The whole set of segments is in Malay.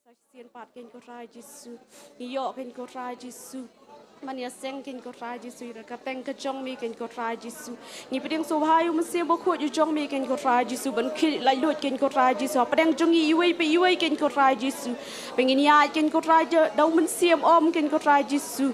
Sien pat ken ko rai Jesu. Iyo ken ko rai Jesu. Mania seng ken ko rai Jesu. Ka teng ka jong mi ken ko rai Jesu. Ni pedeng so hayu mesia bo ko ju jong mi ken ko rai Jesu. Ban ki lai lot ken ko rai Jesu. Pedeng jong iwe pe iwe ken ko rai Jesu. Pengin ya ken ko rai dau men siam om ken ko rai Jesu.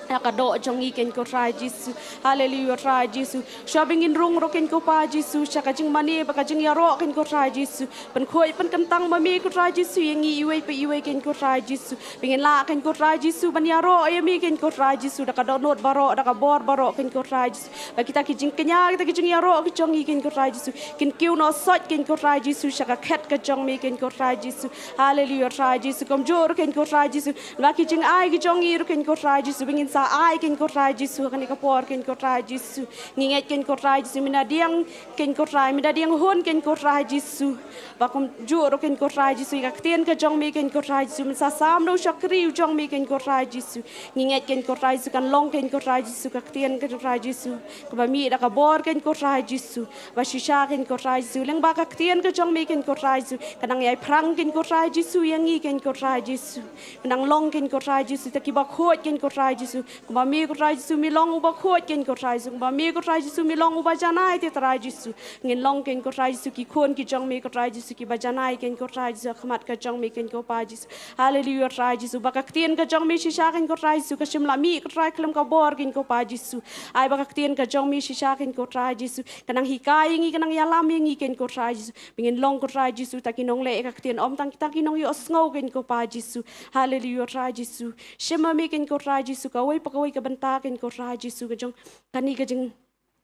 Nakado jongi ken ko try Jesu. Hallelujah try Jesu. Shopping in rung ro ken ko pa Jesu. Saka jing mani baka jing yaro ken ko try Jesu. Pen khoi pen kentang mami ko try Jesu yangi iwe pe iwe ken ko try Jesu. Pengin la ken ko try Jesu ban yaro ayami ken ko try Jesu. Daka download baro daka bor baro ken ko try Jesu. Ba kita ki jing kenya kita ki jing yaro ki jongi ken ko try Jesu. Ken kiu no sot ken ko try Jesu. Saka khet ka jong mi ken ko try Jesu. Hallelujah try Jesu. Kom jor ken ko try Jesu. Ba ki jing ai ki jongi ro ken ko try Jesu. Pengin ai ken ko try Jesu kan ikapor ken ko try Jesu nginget ken ko try Jesu minadiang ken ko try minadiang hon ken ko try Jesu bakom juro ken ko try Jesu ka tien ka jong mi ken ko try Jesu min sa sam do shakri jong mi ken ko try Jesu nginget ken ko try Jesu kan long ken ko try Jesu ka tien ken ko try Jesu ka ba mi da ka bor ken ko try Jesu ba shisha ken ko try Jesu leng ba ka tien ka jong mi ken ko try Jesu kanang yai prang ken ko try Jesu yang i ken ko try Jesu kanang long ken ko try Jesu ta ki ba khot ken ko try Jesu ba mi ko try Jesu mi long uba khot ken ko try Jesu ba mi ko try Jesu mi long uba janai te try Jesu ngin long ken ko try Jesu ki khon ki jong mi ko try Jesu ki ba janai ken ko try Jesu khmat ka jong mi ken ko pa Jesu hallelujah try Jesu ba ka tien ka jong mi shisha ken ko try Jesu ka shimla mi ko try klem ka bor ken ko pa Jesu ai ba ka tien ka jong mi shisha ken ko try Jesu kanang hikai ngi kanang yalam ngi ken ko try Jesu ngin long ko try Jesu ta kinong le ka tien om tang kita kinong yo sngo ken ko pa Jesu hallelujah try Jesu shema mi ken ko try Jesu ka wai pa ka wai ka banta ken ko try Jesu ka jong kani ka jeng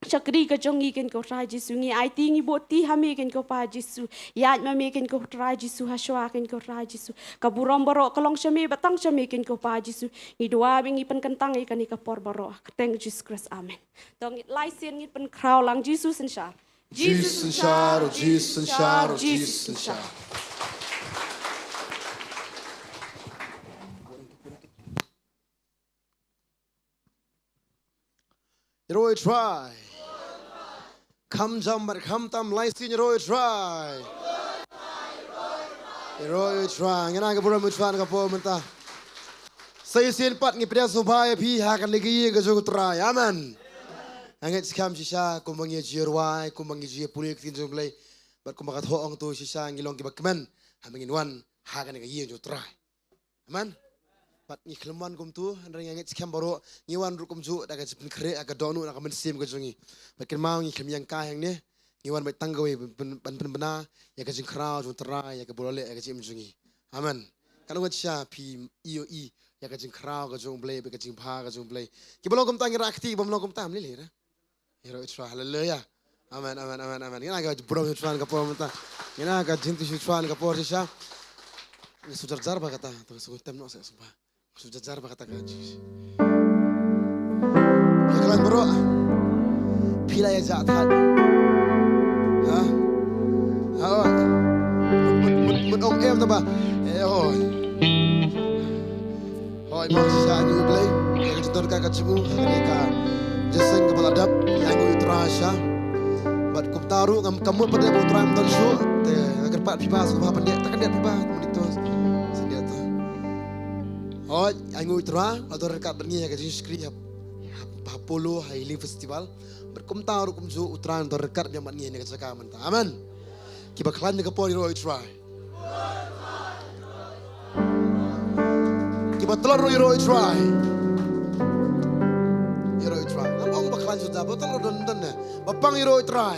chakri ka jong i ken ko try Jesu ngi ai ti ngi boti ha mi ken ko pa Jesu ya ma mi ken ko try Jesu ha shwa ken ko try Jesu ka burom baro ka long shami batang shami ken ko pa Jesu ngi dua bingi pen kentang i kani ka por baro thank Jesus Christ amen dong lai sien ngi pen kraw lang Jesus in sha Jesus in sha Jesus in sha Jesus in sha Roy try. Come jump but come tam license Roy try. Roy try. Ngana ka pura mutwan ka po menta. Say sin pat ngi pria subaya pi ha kan lagi ga jo try. Amen. Anget skam sisa kumangi jirwai kumangi ji pulik tin jong lay. Bat kumakat hoong tu sisa ngilong ki bakmen. Hamingin wan ha kan lagi jo try. Amen. Pat ni kelman kum tu andang yang ngit baro ngiwan ru kum ju daga jipin kre aga donu aga mensim ka jungi pakin mau ngi kem yang ka yang ne ngiwan bai tanggawe ban bena ya ka jing krau ju tera ya ka bolole aga jim jungi amen kan wat sha pi io i ya ka jing krau ka jung blay ka jing pha ka jung blay ki bolong kum tang rakti bom long kum tam li ra hero itra hallelujah amen amen amen amen ngina ga bro tran ka po menta ngina ga jing tu tran ka po sha ni sujar jar ba kata to su tem no sa sumpah sudah jar kata kajis. Pikalan bro, pila ya jahat. Hah? Hah? Mut em tu ba? Oh. Oh, masih saya ni play. Yang jadul kakak cemu, mereka jaseng kepala dap yang itu terasa. Bat kum taruh kamu pada putram dan show. Agar pak pibas kuah pendek, takkan dia pibas menitus. Oh, angu itra atau rekat berni ya kajin skri Apollo Healing Festival berkumtar kum zo utran atau rekat yang berni ni kacaka menta. Amen. Kiba klan ni kapori ro itra. Kiba telur ro itra. Ro itra. Namong baklan sudah betul don don ne. Bapang ro itra.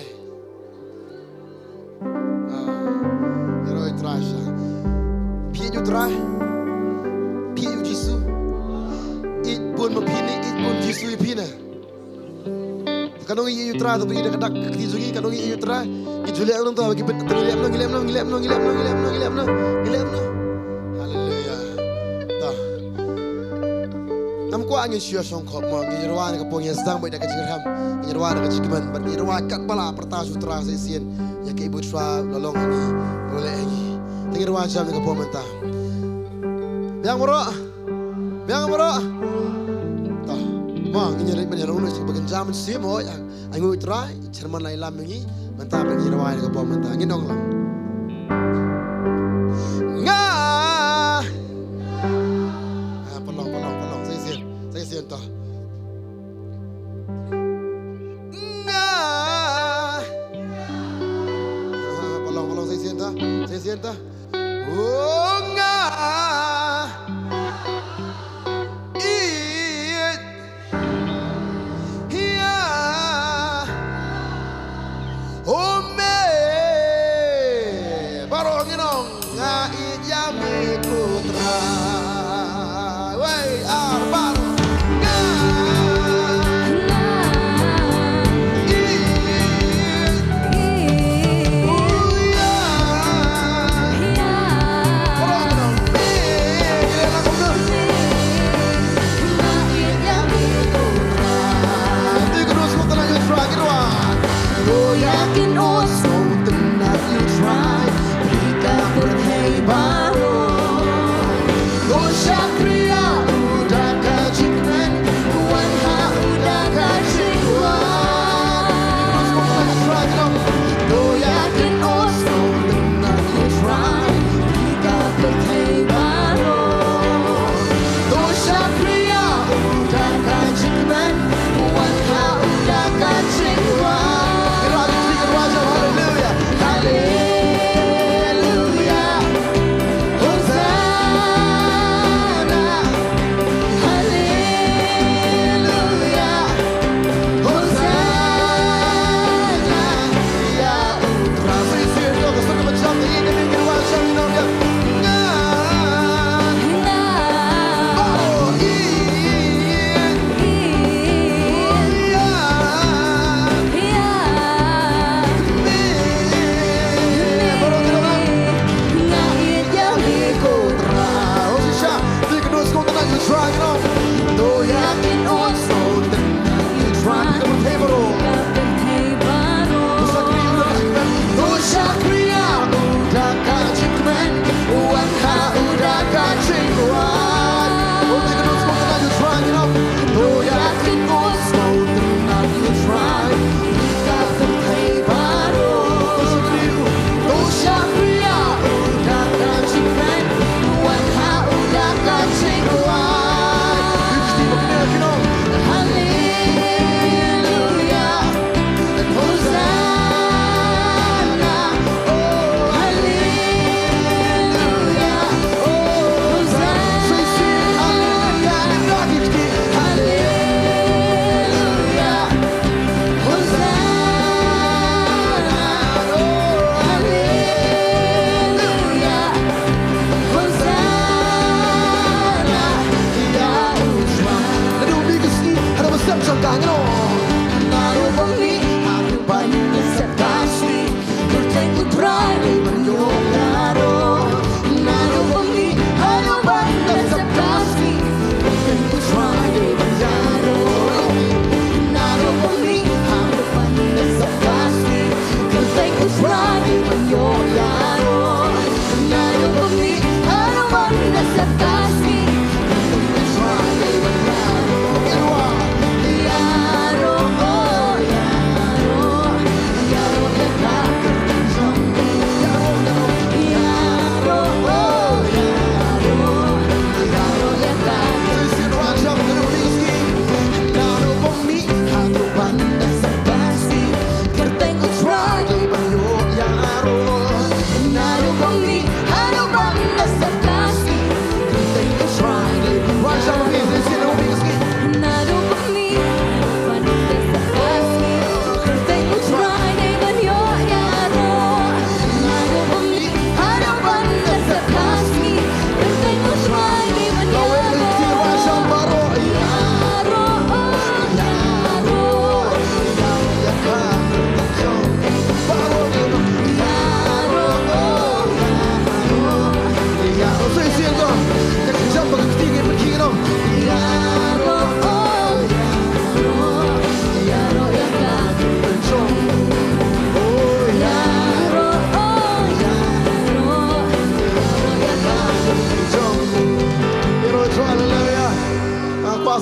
Ro itra sha. Pi itra. Piu Jesu, it pun mapini, it pun Jesu ipina. Kanong iu tra tu pergi dekat kijungi, kanong iu tra, kijuli ang tu bagi ngilem no. Hallelujah. Tah. Nam ko angin siya song kop mo, ngirwan ka po ngiyasdang bay dekat jingram, ngirwan dekat jikiman, bar ngirwan kat pala pertasu tra sa isien, ya ke ibu tra lolong ni, boleh ni. Ngirwan siya dekat po mentah. Biang bro, tah, mah ini dari mana orang nak bagian zaman sih mau, angu try, cerman lain lam ini, mentah pergi rawai ke bawah mentah, ini dong lam. menta. Oh nga. It. Yeah. Oh me. Barong inong nga it yami kutra. Way arbar.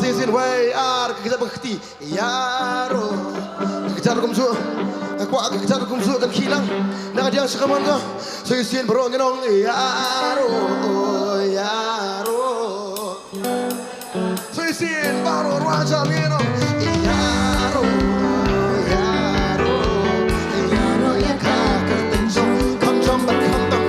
Sin way ar kita berhenti yaro kita kumsu aku kita kumsu kan hilang nak dia sekaman tu so sin bro ngenong yaro yaro so sin baru raja ngenong yaro yaro yaro yang kakak tenjong kom jom berkantong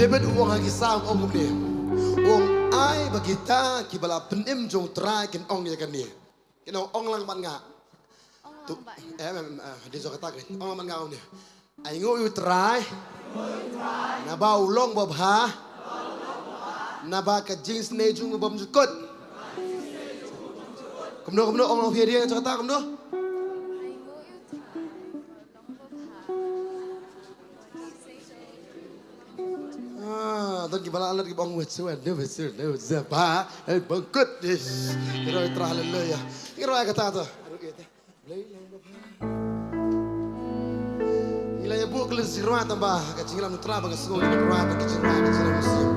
David uang lagi sam ong ni. Uang ai bagi kita kibala penim jong try kin ong ya kan ni. Kino ong lang man nga. Tu di so kata kan. Ong man nga ong ni. Ai ngo yu try. Na ba ulong bob ha. Na ba ka jeans ne jung bom jukut. Kumno ong lang dia so kata kumno. Tuan kibala alat kibang wetsuan dia besar dia zapa bangkut dis kira terah lele ya kira kata tu ila ya bu kelis sirwa tambah kacilam nutra bang sengon dengan ruah bang kicirwa kacilam musim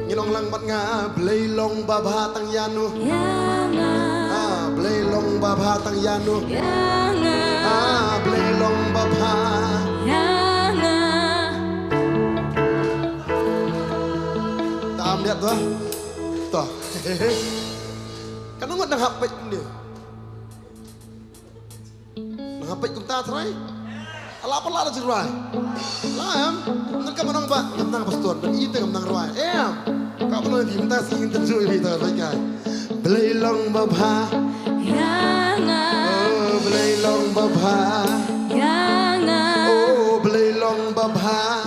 ngilong lang bat nga bleilong babhatang yanu bleilong babhatang yanu bleilong babha lihat tuh, kan nggak nangapet dia, nangapet kumta terai, apa lah jeruai, lam, mereka menang pak, menang pastor, dan itu menang ruai, kau boleh diminta sih terjun itu, baikkan, belilong babha, oh belilong babha, oh belilong babha,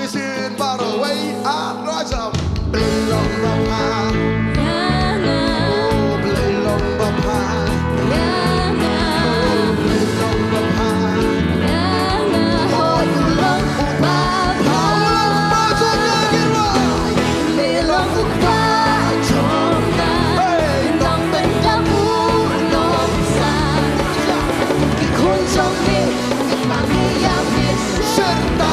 Sin baro way at rajam belong bapa oh belong bapa oh belong bapa oh belong bapa jomna girwa belong bapa jomna nang bendamu nong sa ikon jomni mami ya serta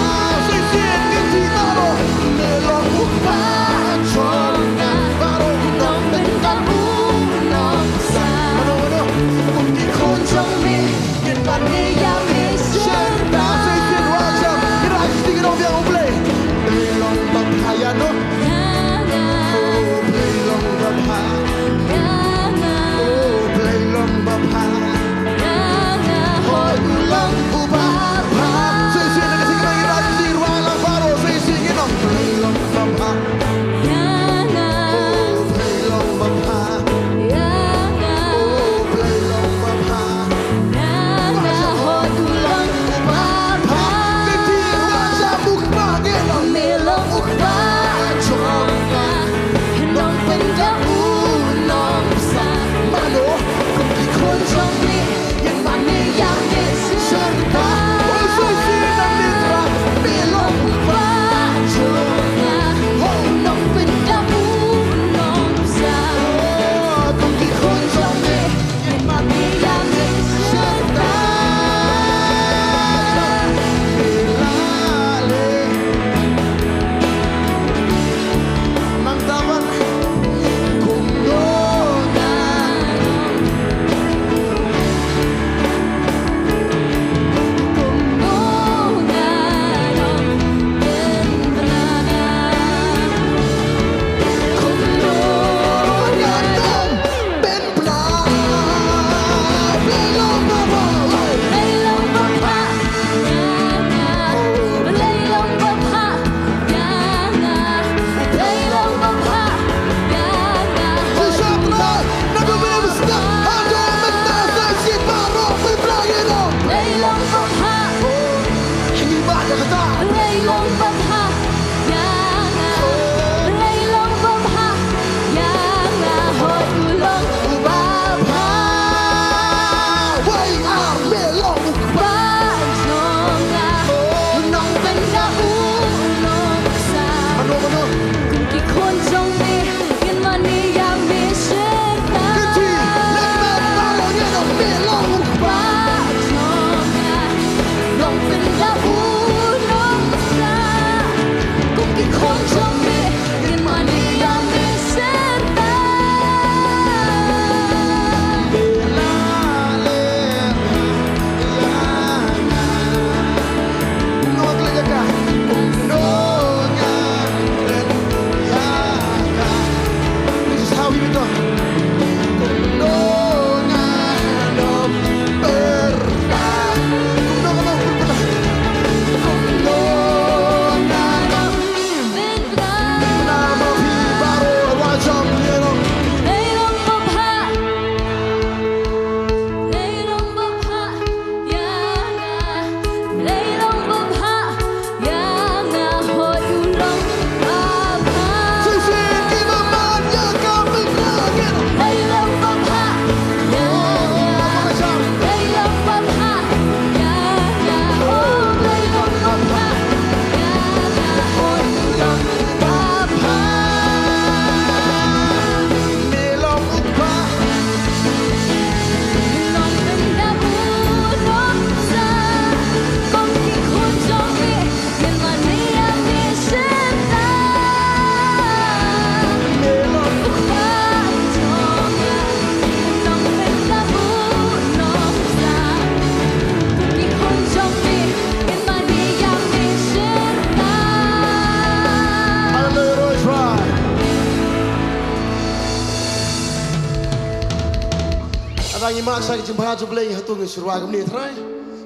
mak saya jumpa jumpa hatu ngesurwa kami terai.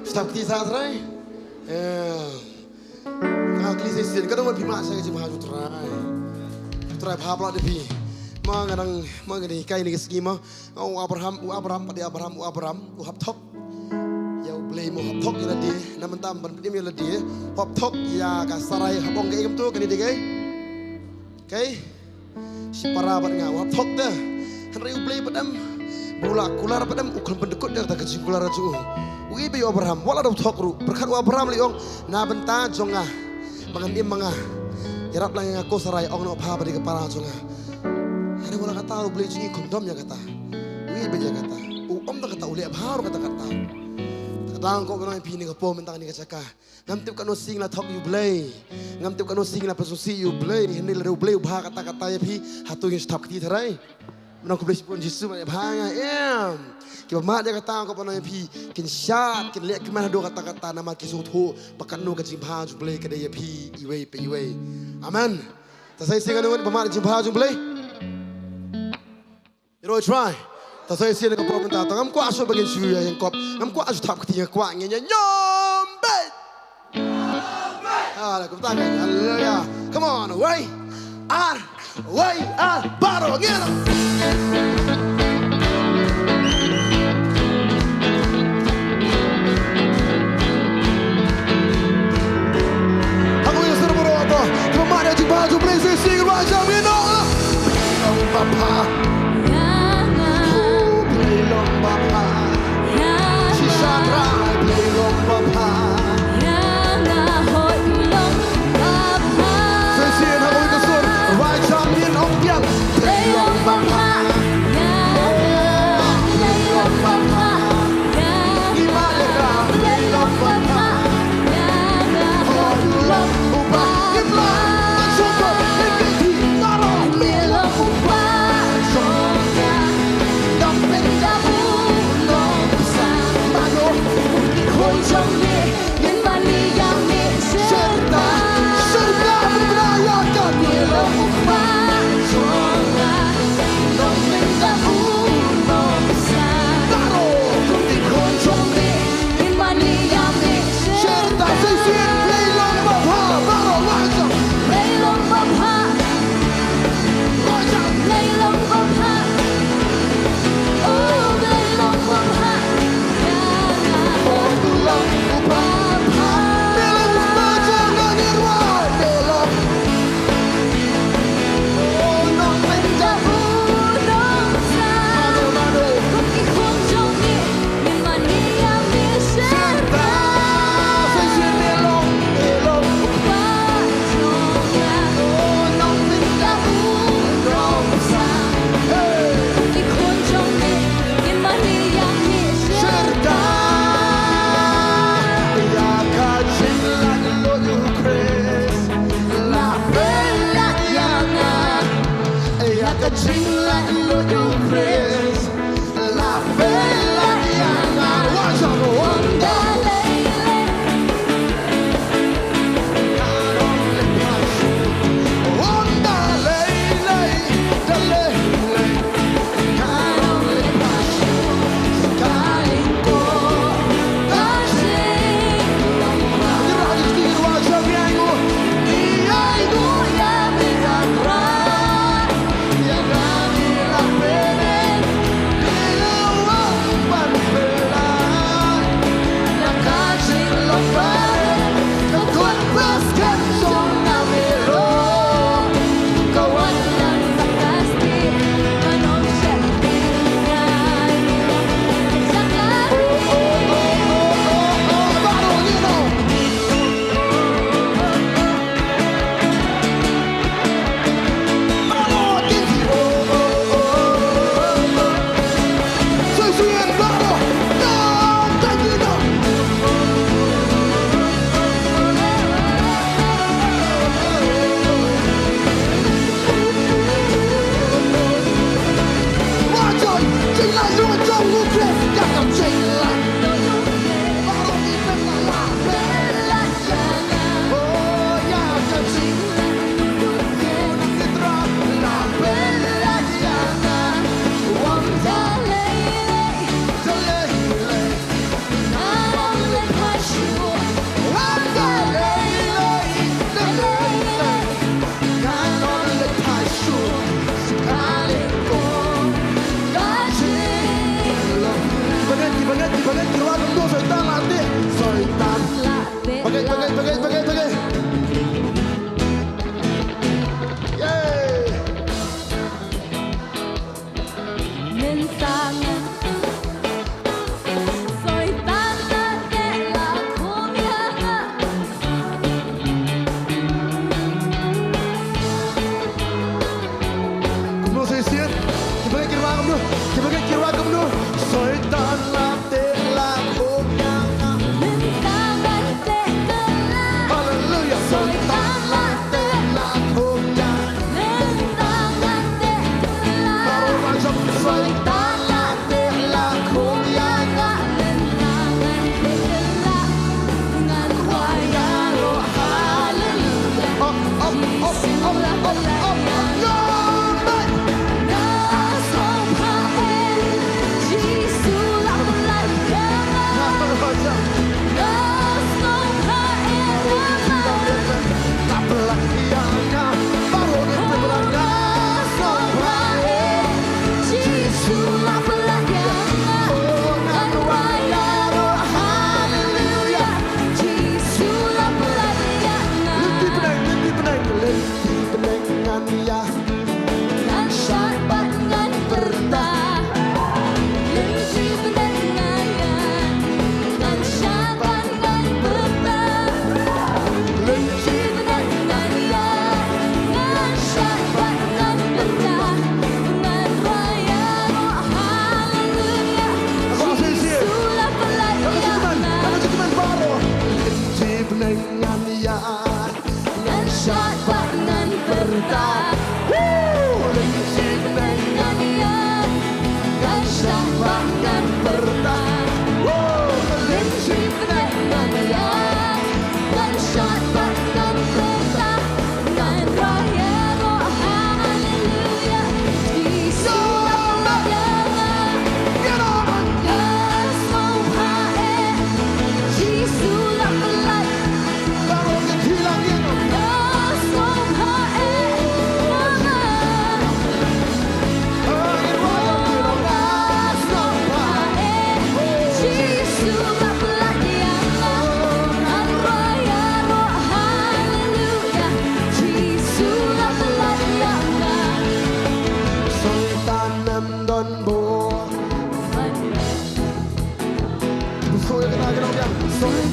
Staf kita terai. Kalau kali sesin kadang orang mak saya jumpa jumpa terai. Terai paham lah depi. Manganang mangani kai ni skema. Abraham hap tok. Ya blame hap tok ya dia. Namun tam ban dia ya dia. Hap tok ya ka sarai habong kai tu kan dia kai. Kai. Si para ban ngau hap tok dah. Henry blame padam. Bula kular padam ukul pendekut dah tak kecil kular tu. Ui be Abraham wala dah tok ru. Berkat Abraham liong na benta jonga. Mangan dia mangah. Yarap lang yang aku sarai ong no pa pada kepala jonga. Ada bola kata lu beli cigi kondomnya kata. Ui beja kata. Om tak kata uli abhar kata. Kadang kau kenal pini kepo mentang ni kacaka. Ngamtip kan sing la tok you play. Ngamtip kan sing la pesusi you play. Hendak lu play ubah kata-kata ya pi hatu yang stop kita terai. Menang kubeli pun jisu banyak bahaya. Kita mak dia kata kau pernah pi kin syat kin lihat kemana dua kata-kata nama kisutu pakai nu kacing bahaya you play kedai ya pi iwe. Amen. Tasai singan nu pemak kacing bahaya you play. You try. Tasai sini kau pernah minta ngam kuat so bagian suya yang kop ngam kuat so tap ketingnya kuat ngenya nyombet. Ah, kau tanya, haleluya. Come on, way, baru ngena. Aku yang seru beroto, kau mana cik baju beli sing macam ini. Papa.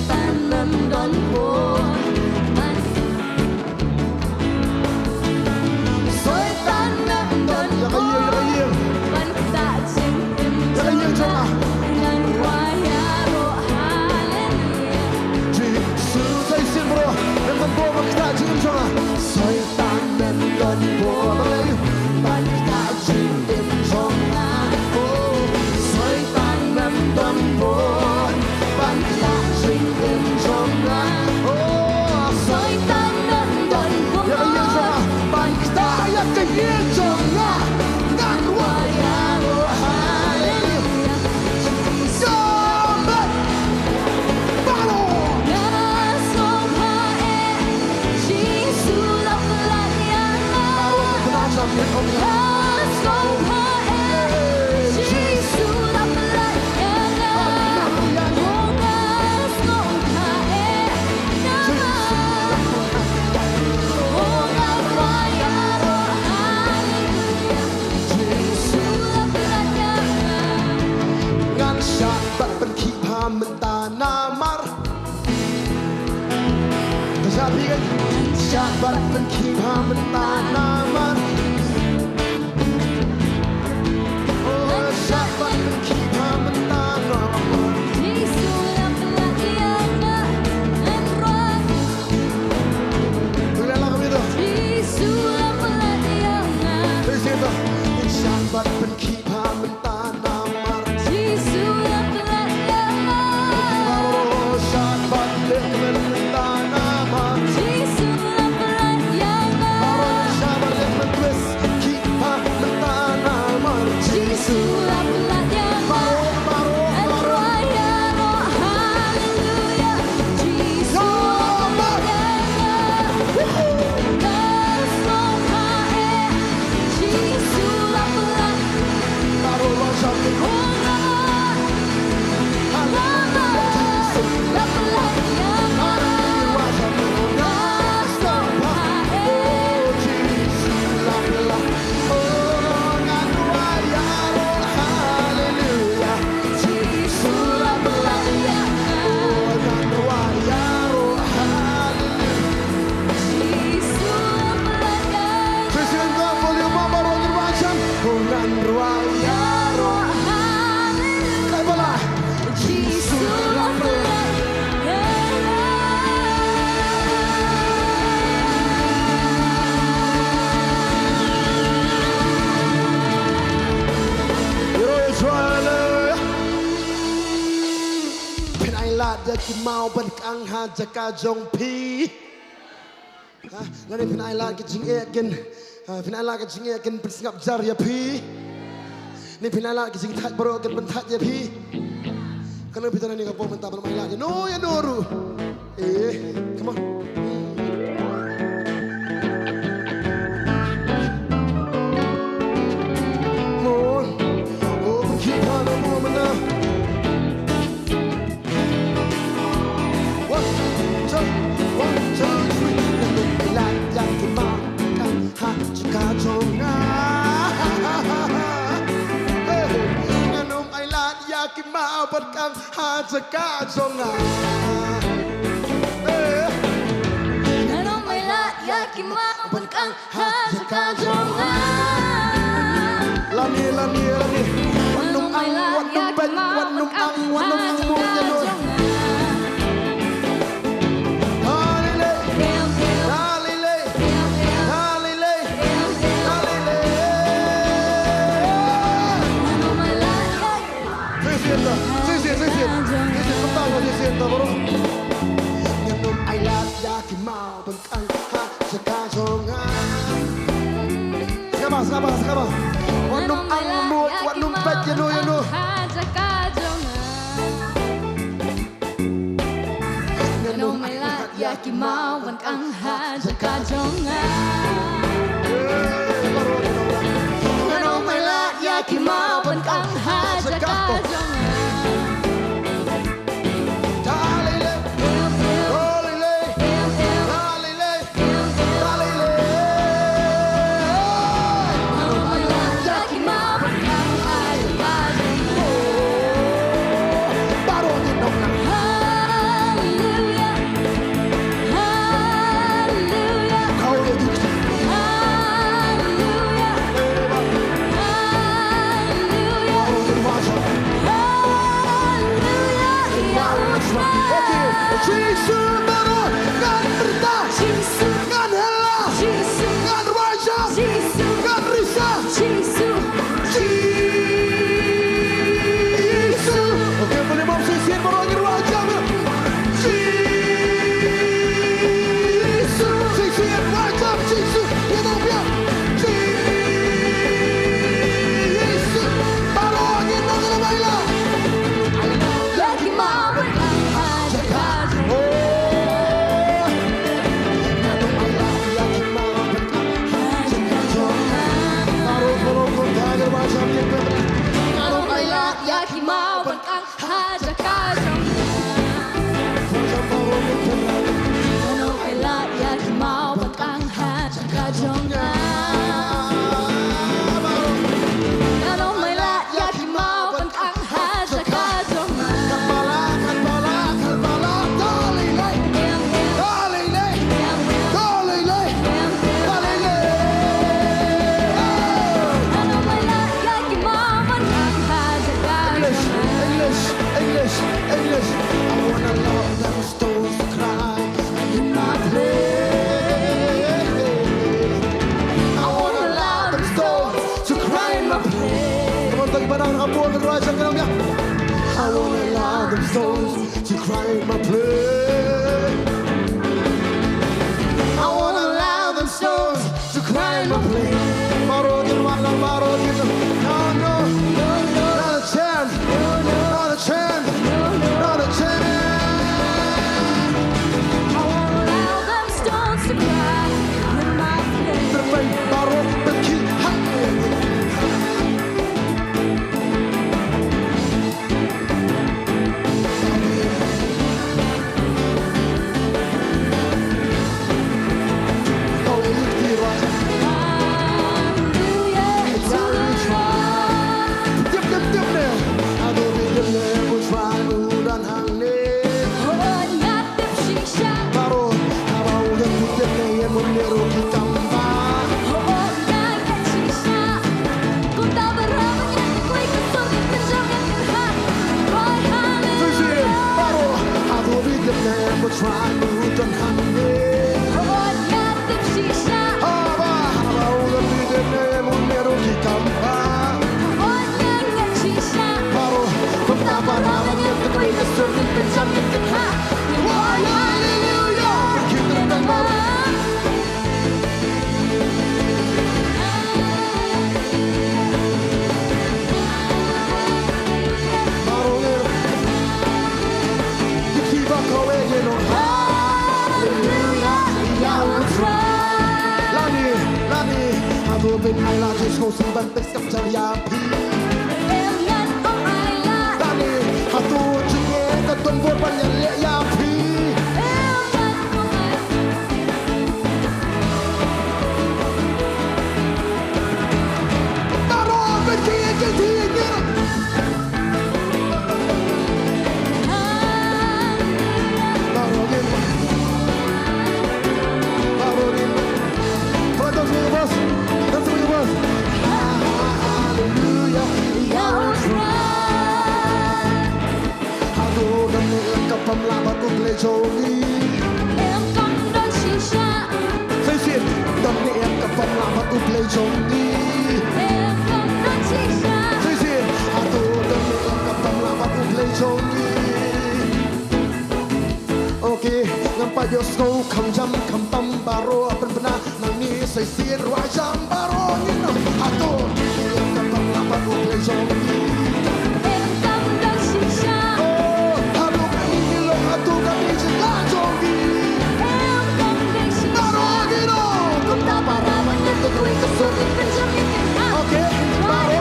tanam don pun soi tanam don pun ban tak jing tim jang ngan waya ro haleluya Jesus say sin bro dan tempo kita jing jong soi tanam don pun ban tak jing tim jong oh soi tanam don pun ban tak jing tim jong oh soi tanam don pun ban tak ya ke jong ngan waya ro haleluya Sobat Balo ngan syabat penkipa mentanamar Sabi kan syabat penkipa mentanamar oh syabat penkipa mentanamar Bila kami tu Dari situ syabat penkipa mentanamar oh syabat penkipa mentanamar syabat penkipa mentanamar Dia kimau benkang hajaka jong pi Lani pinai la ke jing eken pinai la ke jing eken persingap jar ya pi Ni pinai la ke jing tat bro ken bentat ya pi Kalau kita ni kapal mentah bermain lagi no ya noru come on Mon oh kita no momena Kimau berkang hajaka jonga Nganong may lat kimau berkang hajaka jonga Lani Wanum ang wanum bet wanum ang mo Nganong ay lat ya kimau berkang hajaka jonga Sakaba Wanum ang mo wanum bet yano Nganong may lat kimau berkang hajaka jonga Nganong may lat kimau berkang hajaka jonga stones to cry in my place. I won't allow them stones to cry in my place. Marodin wala marodin. No, no, no, no. Not a chance. No, no. Not a chance. No, no. Not a chance. I won't allow them stones to cry in my place. The faith marod the key. Try to run away. Oh, not the shisha. Oh, not the shisha. Kung taparan niya the greatest servant that something can have. Hallelujah. Bên ai là chỉ số sự bận tích sắp chảy ra phi. Em ngăn ông ai là. Ta đi, hà tu chỉ nghe ta tuân vô ban nhận lệ ra phi. Em ngăn ông ai. Ta rồi bên kia cái gì nhá. Ta rồi đi. Ta rồi đi. Thôi tôi đi bớt. Hallelujah, I'll try. Hado đam mê cặp phàm la bắt tôi play jogi. Em không đón shisha. Say shit, đam mê cặp phàm la bắt tôi play jogi. Em không đón shisha. Say shit, Hado đam mê cặp phàm la bắt tôi play jogi. Okay, ngapa yo snow kham jam kham pam baro apan bana nani say shit roi jam baro ni no. Hado cặp phàm la bắt tôi play jogi. Em không đón shisha. Hado kami lo hado kami jela jogi. Em không đón shisha. Baro ni no. Kung taparan niya the greatest servant that something can have. Okay, baro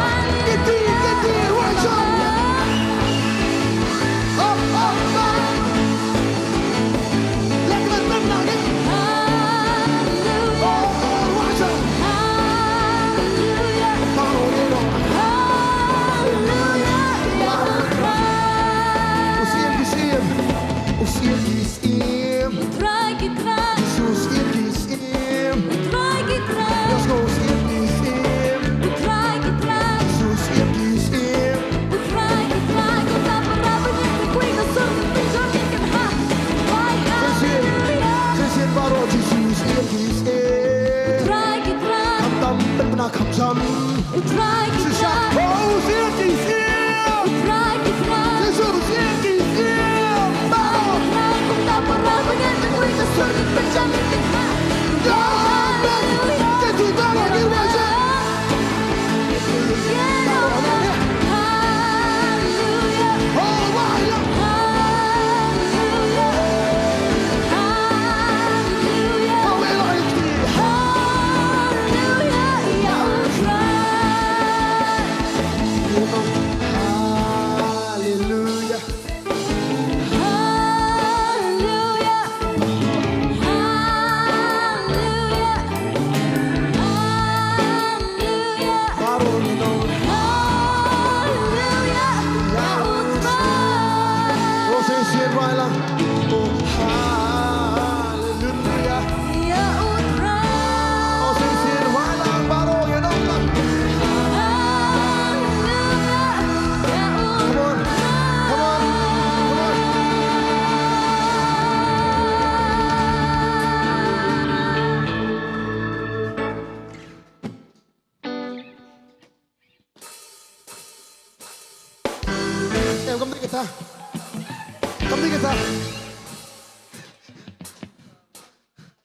kiti roi jam. Oh, oh, oh. Let me run now, eh? Hallelujah. Oh, roi jam. Hallelujah. Baro ni no. Hallelujah. I'll try. Usiem kisiem. Try, try. Jesus kisiem. Try, try. Let's go usiem kisiem. Try, try. Jesus kisiem. Try, try. Kung taparan niya the greatest servant that something can have. Why, hallelujah. Sesien baro Jesus kisiem. Try, try. Tam ben bena kham jam. Try, Shisha. try. Oh, usiem kisiem. Try, try. Jesus kisiem. Baro. Kung taparan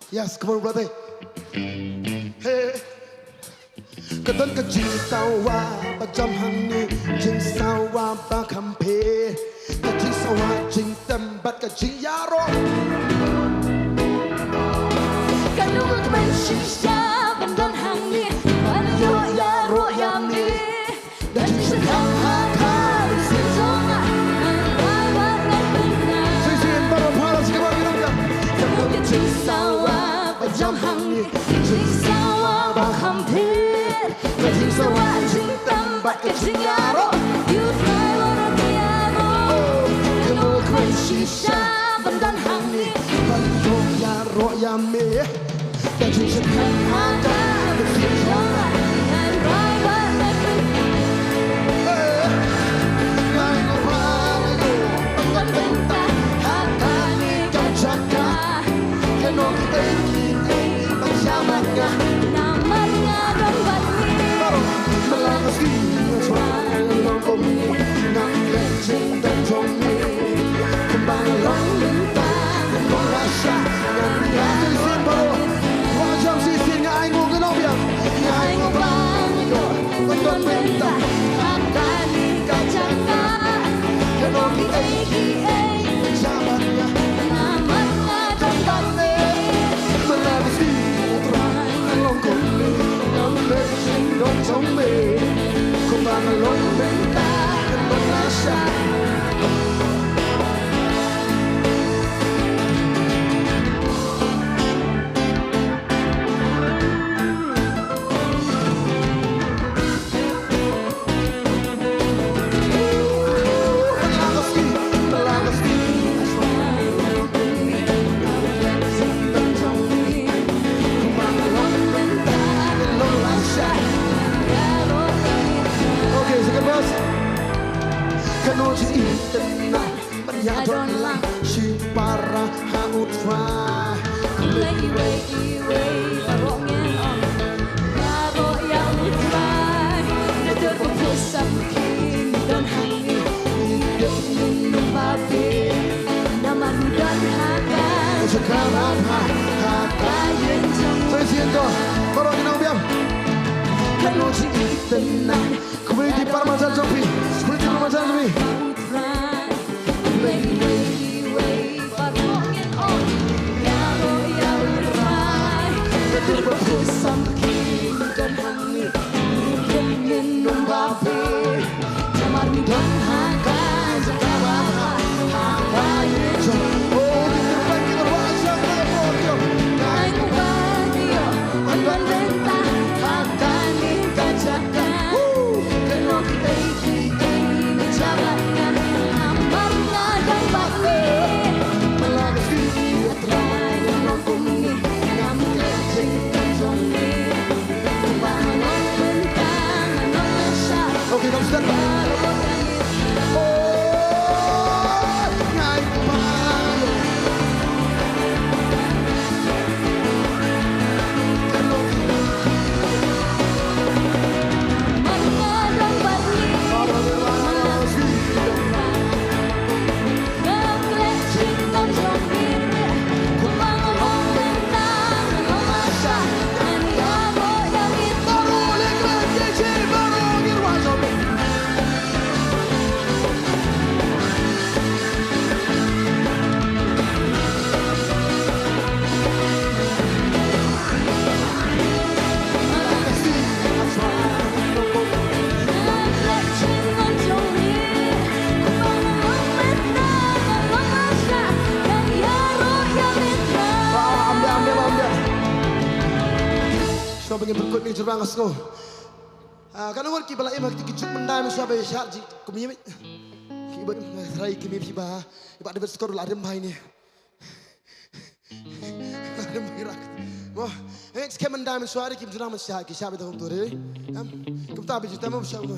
Yes, come on, brother. Hey. Kadon ka jing sawa ba jam hang ni jing sawa ba kampe ka jing sawa jing tembat ka jing yaro Kanungot man shisha bandan hangi Wano yaro yami Dan siya hang Sinzonga Bawa na Sisiin para para sa kamang ginagawa Kanungot jing sawa Bajam hangi Jing sawa bakampir Jing sawa jing tambat ka jing yaro You fly wano kiyamo Kanungot man shisha bandan hangi Wano yaro yami ka jing siya hang Sinzonga Bawa na Ngayon ko panayo Pagkabenta Hatani ka tsaka Kanong kita Pagsaman nga Naman nga rambat ni Malakas kinas Walang kumi Nang leching dan tongi Kumbang lang minta Kumbang rasa Yang biasa isin baro Wajam sisin nga ay ngong ganaw yan Nga ay ngong bango Kondon minta Hakani kacaka Kanong kita Pagsaman nga Naman nga rambat ni Malakas kinas Walang kumi Nang leching dan tongi Kumbang lang minta Kumbang rasa Okay, second verse. Kanoj itna Maryadon lang Si para hangut fa Lagi way Barongin on Yaro yang utray Nadur ko pusam king Dan hangi Hidup minum babi Naman dan hakan Sekarang Kayin jong Saya sian ko Parang ginang biam Kanoj itna Kumuli di parmasan sopi Kumuli di parmasan sopi utray Way Barongin on Yaro yang utray Nadur ko pusam king Dan hangi Hidup minum babi Naman dan hakan Sekarang Kayin jong Oh, di terbagi berwasa Berwasa Ay mubagyo Ang balenta Hakani kacaka Kano kita'y Jabat ka Amar nga dan bakwe Malakas kinas Atray ang kumi Namulit Jingkan zongi Kubangon benta Manong nasya Okay, come stand by Oh, ngayon ko paano Mangadang barli Parang malakas Gaglet Jingkan zongi Kubangon benta Manong nasya Anyamo yang itu Barulik berjiji barangin wajah Malakas kinas Ambil Siapa ingin berikut ni jurang asno Kan awal kibala ima kicuk mendam siapa yang syar ji kumimi Kibat rai kimi piba Iba ada berskor lah adem ini Adem irak Wah, ini sekian mendam suara kim jurang masih ki siapa itu untuk ini Kita habis kita mau siapa tu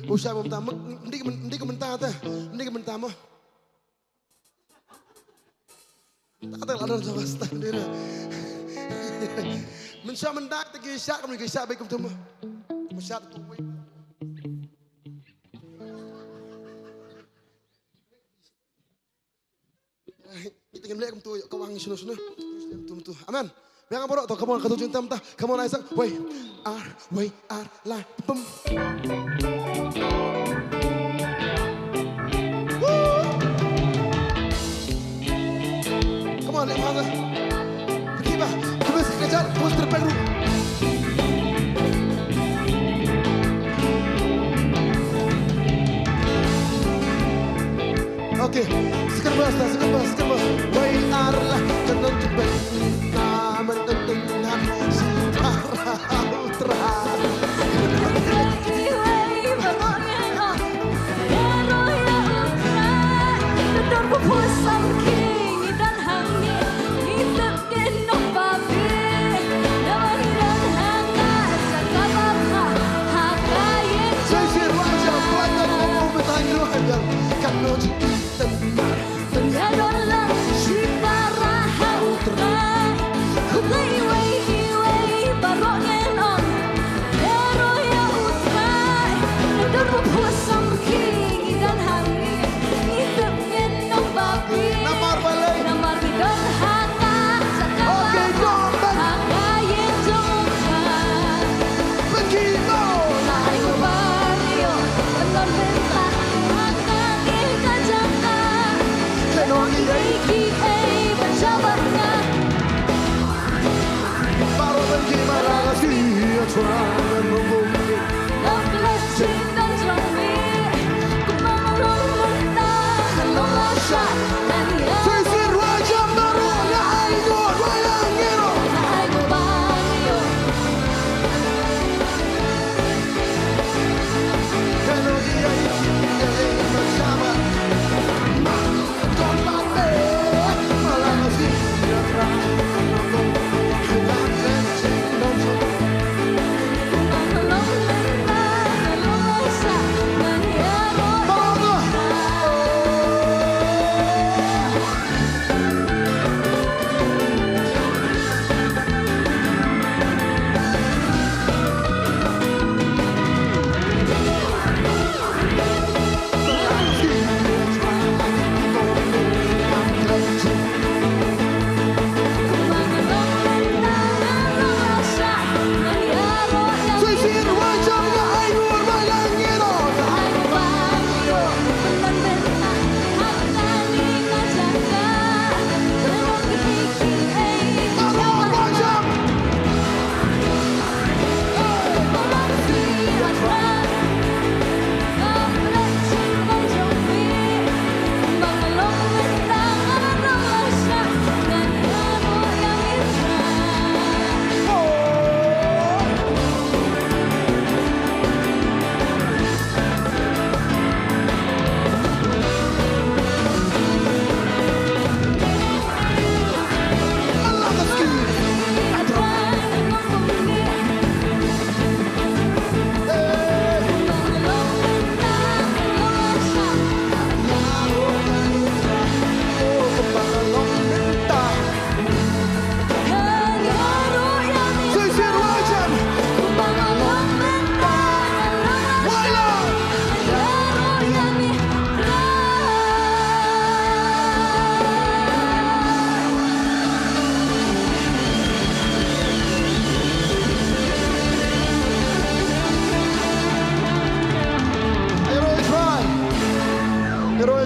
Mau siapa mentah Mending mentah tu Mending mentah mau Tak ada ladan sama stand dia Mensyar mendak tak kisah kami kisah baik betul mah. Mensyar tu. Kita kembali ke tu kau wangi sunu. Amen. Yang apa tu? Come on, kata cinta mentah. Come on, Isaac. We are like boom. Come on, let me Kiba, terus kejar, terus terperu. Okay, sekarang bas. We are like Nongthymmai, nama Nongthymmai, Sitara Ultra.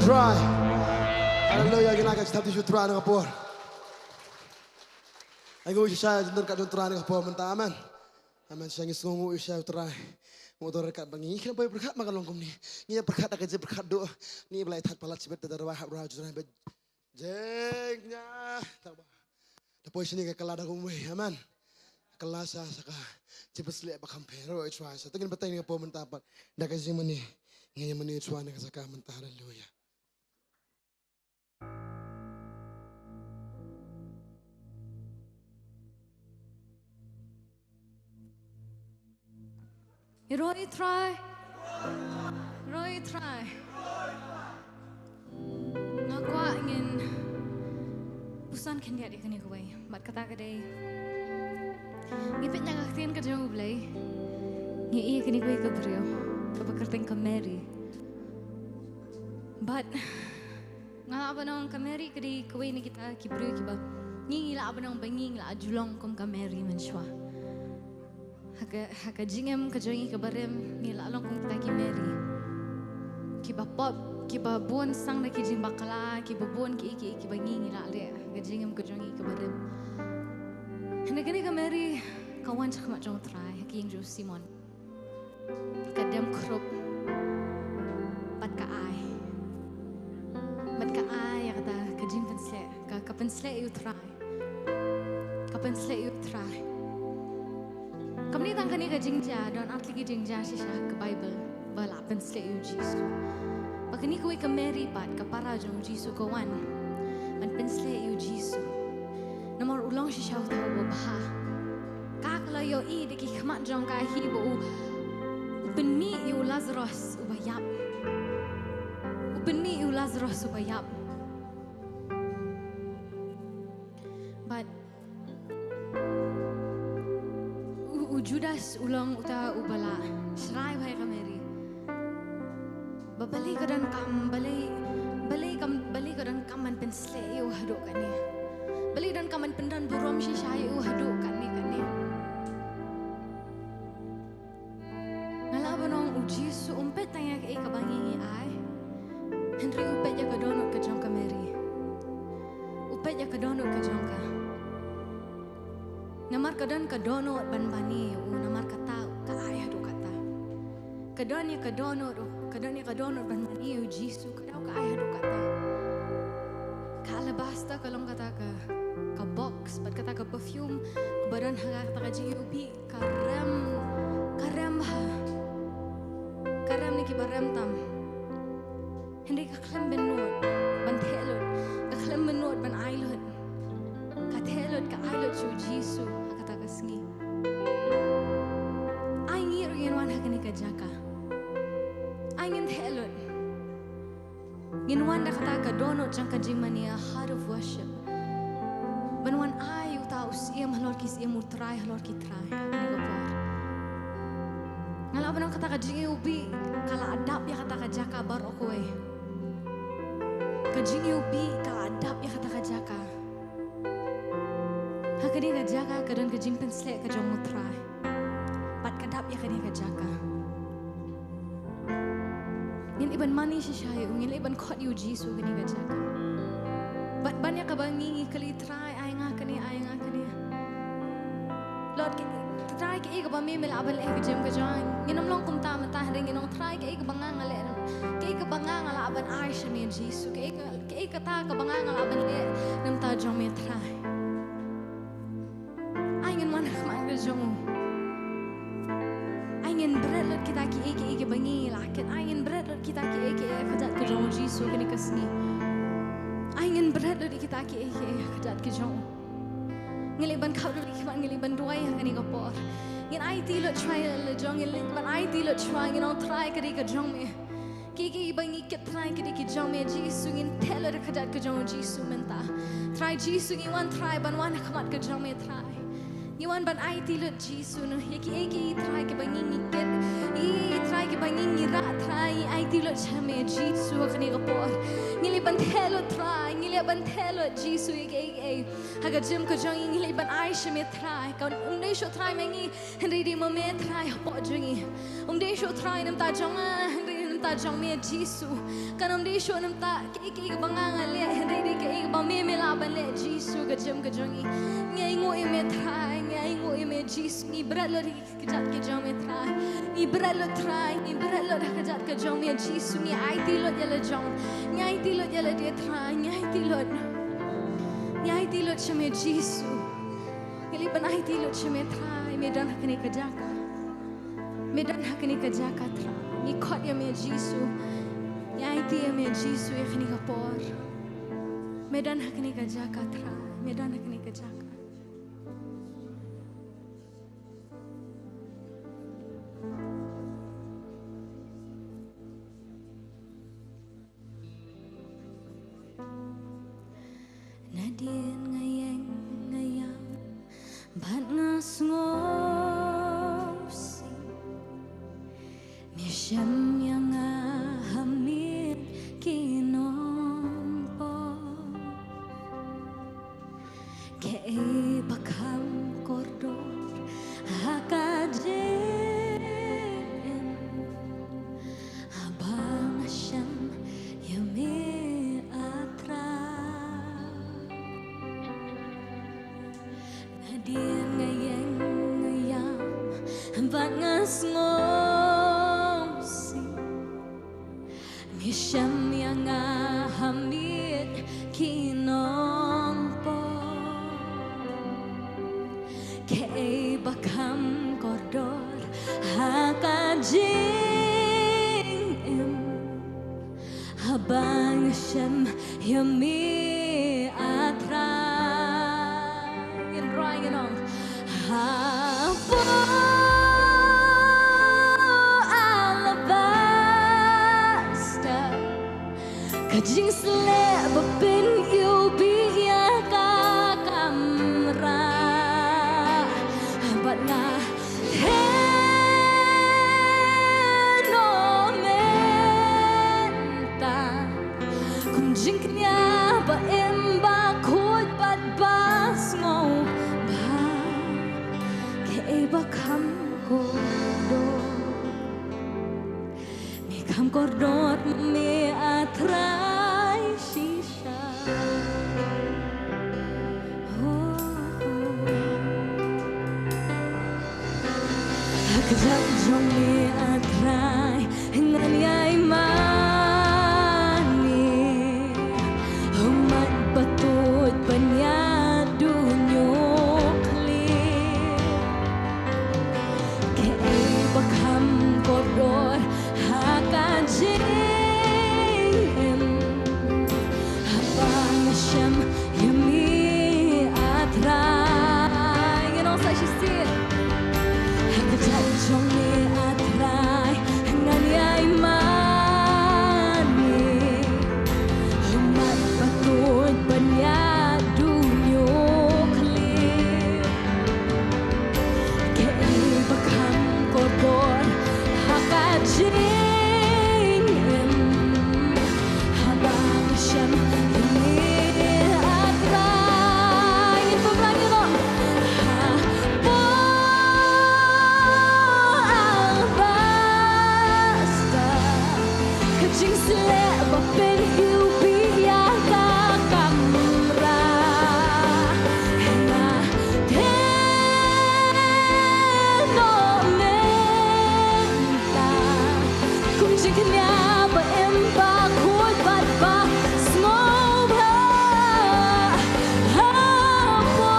Try. Hallelujah, ginagag sa tapos yung try ng kapor. Ay gawin siya, dun ka dun try ng kapor, manta, amen. Amen, siya ngisngungu siya yung try. Mutor rekat bangi, kaya pa yung berkat makalong kumni. Ngiya berkat agad siya berkat do. Ni belai tat palat sibet dadar wahab raju na bet. Jengnya. Tapos siya ni kakalada kumwe, amen. Kalasa saka cipes liat bakampero try. Sa tingin batay ng kapor manta pat. Dakay siya mani. Ngayon mani try ng kasaka manta, hallelujah. Roy try. Ngakwa ingin pusan kanya di kani kuway. Mat kata kaday. Ngipit niya kaktiin ka dyan ublay. Ngi kani kuway kabriyo. Kapakarting ka Mary. But nga ba nang ka Mary kadi kuway na kita kibriyo kiba. Ngi la abanang banging la julong kum ka Mary menshwa. Haka jingem ka jongi ka barem ni la long kum ta ki Mary. Ki ba pop ki ba bon sang na ki jing bakala ki ba bon ki bangi la le. Haka jingem ka jongi ka barem. Hana gani ka Mary kawan chak ma jong try haki yung jo Simon. Kadem krop pat ka ai. Mat ka ai kata ka jing pensle ka pensle you try. Kapensle you try. Kamni tang kani ka jingja don atli ki jingja shisha ka Bible bala pensle you Jesus. Pakani ko ka Mary pat ka para jong Jesus ko wan. Man pensle you Jesus. Namor ulong shisha ta wo baha. Kakla yo I de ki khamat jong ka hi bo penmi you Lazarus ubayap. Penmi you Lazarus ubayap. But Judas ulang uta ubala serai bahai ka Mary babali ka dan kam bali ka dan kaman pensle eu haduk kan ni bali dan kaman pendan burom si saya eu haduk kan ni ngala banong uji su umpet tanya ke ka bangi ai Henry upet ya ka donut ka jong ka Mary upet ya ka donut ka jong ka namar kadan ka donut ban bani namar kata ka ayah do kata kadan ya ka donut ban bani Jesus kadau ka ayah do kata ka alabasta kalong kata ka box bat kata ka perfume badan haga kata ka GUP karam ni ki baram tam hindi ka klem benut ban thelot ka klem benut ban ailot ka thelot ka ailot chu Jesus sengi. Ay ngiro yan wan hakani ka jaka. Ay ngin helot. Ngin wan da kata ka donut jang ka jimani a heart of worship. Ban wan ay uta usiem halor kis imu try halor ki try. Ni ko por. Ngala ban kata ka jingi ubi kala adap ya kata ka jaka bar okoy. Ka jingi ubi kala adap ya kata ka jaka. Kadi ka jaga kadon ka jing pensle ka jong mutray pat kadap ya kadi ka jaga ngin iban mani si shayo ngin iban khot yu Jesus kadi ka jaga bat banya ka bangi kali try ay nga kani Lord try ka iga ba me mel abal ka jim ka jong nginom long kum ta mata ring nginong try ka iga banganga le ka iga banganga aban ay siya ni Jesus ka iga ta ka banganga aban le nam ta jong me try Angin berat lot kita ki bangi lakit angin berat lot kita ki kejat ke jong Jesus kini kesni angin berat lot kita ki kejat ke jong ngeliban kau lot ki ngeliban duai kini kapor ngin IT lot try le jong ngeliban IT lot try ngin on try kadi ke jong me ki bangi ket try kadi ki jong me Jesus ngin tell lot kejat ke jong Jesus menta try Jesus ngin one try ban one kamat ke jong me try Iwan ban IT lot Jesus no eki try ke bangi ngiket try ke bangi ngira try IT lot chame Jesus kani kapor ngili ban thelo try ngili ban thelo Jesus eki haga jim ko jong ngili ban ai shame try ka umde sho try mangi hindi di mo me try po jongi umde sho try nam ta jong ta jong me Jesus kanam di sho nam ta ki banganga le hindi di ki ba me la ban le Jesus ka jim ka jongi ngai ngoi me try ngai ngoi me Jesus ni berat lo di kejat ke jong me try ni berat lo try ni berat lo dah kejat ke jong me Jesus ni IT lo jala jong ni IT lo jala dia try ni IT lo chame Jesus kali ban IT lo chame try medan hakni ka jaka medan hakni ka jaka try ni khot ya me Jesus ni IT ya me Jesus ya khni ka por medan hakni ka jaka try medan hakni ka jaka Nadien ngayeng ngayang bat ngas ngosi Misham yang hamil kinompo Kay bakam kordor hakajem abang asyam yami atra nadien ngayeng ngayam bat ngas ngosi ngisyam yang hamid kinong po kay bakam kordor hakajing habang siyam yami atray and ryan on hapo alabasta kajing slab bin you be ya kakamra but na no menta kum jink nya ba emba khoi bat bas ngau ba ke ba kham ko do mi kham ko dot me atrai shisha Kejap jomli atrai dengan yai mani umat batut penyadu nyuklir kei bakam kodor hakajim habang asyam yami atrai you know so she said trong ni atrai ngan yai mani umat patut penyadu nyuklir kei bakam kodor hakajing habang syam ini atrai itu lagi loh Jing slab up in you be ya kakamra na no menta kum jing nya ba em ba khoi bat ba snow ba ha mo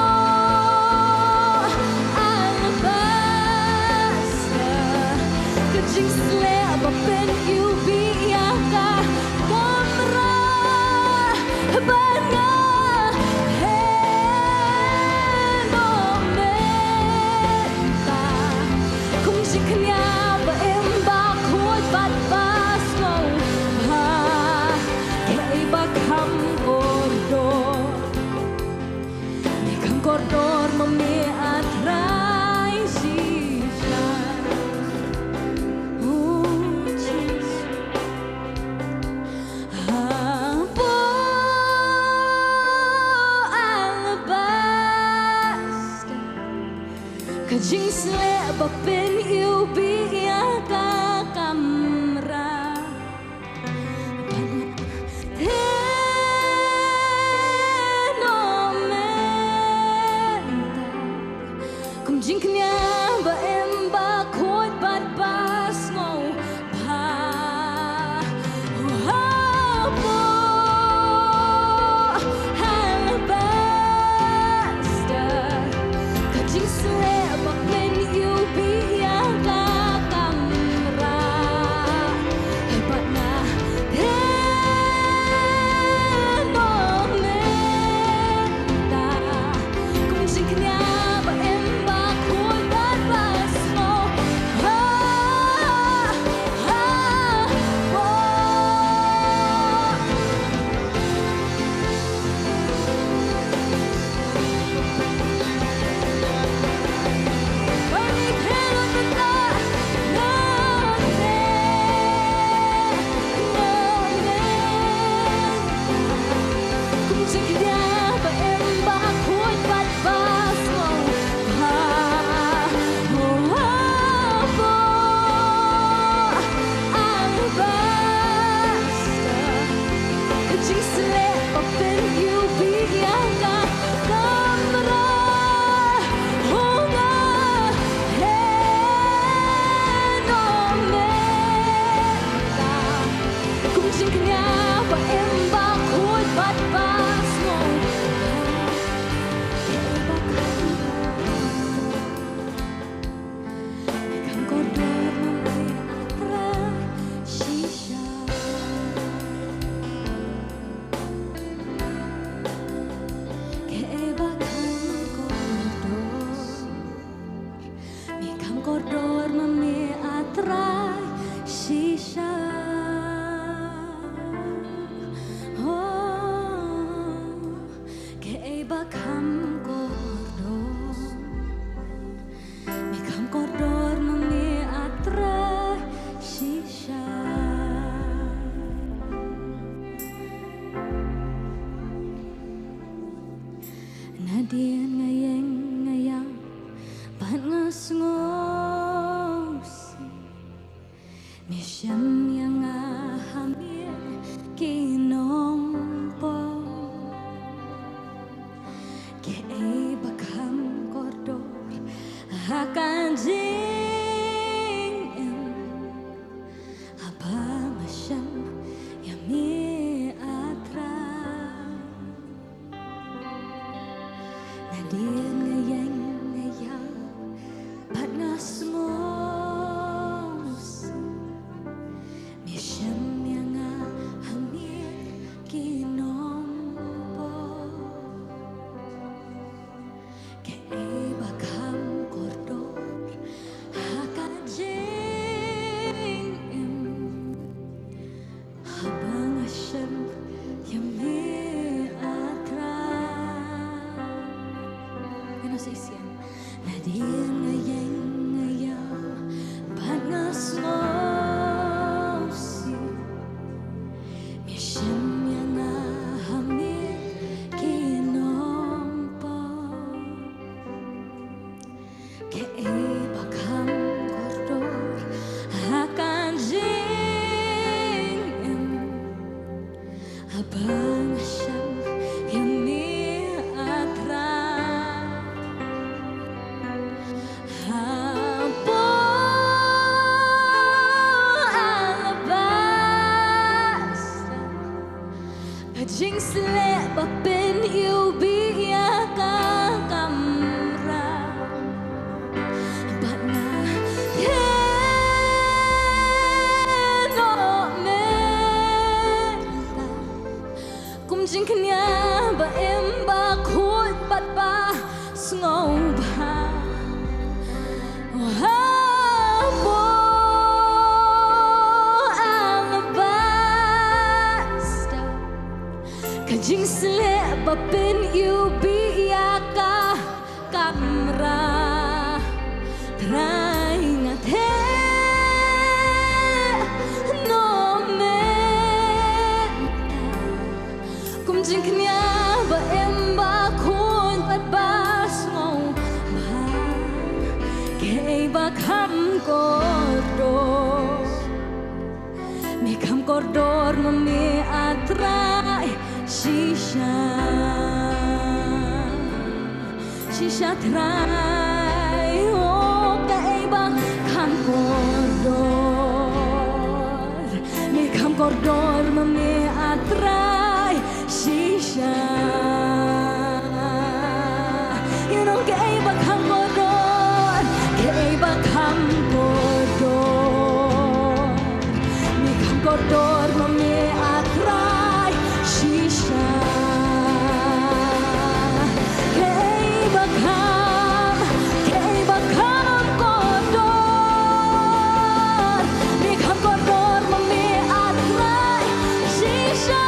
alabasta jing slab up in you be Kordor mami atrai shisha oh Jesus Hapo alabasta kajing slab up in you be ya kakamra Jink nya ba em ba khoi bat bas ngau ba hapo alabasta kajing slab up in you be ya ka bakam koridor, mikam koridor mami atra shisha. Nadien ngayeng ngayang ban ngasngosi, misyam yang ngahamir kinompo. Kei bakam koridor akan jingin abang asyam yami atra. Nadien ngayang ngayang bat ngasmosi, misyam yang ngahamir kinompo. Kei bakam koridor akan jingin abang asyam yami atra. Sisian nadien ngayang ngayang ban ngasmosi, misyam yang ngahamir kinompo. Kei bakam koridor akan jingin abang asyam yami atra. Jing slip up in you be ya kamra, but na no menta. Kum jing kanya ba emba khut bat ba sngau ba. Jing slip up in you be ya kamra, try not no menta. Kum jing kanya ba emba khun pat bas ngau ba. Kei bakam koridor, mikam koridor mami atrai shisha, shisha try. Oh, kei bakam koridor, mikam koridor mami atrai shisha. You know, kei bakam koridor, kei bakam koridor, mikam koridor mami atrai shisha. Kei bakam koridor, mikam koridor mami atrai shisha.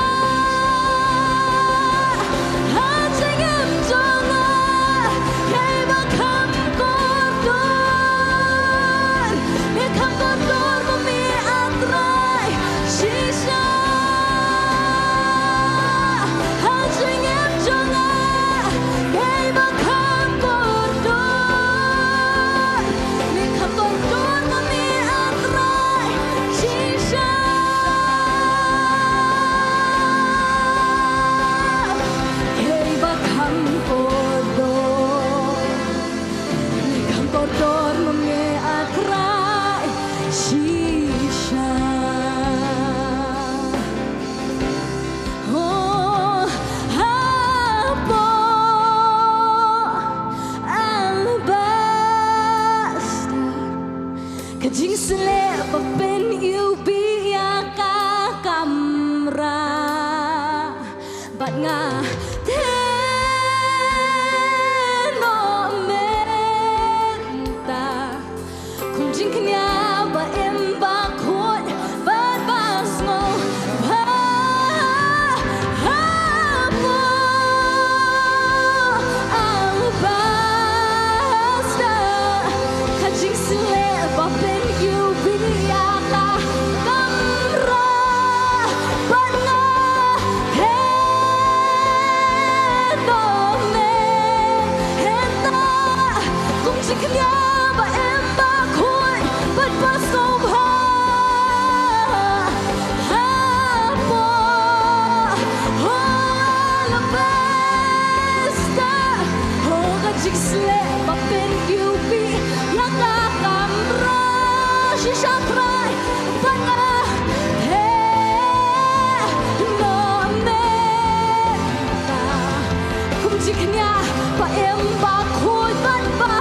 jiknya ba em ba khoi ban ba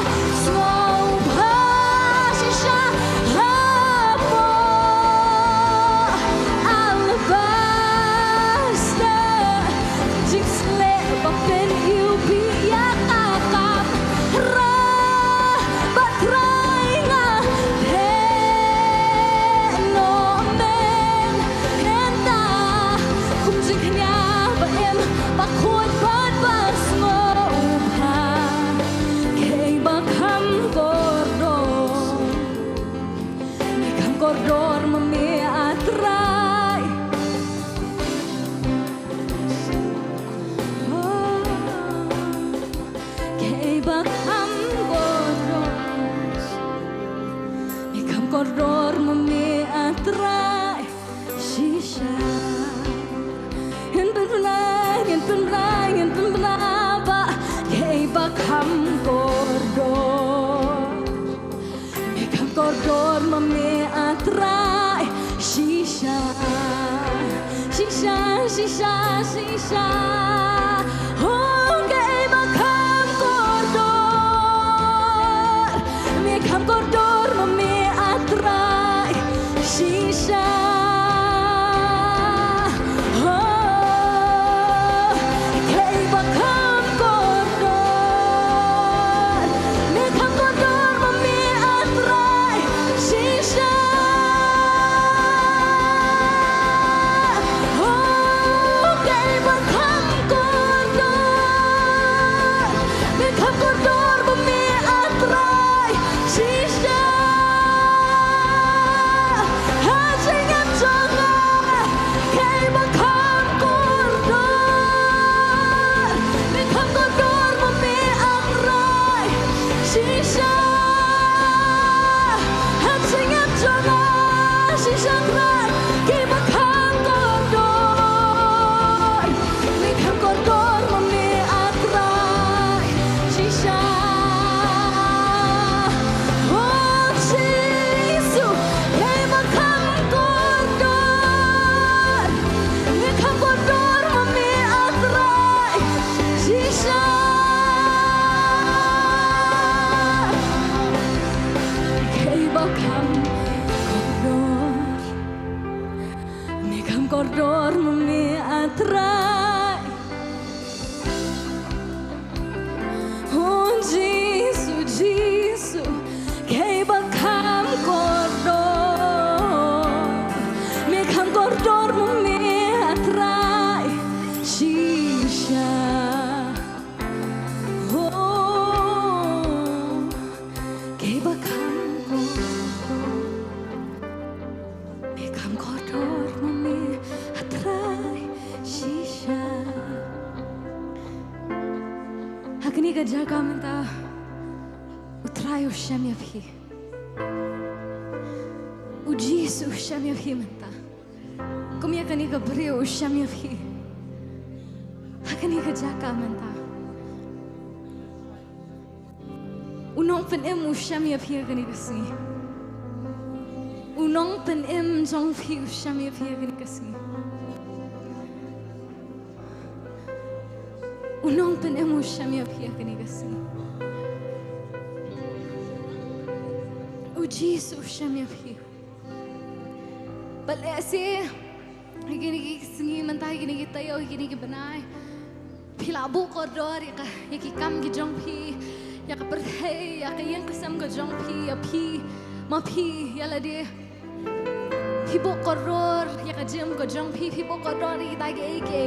small ba shisha ha mo alabaster jiksle ba pen you be ya akap ra ba try nga he no men henta kum jiknya ba em ba khoi ban ba small ba kay ba kham Kordor mami atrai kay bakam kordor mami atrai shisha yan penbla ba kay bakam kordor mami atrai shisha oh kay bakam kordor mami atrai shisha oh kay bakam kordor mami atrai shisha Kordor mami atrai oh Jesus kay bakam kordor mami atrai shisha oh kay bakam kordor mami atrai shisha hakni ka jaga menta utrayo shamya bhi o Jesus shamya bhi menta kumya kani ka brio shamya bhi hakni ka jaga menta unong pen em shamya bhi kani ka si unong pen em jong phi shamya bhi kani ka si unong pen em shamya bhi kani ka si o Jesus shamya bhi bal ऐसे gini singi mentai gini tayo gini banai philabu kordor ya ki kam ki jong phi ya ka perthai ya ka yang kasam ka jong phi ya phi ma phi ya la de phibo kordor ya ka jem ka jong phi phibo kordor ki ta ke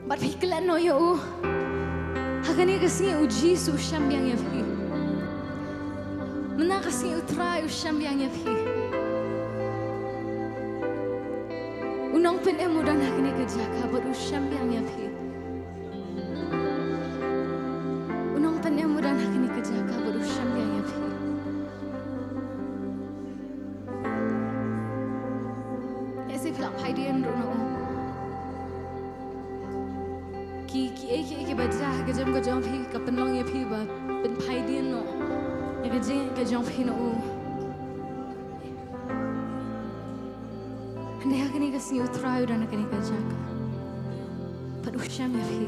but phi klan no yo hakani ka singi o Jesus shambyang ya phi mena ka singi utrai o shambyang ya phi unong pen em udan hakni ka jaka baru shambyang ya phi unong pen em udan hakni ka jaka baru shambyang ya phi ऐसे फिलहाल फायदें रोना ki bajah ke jam ko jom phi ka penlong ya phi ba pen फायदें no ya ke jeng ke jom phi no Hanya kini kasi utrayo dan kini kajaka. Pada Usham ya fi.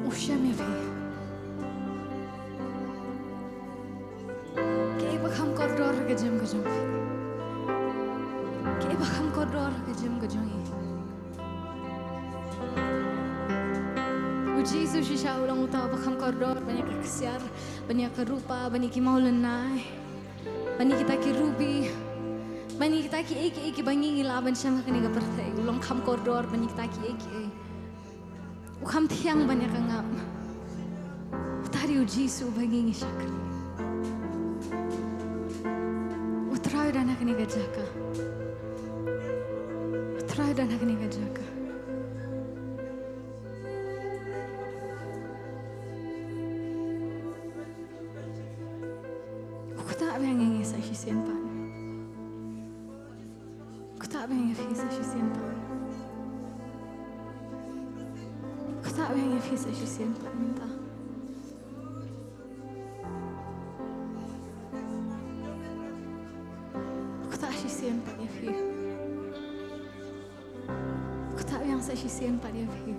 Usham ya fi. Kaya bakam koridor ke jam fi. Kaya bakam koridor ke jam i. Uji su shisha ulang utau bakam koridor banyak keksiar, banyak kerupa, banyak kimaulenai, banyak kita kirubi. Bani kita ki eki bangi laban sama kini ga pertai ulang kam koridor bani kita ki eki ukam tiang banyak ngam utari uji su bangi shakri utrai dana kini ga jaka utrai dana kini ga jaka ukuta bangi sa shisen pan tak bang ya fisa shisian pan. Aku tak bang ya fisa shisian pan minta. Aku tak shisian pan ya fi. Aku tak bang sa shisian pan ya fi.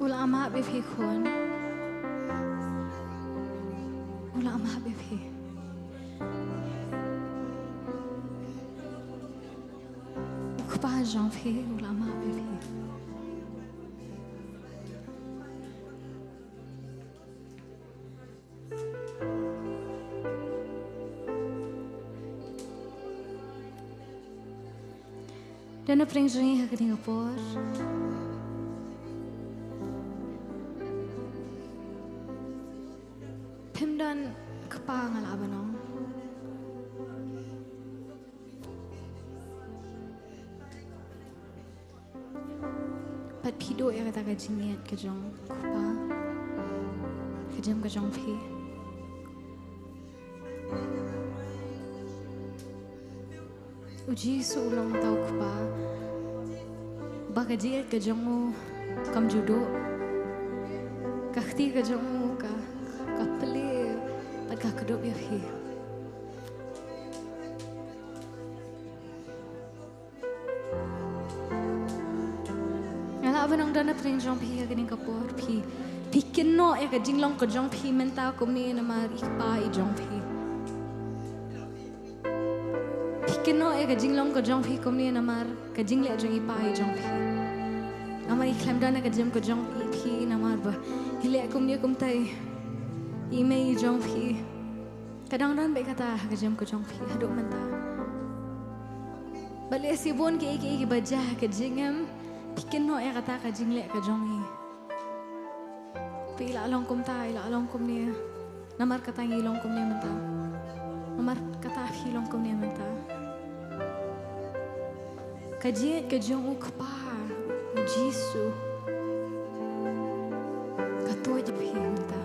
Ulama be fi khon. Ulama be fi. Pas j'en fais ou la main bébé. Dan apa yang jadi hak Singapura? Pemdan kepangal abanong. Pat pido ya kata kajingiat kajong kupa kajam kajong pi uji suulang tau kupa bakajiat kajong mo kam judo kakti kajong mo ka kapli pat kakadop ya pi Abang nang dana pring jong pi ka ning kapor pi kino ya ka jinglong ko jong pi menta ko ni na mar ikpa I jong pi kino ya ka jinglong ko jong pi ko ni na mar ka jingle jong ipa I jong pi amar iklam dana ka jam ko jong pi na mar ba hile ko ni tai email jong pi kadang dan be kata ka jam ko jong pi hadok menta bali sibon ke iki bajah ka jingam Kino ya kata ka jingle ka jongi. Pi ilalong kum ta ilalong kum ni. Namar kata ngilong kum ni menta. Namar kata hilong kum ni menta. Kajiet ka jongu kapa ujisu. Katua jepi menta.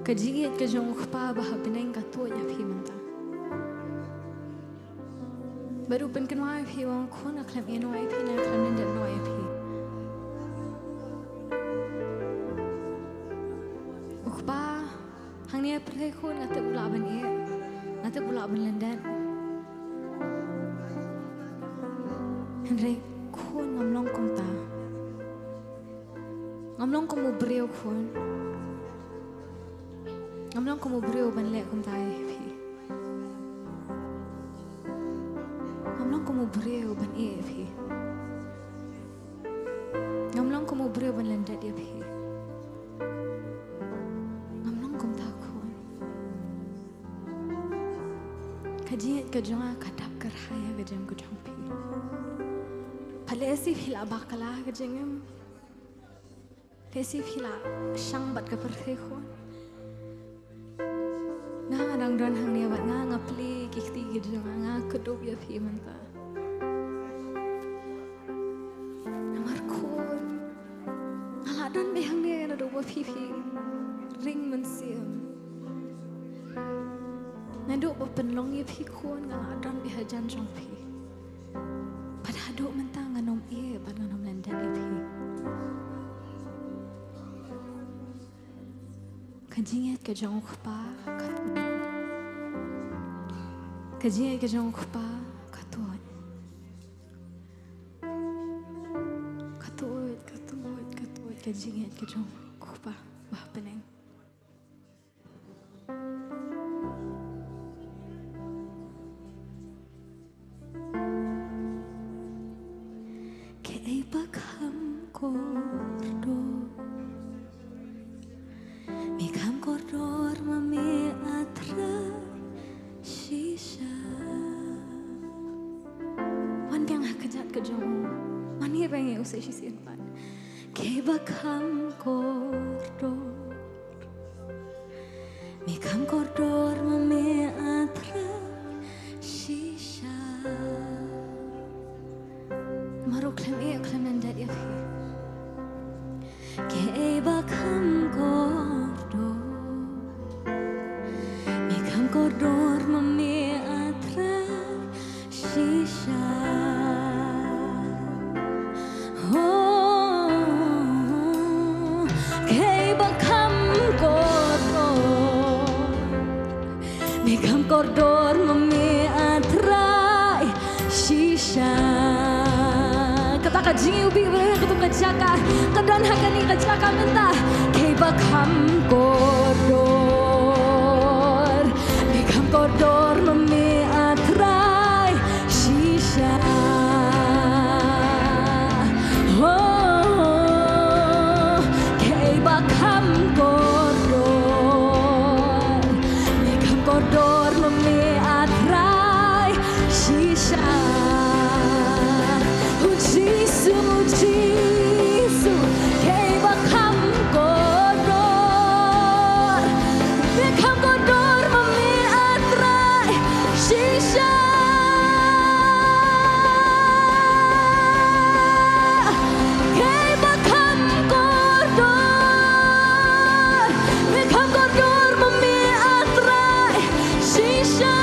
Kajiet ka jongu kapa bah beneng katua jepi menta. Baru pen kenwai pi wang kon aklam enwai pi na aklam nendat noi pi. Ukpa hang ni pergi kon ngate pula ban e. Ngate pula ban lendan. Henry kon ngamlong kom ta. Ngamlong kom mu breu kon. Ngamlong kom mu breu ban lek kom ta pi. Kamu breu ban e pi. Ngamlong kamu breu ban lendat dia pi. Ngamlong kum takon. Kajiat kajong kadap kerhaya kajam kajong pi. Palesi hila bakala kajengem. Palesi hila sang bat keperthekon. Nga dang don hang ni wat nga ngapli kikti kajong nga kedop ya pi menta. Dan behang ni ada dua pipi ring mensiam. Naduk berpenlong ye pi kuan ngala dan behajan jong pi. Pada aduk mentang nganom pada nganom landan ye pi. Kajinget ke jong kupa kat. Kajian kejong kupa katut. Kajian kejong kupa bah peneng. Kay bagham kordor, mikam kordor mami atra shisha. Wan yang kejat kejong, mani pengen usai shisha pan. Kay bagham kordor, mikam kordor mami atra shisha. Maru klem nandat ya fi. Kay bagham kordor, mikam kordor mami atra shisha. Mikam kordor mami atrai shisha. Kata kajing ubi boleh ketum kajaka, kedan hakani kajaka mentah. Kay bagham kordor, mikam kordor mami atrai shisha. Oh, kay bagham kordor, mikam kordor mami atrai shisha. Jisu, kay bagham kordor, mikam kordor mami atrai shisha. Kay bagham kordor, mikam kordor mami atrai shisha.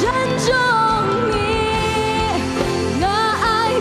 Janjong ni nga ay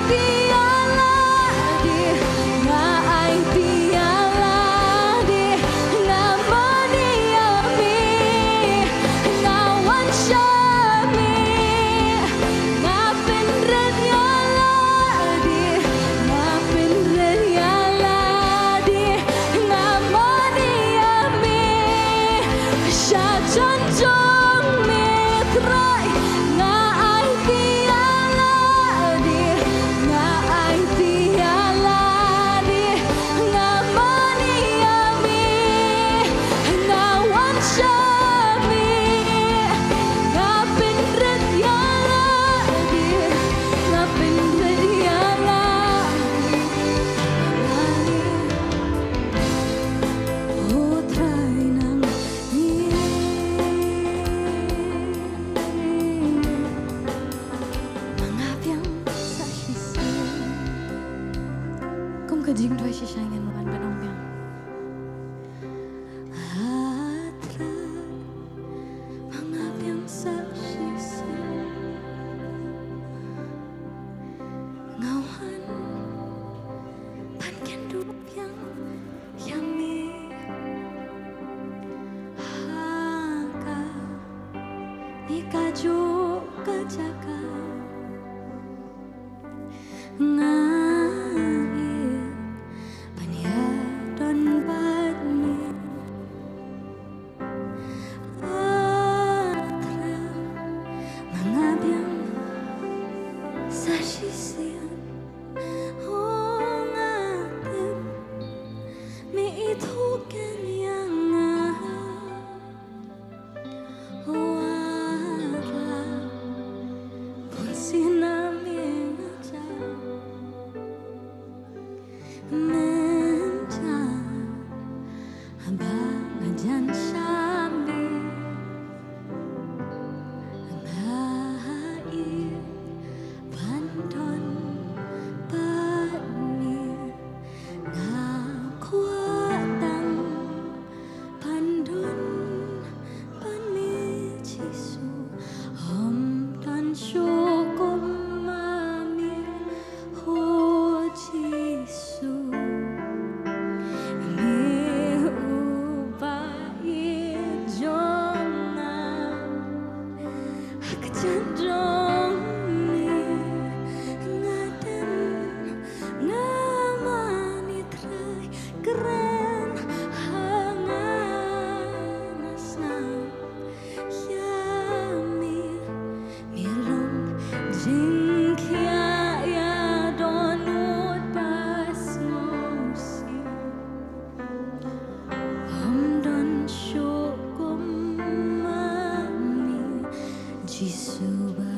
jaga ngahir panyadon badmi atra mangabyang sa sisiyan hongatim mi ituken yang wala pun sinaming aja menja abang jan sambi ngai pandon padmi ngakuatang pandon padmi jisu om dan syukur mami ho jisu mi upai jongan akjandong mi ngaden ngamani trai keren hanganasam yami mirong jingkia ya donut basmosi om don syukum mami jisu ba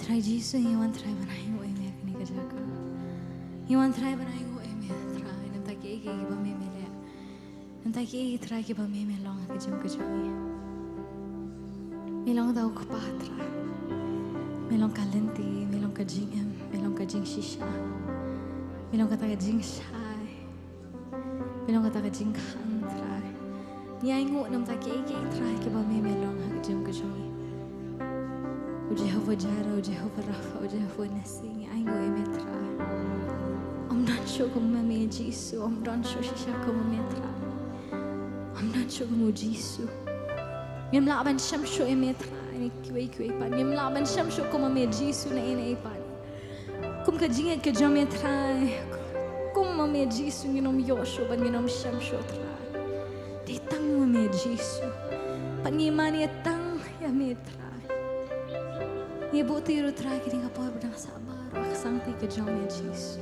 try jisu iwan try banai wo eme kini kajaka iwan try banai wo eme try nam taki ege ba meme le nam taki ege try ke ba meme long ke jam kajami milong daw ko patra milong kalenti milong kajing em milong kajing shisha milong kata kajing shai milong kata kajing kan try nyai ngu nam taki ege try ke ba meme long ke jam kajami Jehovah Jireh, Jehovah Rapha, Jehovah Nissi, ai ngồi em tra. Ông đón show của mẹ Giêsu, ông đón show shisha của mẹ tra. Ông đón show của Giêsu. Miem la ban sham show em tra, ni kiwi pan. Miem la ban sham show của mẹ Giêsu na ene pan. Kum ka jinget ka jam tra. Kum mẹ Giêsu ni nom yo show ban ni nom sham show tra. Di tang mẹ Giêsu. Pan ni mani tang ya mẹ tra. Ibu tiru terakhir di kapal berdang sabar, aksang tiga jam ya Yesus.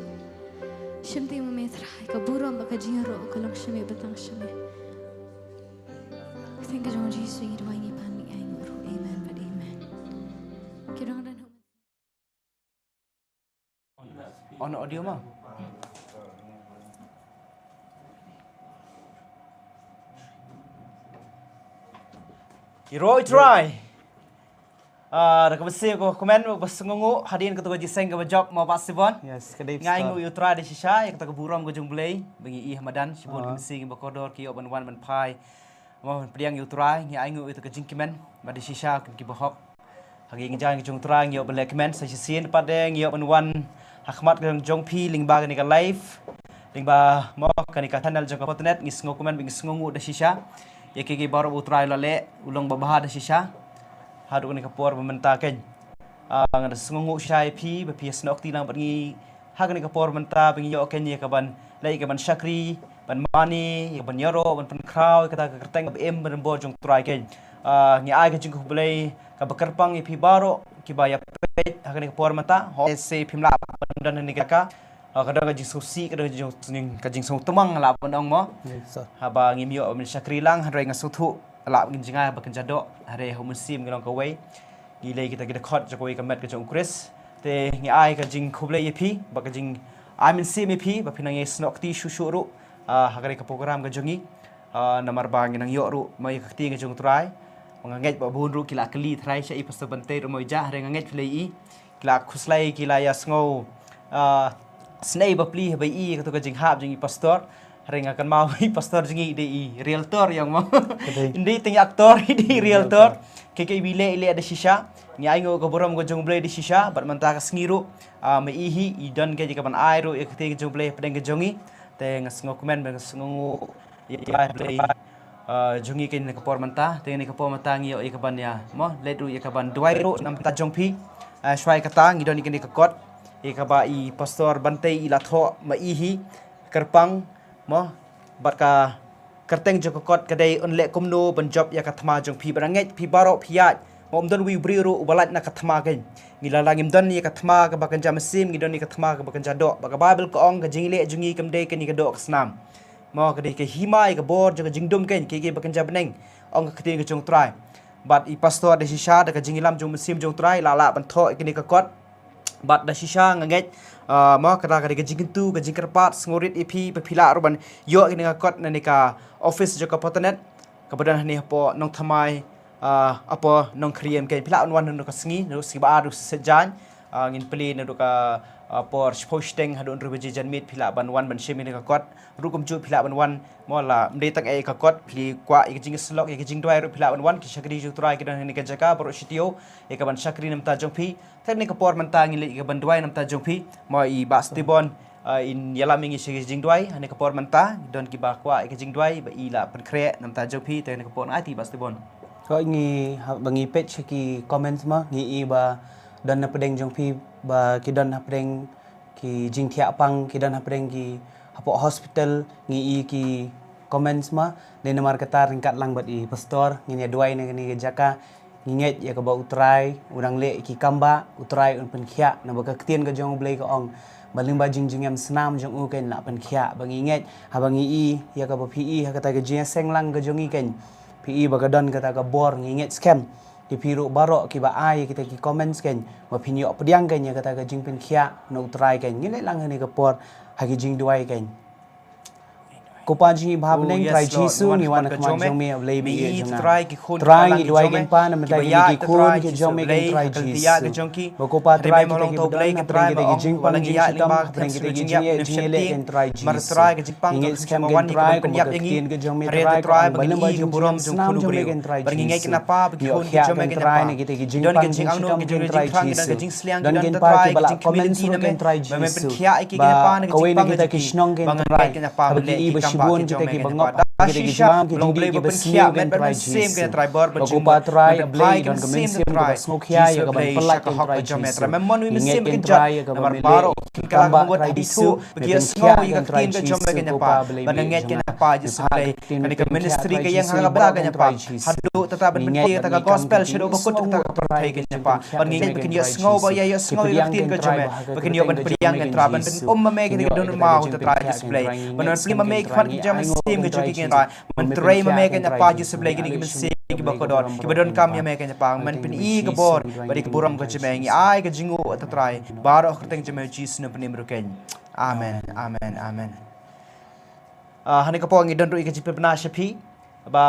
Shemti mame terakhir kaburam baka jiro kalong sheme batang sheme. Thank you Yesus ini dua ini pani ay nguru amen but amen. Kirang dan on audio mah. Hero try. Dah bersih ko komen bersengungu hadirin ketua jiseng ke job mau pasibon. Yes, kedai Ngai ngu yutra di shisha yang kita keburam ke junglei bagi Hamadan sibon kemsi ke bakodor ki oban wan ban pai. Mau priang yutra ngai ngu itu ke jingkimen badi shisha ke bahok. Hagi ngejang ke jungtra ngai oban lekemen sa sisin pada ngai oban wan hakmat ke jongpi lingba ke live. Lingba mau ke channel jong PotterNet ngis ngokumen bing ngungu di shisha. Ya ke baru utrai lale ulong babah di shisha. Hadu ni kapor mementakan ngada sengungu syai pi bepi snok tilang pergi hag ni kapor menta pergi yo ken ye kaban lai kaban syakri ban mani ban yaro ban penkraw kata kerteng em ban bo jong try ken ngi ai ke jing ku belai ka bekerpang pi baro ki baya pet hag ni kapor menta ho se pimla dan ni kaka kadang ka jing susi kadang jing ka jing song temang la pandang mo haba ngi mio ban syakri lang hadai ngasuthu lap ngin jingai bakan jadok hari homusim ngelong kawai gilai kita khot jakoi kamet ke jong kris te ngi ai ka jing khoble yepi baka jing amin sim yepi ba pinang snok ti shushuru hagari ka program ka jongi namar bang nang yo ru mai ka ti ke jong trai manganget ba bun ru kila kali thrai sai pastor Bantei ru moi ja hari nganget plei kila khuslai kila ya sngo snei ba pli ba i ka to ka jing hab jing pastor Ring akan mau pastor jingi di realtor yang mau. Ini tinggi aktor di realtor. Keke bile ile ada shisha. Ni aingo ko borom ko jongle di shisha. Bat manta ka sngiru. Meihi idan ke jika ban airu ikti jongle pedeng ke jongi. Te ngasngo komen ben ngasngo ya play jungi ken kapor manta teng ni kapor manta ngi yo ikaban ya mo ledu ikaban duai ro nam ta jongpi shwai kata ngi don ken ikakot ikaba I pastor Bantei ila tho ma ihi kerpang mo bat ka kerteng jokot kadai onle kumno banjob ya kathma jongpi baranget pi baro phiat mom don wi briru ubalat na kathma ken ngilala ngim don ni kathma ka bakan jamasim ngi don ni kathma ka bakan jado baka bible ko ong ka jingle jungi kamde ken ni ka do snam mo kadai ke himai ka bor joka jingdum ken ke bakan jabneng ong ka ktin ka jong trai bat I pastor de shisha da ka jingilam jong musim jong trai lala ban tho ken ni ka kot bat da shisha nganget mo kada kada ke jingintu ke jingkerpat sengurit ipi pepila ruban yo ken ni ka kot na ni ka office joka PotterNet kemudian ni po Nongthymmai apa Nongkhryiem ke pila wan nu ka sengi nu si ba ru sejan ngin peli nu ka por posting hadun ru beji janmit pila ban wan ban shemi ni ka kot ru kum ju pila ban wan mo la mde tak e ka kot pli kwa I jing slok e jing doi ru pila ban wan ki shakri ju trai ke dan ni ka jaka por sitio e ka ban shakri nam ta jongpi tak ni ka por man ta ngili ka ban doi nam ta jongpi mo I ba stibon in yala mingi shigi jing doi ane ka por man ta don ki ba kwa e jing doi ba I la pan kre nam ta jongpi tak ni ka por ai ti ba stibon ko ngi bangi page ki comments ma ngi ba dan na pedeng jong pi ba ki dan na pedeng ki jing thia pang ki dan na pedeng ki hapo hospital ngi ki comments ma den mar kata ringkat lang bat I pastor ngi duai ni jaka nginget ya ka ba utrai urang le ki kamba utrai un pen khia na ba ka ktien ka jong blai ka ong baling ba jing jing am snam jong u ken la pen khia bangi nget ha bangi ya ka ba pi ha kata ka jing seng lang ka jong I ken PE bagadon kata ka bor nginget scam ki piru baro ki ba ai kita ki comments ken ma pinyo pediang ken ya kata ka jing pen khia no try ken ngile lang ni ka por hagi jing duai ken ko pa jing bhab neng try jisu ni wan ka jong me of lay bi jong try ki duai ken pa na mata ki khon ki jong me ken try jisu ko pa try ki ki budai ki try ki jing pan jing sitam ki ki jing le ken try jisu mar try ki jing pang ngin scam ken try ko ka tien ke jong me try balam ba jing burom jong khun bri bar ngi ken pa ki khon ki jong me ken try ni ki jing pan jing ang no ki jing try jisu don ken pa ki bala comments no ken try jisu ba ko we ni kita ki shnong ken try ba ki Shibun kita ki bangop kita ki jam ki jindi ki besia men try sim ke try bor ko pa try blay don ka men sim ka smoke ya ka ban pelak ka try jam metra memon wi sim ke try ka ban baro ka ba try disu bagi snow ka tin ka jam ke pa bananget ke pa display kan ka ministry ka yang ha ba ka pa hadu tata ban mentir ta ka gospel shadow ba kut ta ka try ke pa ban ngi ke ya snow ba ya snow ka tin ka jam bakin yo ban priang ke tra ban me ke don ma ta try display ban pli ma me ki jam sim ke joki ken man tray ma me ken pa ju seblai ke ni sim ki bakodor ki badon kam ya me ken pa man pin I ke bor bari ke buram ke jemengi ai ke jingu ta try baro kerteng jeme jis ne pnim ruken amen amen amen hani ka po ngi don ru ke jipe bna shapi ba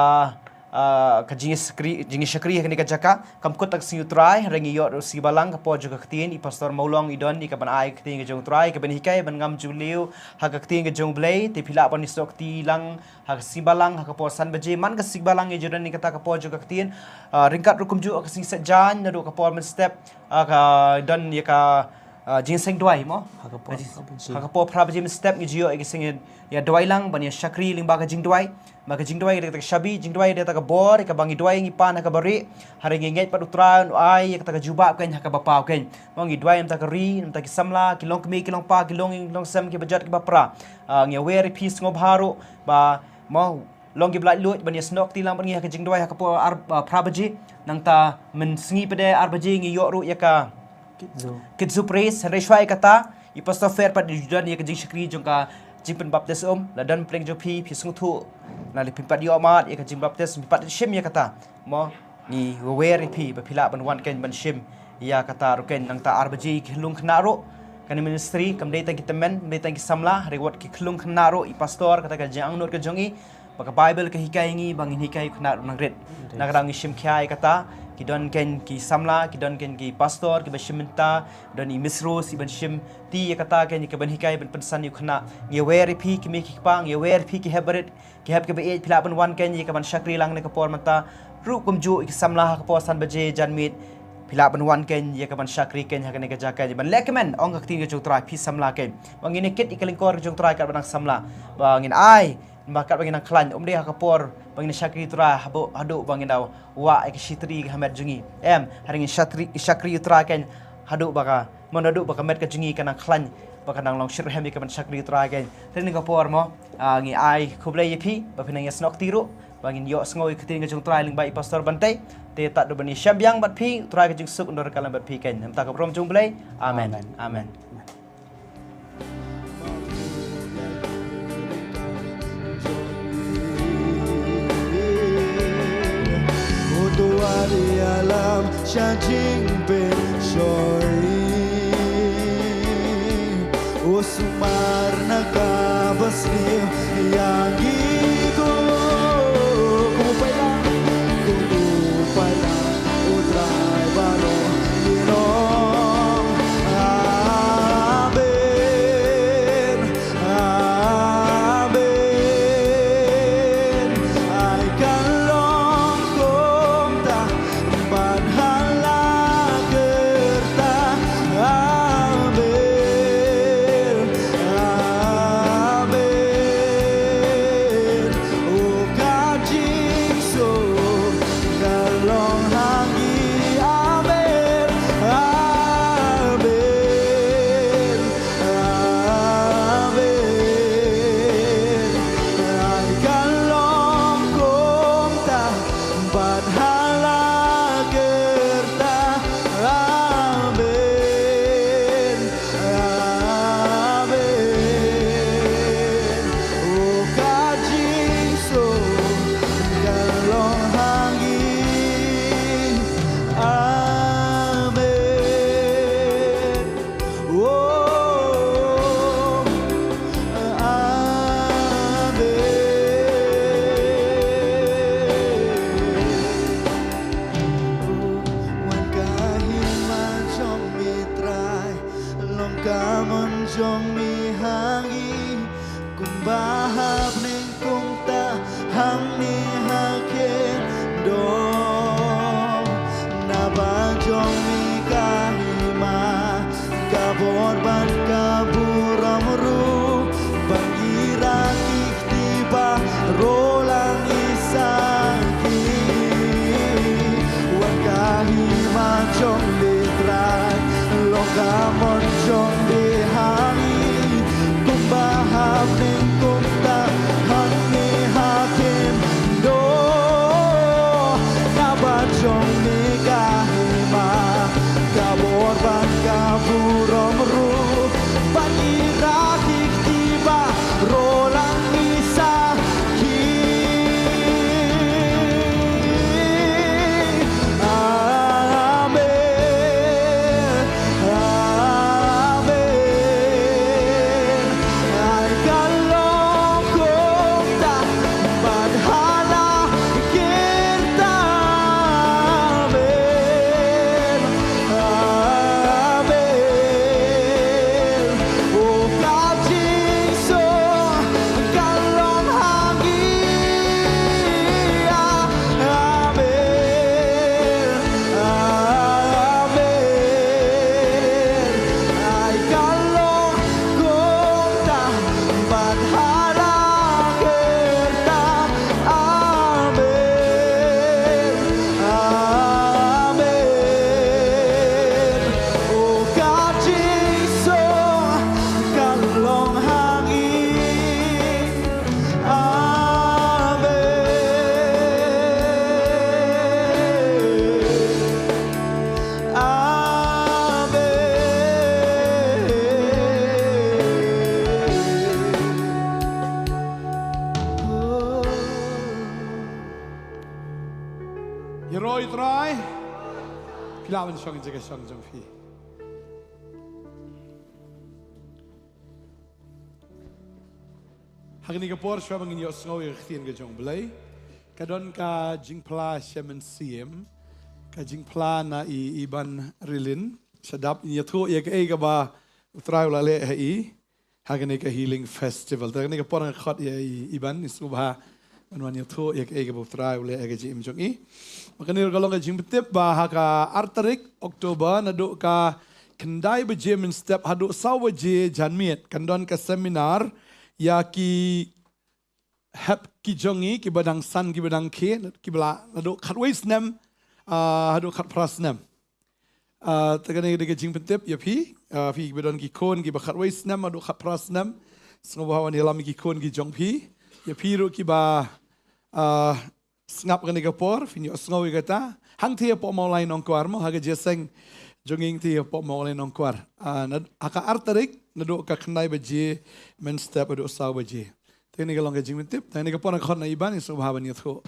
ka jingi shakri kani ka jaka kam ko tak siu try rangi yo si balang ka po jo ka ktin I pastor maulong I don I ka ban ai ktin ka jong try ka ban hikai ban ngam juliu ha ka ktin ka jong blay te phila ban stok ti lang ha si balang ha ka po san baje man ka si balang e jodan ni kata ka po jo ka ktin ringkat rukum ju ka sing sajan na do ka po man step ka don ya ka jing seng duai mo ha ka po phra baje step ngi jio e sing ya duai lang ban ya shakri ling ba ka jing duai maka jing duai dia kata shabi jing duai dia kata bor ka bangi duai ngi pan ka bari hari ngi pat utran ai kata jubab kan ka bapau kan bangi duai am ta ka ri am ta ki samla ki long kmi ki long pa ki long sam ki bajat ki bapra ngi wer peace ngob haru ba mo long ki blat lut ban ya snok ti lang ban ngi ka jing duai ka po prabaji nang ta men sngi pede arbaji ngi yo ru ya ka kitzu praise hari shwai kata I pastor fair pat judan ya ka jing shakri jong ka jimpen baptis ladan pleng jo pi sung thu na li pimpat yo mat ya ka jim baptis pimpat shim ya kata mo ni wer pi ba phila ban wan ken ban shim ya kata ruken nang ta arbaji khilung khnaro kan ministry kam dei ta kitamen dei ta ki samla reward ki khilung khnaro I pastor kata ka jang not ka jongi baka bible ka hikai ngi bangin hikai khna nang red nagrang shim khyai kata ki don ken ki samla ki don ken ki pastor ki bashimenta don I misro si ban shim ti ya kata ken ki ban hikai ban pensan yu khna ngi wer pi ki me ki pang ngi wer pi ki hebret ki heb ki be phila ban wan ken ka ban shakri lang ne ka por mata ru kum ju ki samla ka por san baje janmit phila ban wan ken ka ban shakri ken ha ka ne ka jaka ban lekmen ong ka tin ka ju trai pi samla ken bangin kit ikaling kor jong trai ka ban samla bangin ai bakat bagi nang klan dia kapor bagi syakri tura hadu bagi daw wa ek shitri hamet jungi haring syakri tura kan hadu baka monadu baka met ka jungi kan klan baka nang long shir hemi kan syakri tura kan tren kapor mo ngi ai khublai yepi ba pinang yasnok tiru bagi yo ngoi ketin ka jung tura ling bai pastor Bantei te tak do bani syambyang bat phi tura ka jung suk ndor kalam bat phi kan namta ka prom jung blai amen amen Di alam siya jing bensoy Usmar nakabaslim yang gigo Kumupay lang utray baro Inong Amen Amen Ay kalong kumta Banhala gerta Amen Amen O kajing so kalong hangi Amen Amen Amen Ay kalong kumta Banhala gerta Amen Amen O kajing so kalong hangi Amen Oh Wan kahiman jong mitray Long kamon jong mihangi Kung bahab ning kung ta hang ni hakin dong Naba jong mi kahima Kabor ban kaburam ru Bangira kiktiba rolang isaki Wan kahima jong litray Logamon jong dihangi Kung bahab ning kung tahan ni hakim do Naba jong ni kahima Kabor ban kaburam ru Bangira kiktiba rolang isaki Amen Amen Ay kalong kumta Banhala gerta Amen Amen O kajing so kalong hangi Amen Amen Ay kalong kumta Banhala gerta Amen Amen O kajing so kalong hangi Yeroi try. Pilawan song jaga song jong fi. Hagni ka por shwa bangin yo sngoy gtien ga jong blay. Kadon ka jingpla shemen siem. Ka jingpla na iban rilin. Sadap nyatho ye ka ega ba utray la le hi. Hagni ka healing festival. Hagni ka por ng khat ye iban isubha. Anwan nyatho ye ka ega ba utray le ega jim jong i. Makanir kalong ka jimptip ba haka artarik Oktober nado ka kendai ba jim step hado sawa je janmiet kandon ka seminar ya ki hep ki jongi ki badang san ki badang ke ki bala lado khat wais nem hado khat pras nem tagane de jing pentep ya pi ki badon ki kon ki ba khat wais nem hado khat pras nem sngo hawan helam ki kon ki jong pi ya pi ro ki ba ngap kan ke por fin yo sngo kata hang thia po mau lai nong kwar mo haga jeseng jonging thia po mau lai nong kwar aka artarik nado ka khnai ba je men step ado saw ba je teknik long ke jing tip teknik po na khon na iban so bhaban yo tho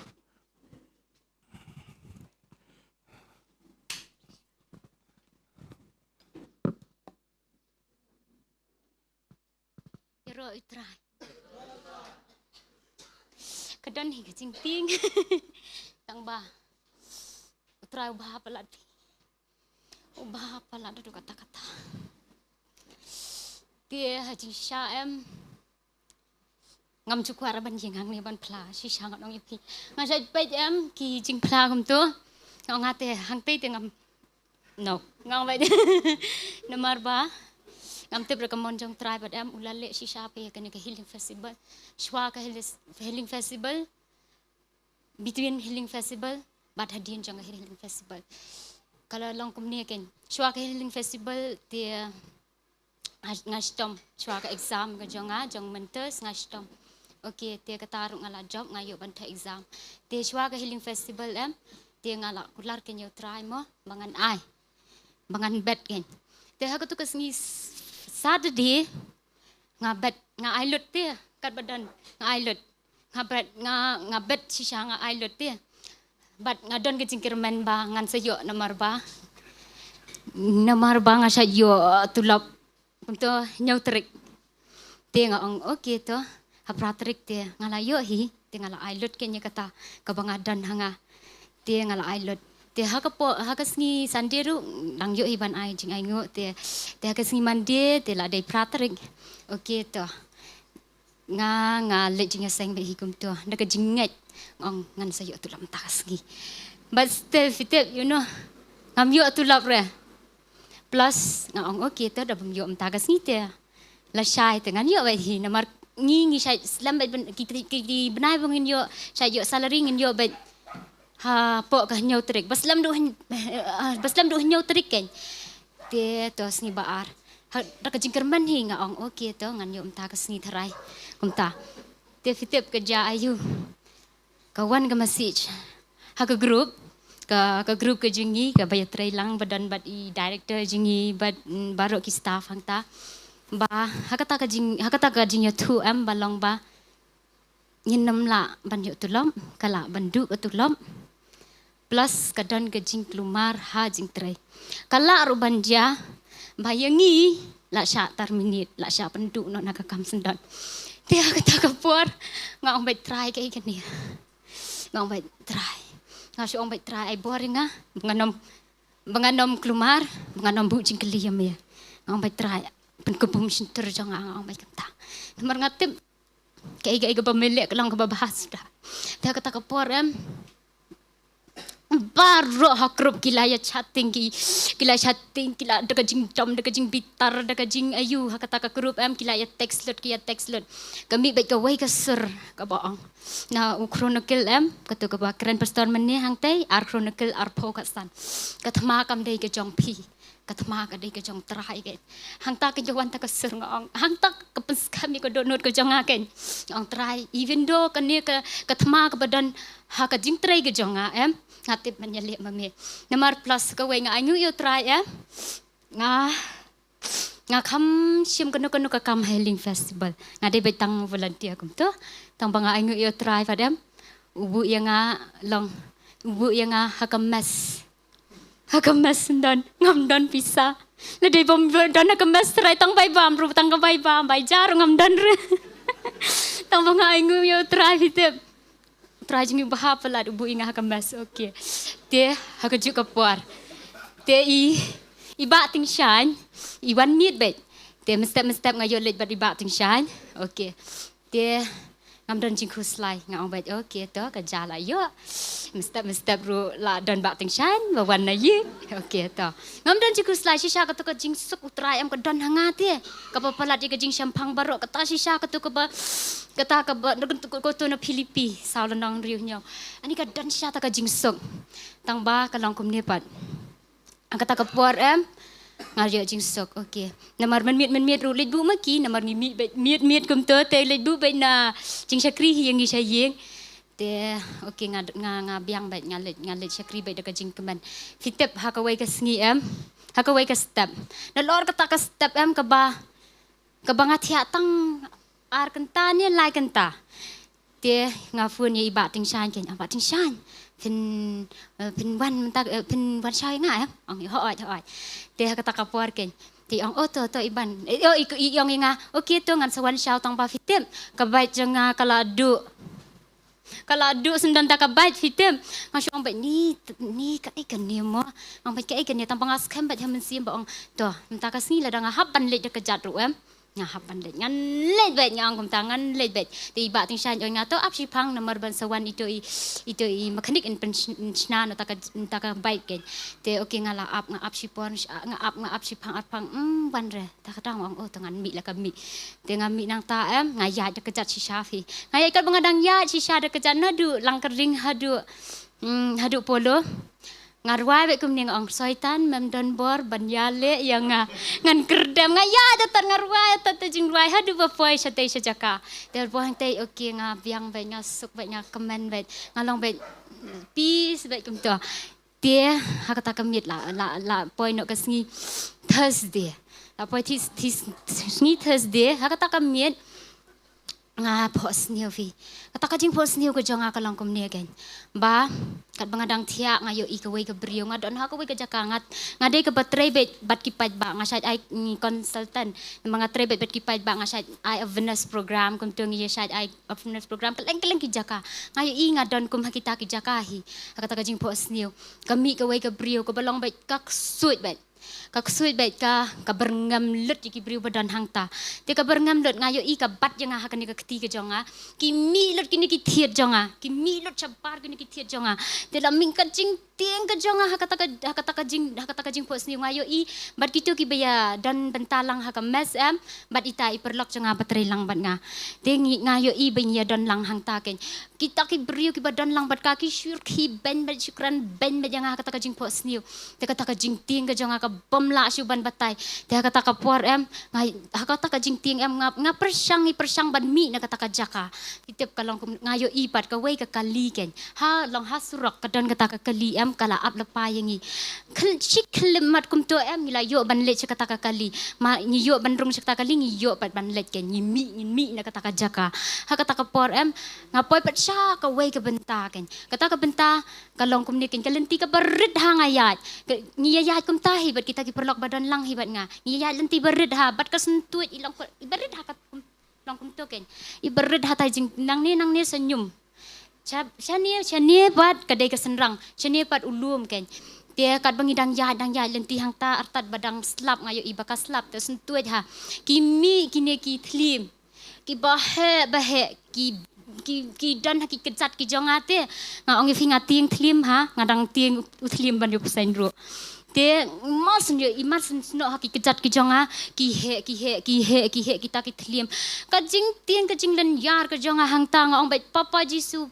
ro utrai kadon hi jing ting tang ba utrai ubah palat do kata-kata dia haji syaem ngam cukuara ban jengang ni ban pla si sangat nong ipi ngasai pet em ki jing pla kum tu ngate hang te ngam no ngam bai nomor ba ngam te berkamon jong try pad em ulale si sape kan ke healing festival shwa ka healing festival between healing festival bat hadin jong healing festival kalau long kumni ken shwa ka healing festival dia ngastom shwa ka exam ka jong mentors ngastom okey dia kata arung ngala job ngayo Bantei exam dia shwa ka healing festival em dia ngala kular ken yo try mo mangan ai mangan bet ken dia ha tu kesni Saturday ngabet ngailut dia kat badan ngailut ngabet sisa ngailut dia bat ngadon ke cingkirmen ba ngan sayo nomor ba ngasayo tulap untuk nyutrik dia ngong okey tu hapratrik dia ngalayo hi dia ngala ailut kenya kata kabangadan hanga dia ngala ailut dia hakasngi sanderu lang yo iban ai jing ai ngo dia hakasngi mande dia la dai pratrik okey tu nga le jing seng be hikum tu nak jinget ngong ngan sayo tu lam takasngi but still fit you know ngam yo tu lap re plus ngong okey tu dah bum yo takasngi dia la shai tu ngan yo bai hi namar ngi shai slam bai ki benai bungin yo shai yo salary ngin yo bai ha po ka nyau trik baslam du nyau trik ken te to sni baar ha ka jingkerman hi nga ong okey to ngan yo ta ka sni tharai kumta te fitep ka ja ayu kawan ka message ha ka group ka jingi ka bay trai lang badan bat I director jingi bat baro ki staff hangta ba hakata ka jing yo thu am balong ba nginam la ban yo tulom kala bandu ka tulom plus kadon ke jing klumar ha jing trai kala ruban dia bayangi la sya tar minit la sya pendu no nak kam sendan dia kata kapur ngau bai try ke ikani ngau bai try ngasu ong bai try ai boring ah banganom klumar banganom bu jing keliam ya ngau bai try pen kebum sinter jang ngau bai kata nomor ngatip ke iga pemilik kelang ke bahas dah dia kata kapur baru hakrup kila chatting kila dekat jing tom dekat jing bitar dekat jing ayu hakata ka group kila ya text lot kami baik ka wai ka sur ka baang na chronicle kata ka ba keren pastor meni hang tai ar chronicle ar po ka san ka thma kam dei ka jong pi ka thma ka dei ka jong trai ke hang ta ka jawan ta ka sur ngong hang ta ka pens kami ka donot ka jong aken ong trai even though ka ne ka thma ka badan ha ka jing trai ka jong ngatip menyelip mami nomor plus ka we nga anyu yo try nga kham sim kanu ka kam healing festival nga de betang volunteer kum tu tang banga anyu yo try padam ubu yang hakamas dan ngam dan pisa le de bom dan hakamas try tang bai bam ru tang ka bai bam bai jar ngam dan re tang banga anyu yo try hitep Trajing bahap pelat ubu ingat kemas okey. Dia hakejuk kepuar. Dia iba tingshan, iwan meet bet. Dia mestep ngayo lej bat iba tingshan. Okey. Dia ngam dan jing khuslai ngam bet okey to ka jala yo mestap ru la dan bak ting shan ba wan na yi okey to ngam dan jing khuslai shisha ka to ka jing suk utrai am ka dan hanga ti ka pa palat ka jing champang barok ka ta shisha ka to ka ba kata ka ba ko to na Philippi saw landang riu nyaw ani ka dan shisha ta ka jing suk tang ba ka long kum ne pat ang kata ka por em ngario jing sok okey namar men miet ru lej bu maki namar ni miet kum to te lej bu be na jing sakri yang gi sayeng te okey nga biang bet ngalet sakri be de ka jing keman fitep ha ka wai ka sngi em ha ka wai ka step na lor ka ta ka step em ka ba ngathia tang ar kenta ni lai kenta te nga fun ye ba ting shan ken ba ting shan pin wan sai nga em ong hoi te kata kapor ken ti ong to iban ong nga okey to ngan sawan shau tang ba fitem ka bai janga kala du sendan ta ka bai fitem nga shong bai ni ka ikan ni mo ong bai ka ikan ni tang pangas kem bai hamen sim ba ong to ta ka sni la dang hap ban le de ka jat ru em nga hapan let ngan let bet nyang kum tangan let bet ti ba ting shan nga to ap si phang namar ban sawan itu i mekanik in penchna no ta ka baik ken te okay nga la ap si pon nga ap si phang ban re ta ka tang ong tangan mi la ka mi te nga mi nang ta em nga ya de kejat si shafi nga ya kat bangadang ya si sha de kejat na du lang kering hadu polo ngarwai be kum ning ong soitan mem don bor ban yale yang ngan kerdam nga ya datar ngarwai tat jing rwai hadu ba poi sate sajaka der bo hang te okay nga biang be nga suk be nga comment be ngalong be peace be kum to dia hakata kamit la poi no ka sngi Thursday la poi tis sngi Thursday hakata kamit nga pos niu fi kata ka jing pos niu ko jonga ka lang kum ne again ba kat bangadang thia nga yo ikawai ka brio nga don ha ka wai ka jakangat nga dei ka batray bet bat kipad ba nga side ai consultant mga tray bet kipad ba nga side ai awareness program kum tung ye side ai awareness program kaleng ki jaka nga yo i nga don kum hakita ki jakahi kata ka jing pos niu kami ka wai ka brio ko balong bet kak suit bet ka berngam lut ki brio badan hangta te ka berngam lut ngayo i ka bat janga ha ka keti ka jonga ki mi lut ki thiet jonga ki mi lut chapar ki thiet jonga te la ming ka jing tieng ka jonga ha kata ka jing pos ni ngayo i bat kitu ki baya dan bentalang ha ka mes em bat ita i perlok jonga batrai lang bat nga te ngayo i banya don lang hangta ken kita ki brio ki badan lang bat ka ki syur ki ben bat syukran ben bat janga ha kata ka jing pos ni te kata ka jing tieng ka jonga ka pemla syuban batai te kata ka por em kata ka jing tieng em nga persang ban mi na kata ka jaka titip kalong ngayo ipat ka wei ka kali ken ha long ha surok ka don kata ka kali em kala ap lepa yangi chik klemat kum to em ngila yo ban let kata ka kali ma ni yo ban rung kata kali ni yo pat ban let ken ni mi na kata ka jaka ha kata ka por em ngapoy pat sya ka wei ka benta ken kata ka benta kalong kum ni ken kalenti ka berit ha ngayat ni yayat kum tahi bat kita ki perlok badan lang hibat nga niya lenti berid ha bat ka sentuit ilang berid ha kat long kum token i berid ha tai jing nang ni senyum chani bat kadai ka senrang chani pat ulum ken dia kat bangidang ya lenti hang ta artat badang slap ngayo i baka slap te sentuit ha kimi kine ki thlim ki bahe ki dan ki kejat ki jongate nga ongi finga tieng thlim ha ngadang tieng uthlim ban yo pesain ro te masun yo imasun no haki kejat ki jonga ki he kita ki thlim ka jing tieng ka jing len yar ka jonga hang ta nga ong bai papa jisu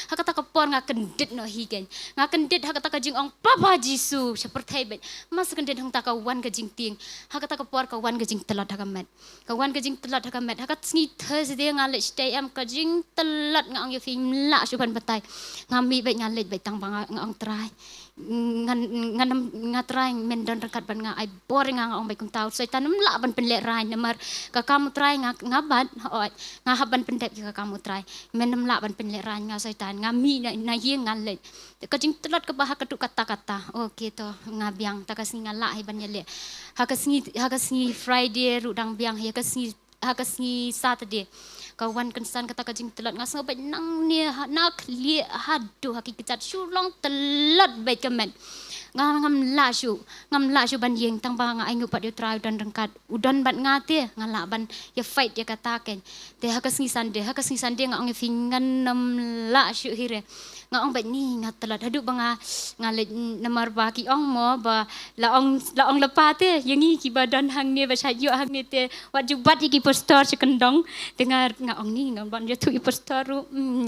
hakata ka por nga kendit no higen nga kendit hakata ka jing ong papa jisu seperti bet mas kendit hang ta ka wan ka jing tieng hakata ka por ka wan ka jing telat hakamet hakat sngi Thursday nga le stay am ka jing telat nga ong yo fi la suban batai ngami bet nga le bet tang bang nga ong try ngan try men don rekat ban nga ai boring nga ong bai kum tau sai tanam la ban pen le rai namar ka kamu try nga ngabat nga haban pen dep ka kamu try men nam la ban pen le rai nga sai tan nga mi na ye ngan le ka jing telat ka bah ka tu kata okay to nga biang ta ka singa la ai ban ye le ha ka singi Friday ru dang biang ha ka singi Saturday kawan kensan kata kajing telat ngas ngabai nang ni nak li hadu hakik kecat Shillong telat baik kemen ngam la shu ban yeng tang ba nga ai ngu pat yo try udan rangkat udan bat nga te nga la ban ya fight ya kataken te hakas ngi sande nga ong fingan nam la shu hire nga ong bat ni nga telat hadu ba nga le namar ba ki ong mo ba la ong lepa te yangi ki badan hang ni ba chayo hang ni te wat ju bat ki postor kendong dengar nga ong ni nga ban ya tu postor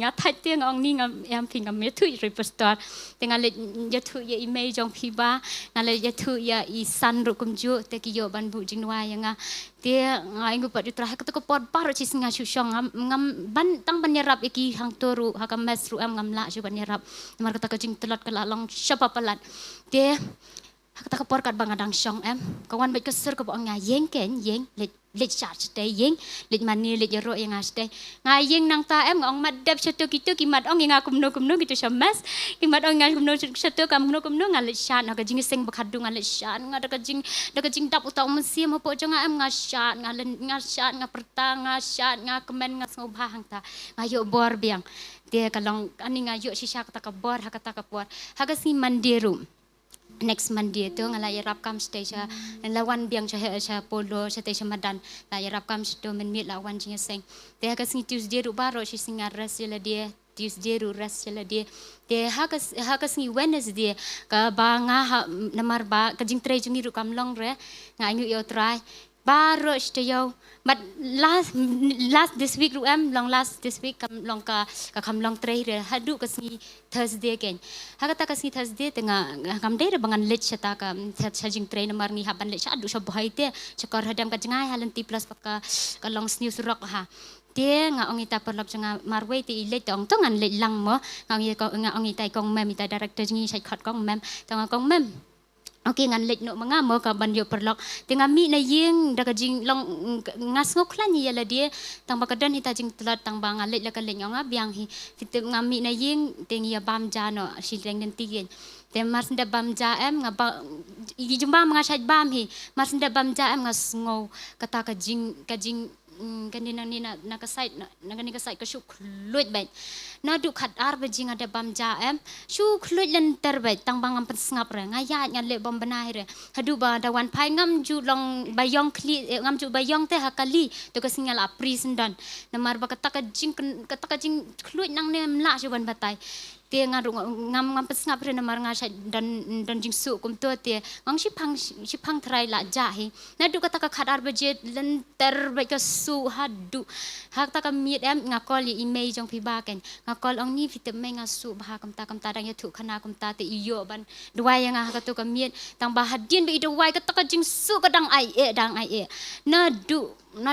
nga thai te nga ong ni nga em phi nga me tu postor dengar le ya tu ya email jong phi ba nga le ya tu ya i san ru kum ju te ki yo ban bu jing wa ya nga dia ngai ngu pat tra ka to ko pot par chi singa shu shong ngam ban tang ban yarap iki hang toru hakam mes ru am ngam la ju ban yarap mar kata ka jing telot ka la long shapa palat dia kata ka por kat bangadang shong em kawan bai ka ser ka bo nga yeng ken yeng le charge te yeng le mani le ro yang aste nga yeng nang ta em ngong mat dep chatu kitu ki mat ong nga kumno gitu shamas ki mat ong nga kumno chatu kam kumno nga le shan nga jing seng bakhadu nga le shan nga da ka jing dap utau mesi mo po nga em nga shan nga perta nga shan nga kemen nga sngobha hang ta nga yo bor biang dia kalong ani nga yo shisha kata ka bor hakata ka por hagasi mandiru next Monday tu ngalai rap kam stage lawan biang cha polo cha te madan la rap kam sto men mit lawan jing seng te ha kasing Tuesday ru baro shi singa res la dia Tuesday ru res la dia te ha kasing Wednesday ka ba nga namar ba ka jing tre jing ru kam long re nga nyu yo try baro sto yo but last this week ru em long last this week kam long ka kam long tre re hadu kasing Thursday again hakata kasing Thursday tenga kam dei bangan lech chata ka charging train mar ni haban lech adu sab haite chakor hadam ka jangai halan ti plus ka long news rock ha dia nga ong ita perlap janga marway ti lech tong tongan lech lang mo nga ong ita kong mem ita director jingi sai khat kong mem tong kong mem okay ngan lech no manga mo ka ban yo perlok tenga mi na yeng da ka jing long ngas ngok lan ya la dia tang bakadan ita jing telat tang bang lech la ka lech nga biang hi fitem ngami na yeng teng ya bam jano sileng den tigen te mas nda bam ja em nga ba i jumba mga shat bam hi mas nda bam ja em nga sngo kata ka jing kanina ni na ka site na ka site ka shuk luit bai na du khat ar ba jing ada bam ja em shuk luit len ter bai tang bang am sngap re nga ya nya le bom banai re hadu ba da wan pai ngam ju long bayong kli ngam ju bayong te hakali to ka singal apri sendan na mar ba kata ka jing luit nang ne mla ju ban batai te ngam pesngap re namar nga dan jing su kum to te ngang shipang trai la jahi na du kata ka khadar baje lenter ba ka su hadu hak ta ka miet em nga call email jong phi ba ken nga call ong ni fitem me nga su ba kam ta dang ya thu khana kum ta te iyo ban duai nga ka to ka miet tang ba hadin be duai ka ta ka jing su ka dang ai e na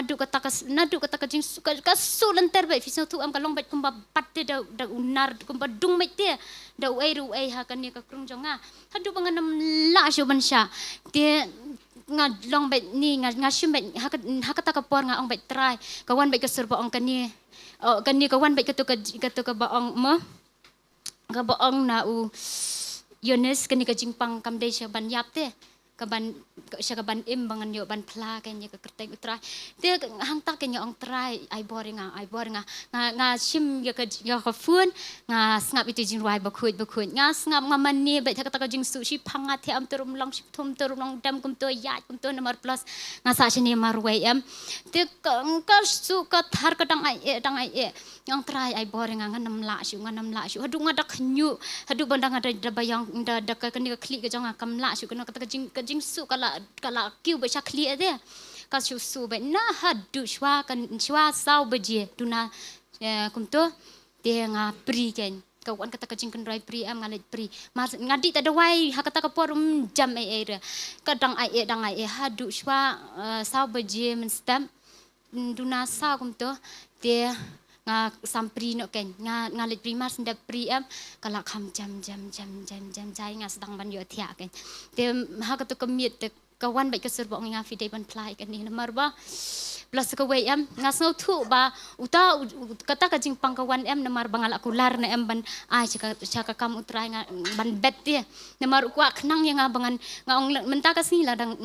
du kata ka jing su ka su lenter ba fi so tu am ka long ba kum ba patte da unar kum ba dung te da uai ha kan ni ka krung jonga hadu banganam la shu ban sha te nga long bet ni nga shim bet ha ka ta ka por nga ong bet try kawan bet ka serba ong kan ni kawan bet ka to ka ba ong mo ka ba ong na u Yones kan ni ka jingpang kam de sha ban yap te kaban im bangan yo ban pla kan ya ka kerteng utrai te hang tak kan ong try ai boring nga shim ya ka fun nga snap itu jing ruai bakut nga snap nga mani ba ta ka jing su shi phanga the am turum long shi thum turum long dam kum to ya kum to nomor plus nga sa shini marwai am te ka su ka thar ka dang ai yang try ai boring nga nam la shu hadu nga dak nyu hadu bandang ada bayang da ka ni ka klik ka jang kam la shu ka ka jing su kala kiu ba chakli ade ka su ba na hadu shwa sau baje tuna kumto dia nga pri ken kawan kata ka jing kan rai pri am ngalet pri mas ngadi ta dawai ha kata ka porum jam ai kadang ai dang ai hadu shwa sau baje men stam tuna sa kumto dia nga sampri no ken nga let primar senda pri am kala kham jam jai nga sedang ban yo thia ken te ha ka to kamiet te kawan bai ka serbo nga fi dei ban plai kan ni namar ba plus ka wei am nga sno thu ba uta kata ka jing pang kawan am namar bangala kular na am ban ai chaka kam utrai nga ban bet te namar kwa khnang nga bangan nga ong menta ka sni la dang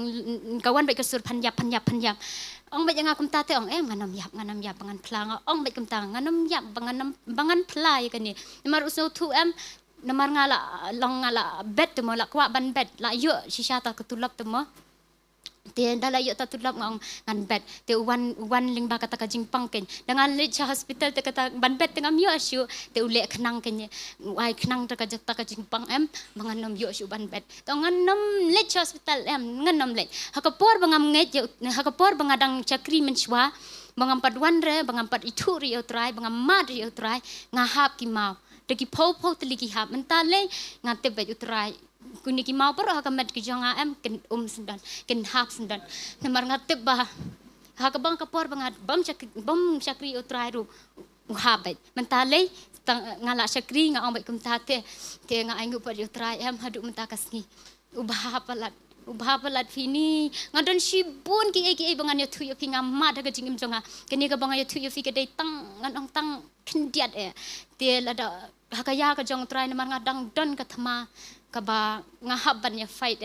kawan bai ka sur phan yap ong bai nga kum ta te ong nganam yap bangan pla nga ong bai kum ta nganam yap bangan pla kan ni namar usno thu am namar ngala long ngala bet tu la kwa ban bet la yo shisha ta ketulap tu mo te dala yo ta tulap ngan bet te wan ling ba kata ka jingpang ken dengan le hospital te kata ban bet tengam yo shu te ule khnang ken ai khnang ta ka jingpang em bangan nom yo shu ban bet to ngan nom le hospital em ngan nom le hakapor bangam nge hakapor bangadang chakri menchwa bangam padwan re bangam pad itu ri utrai bangam mad ri utrai ngahap ki mau deki po teliki hap mentale ngate bet utrai kuni ki mau per hakamet ki jonga em ken sendan ken hap sendan namar ngate ba hakabang kapor bangat bam chakri utrai ru habet mentale ngala chakri nga ambet kum tate te nga aingu per utrai em hadu mentakasni ubah palat fini ngadon shibun ki bangan ya tu yo ki ngama daga jingim jonga keni ka bangan ya tu yo fi ke dai tang ngadong tang kendiat te lada hakaya ka jong trai namar ngadang don ka thama ka ba ngahab ban ya fight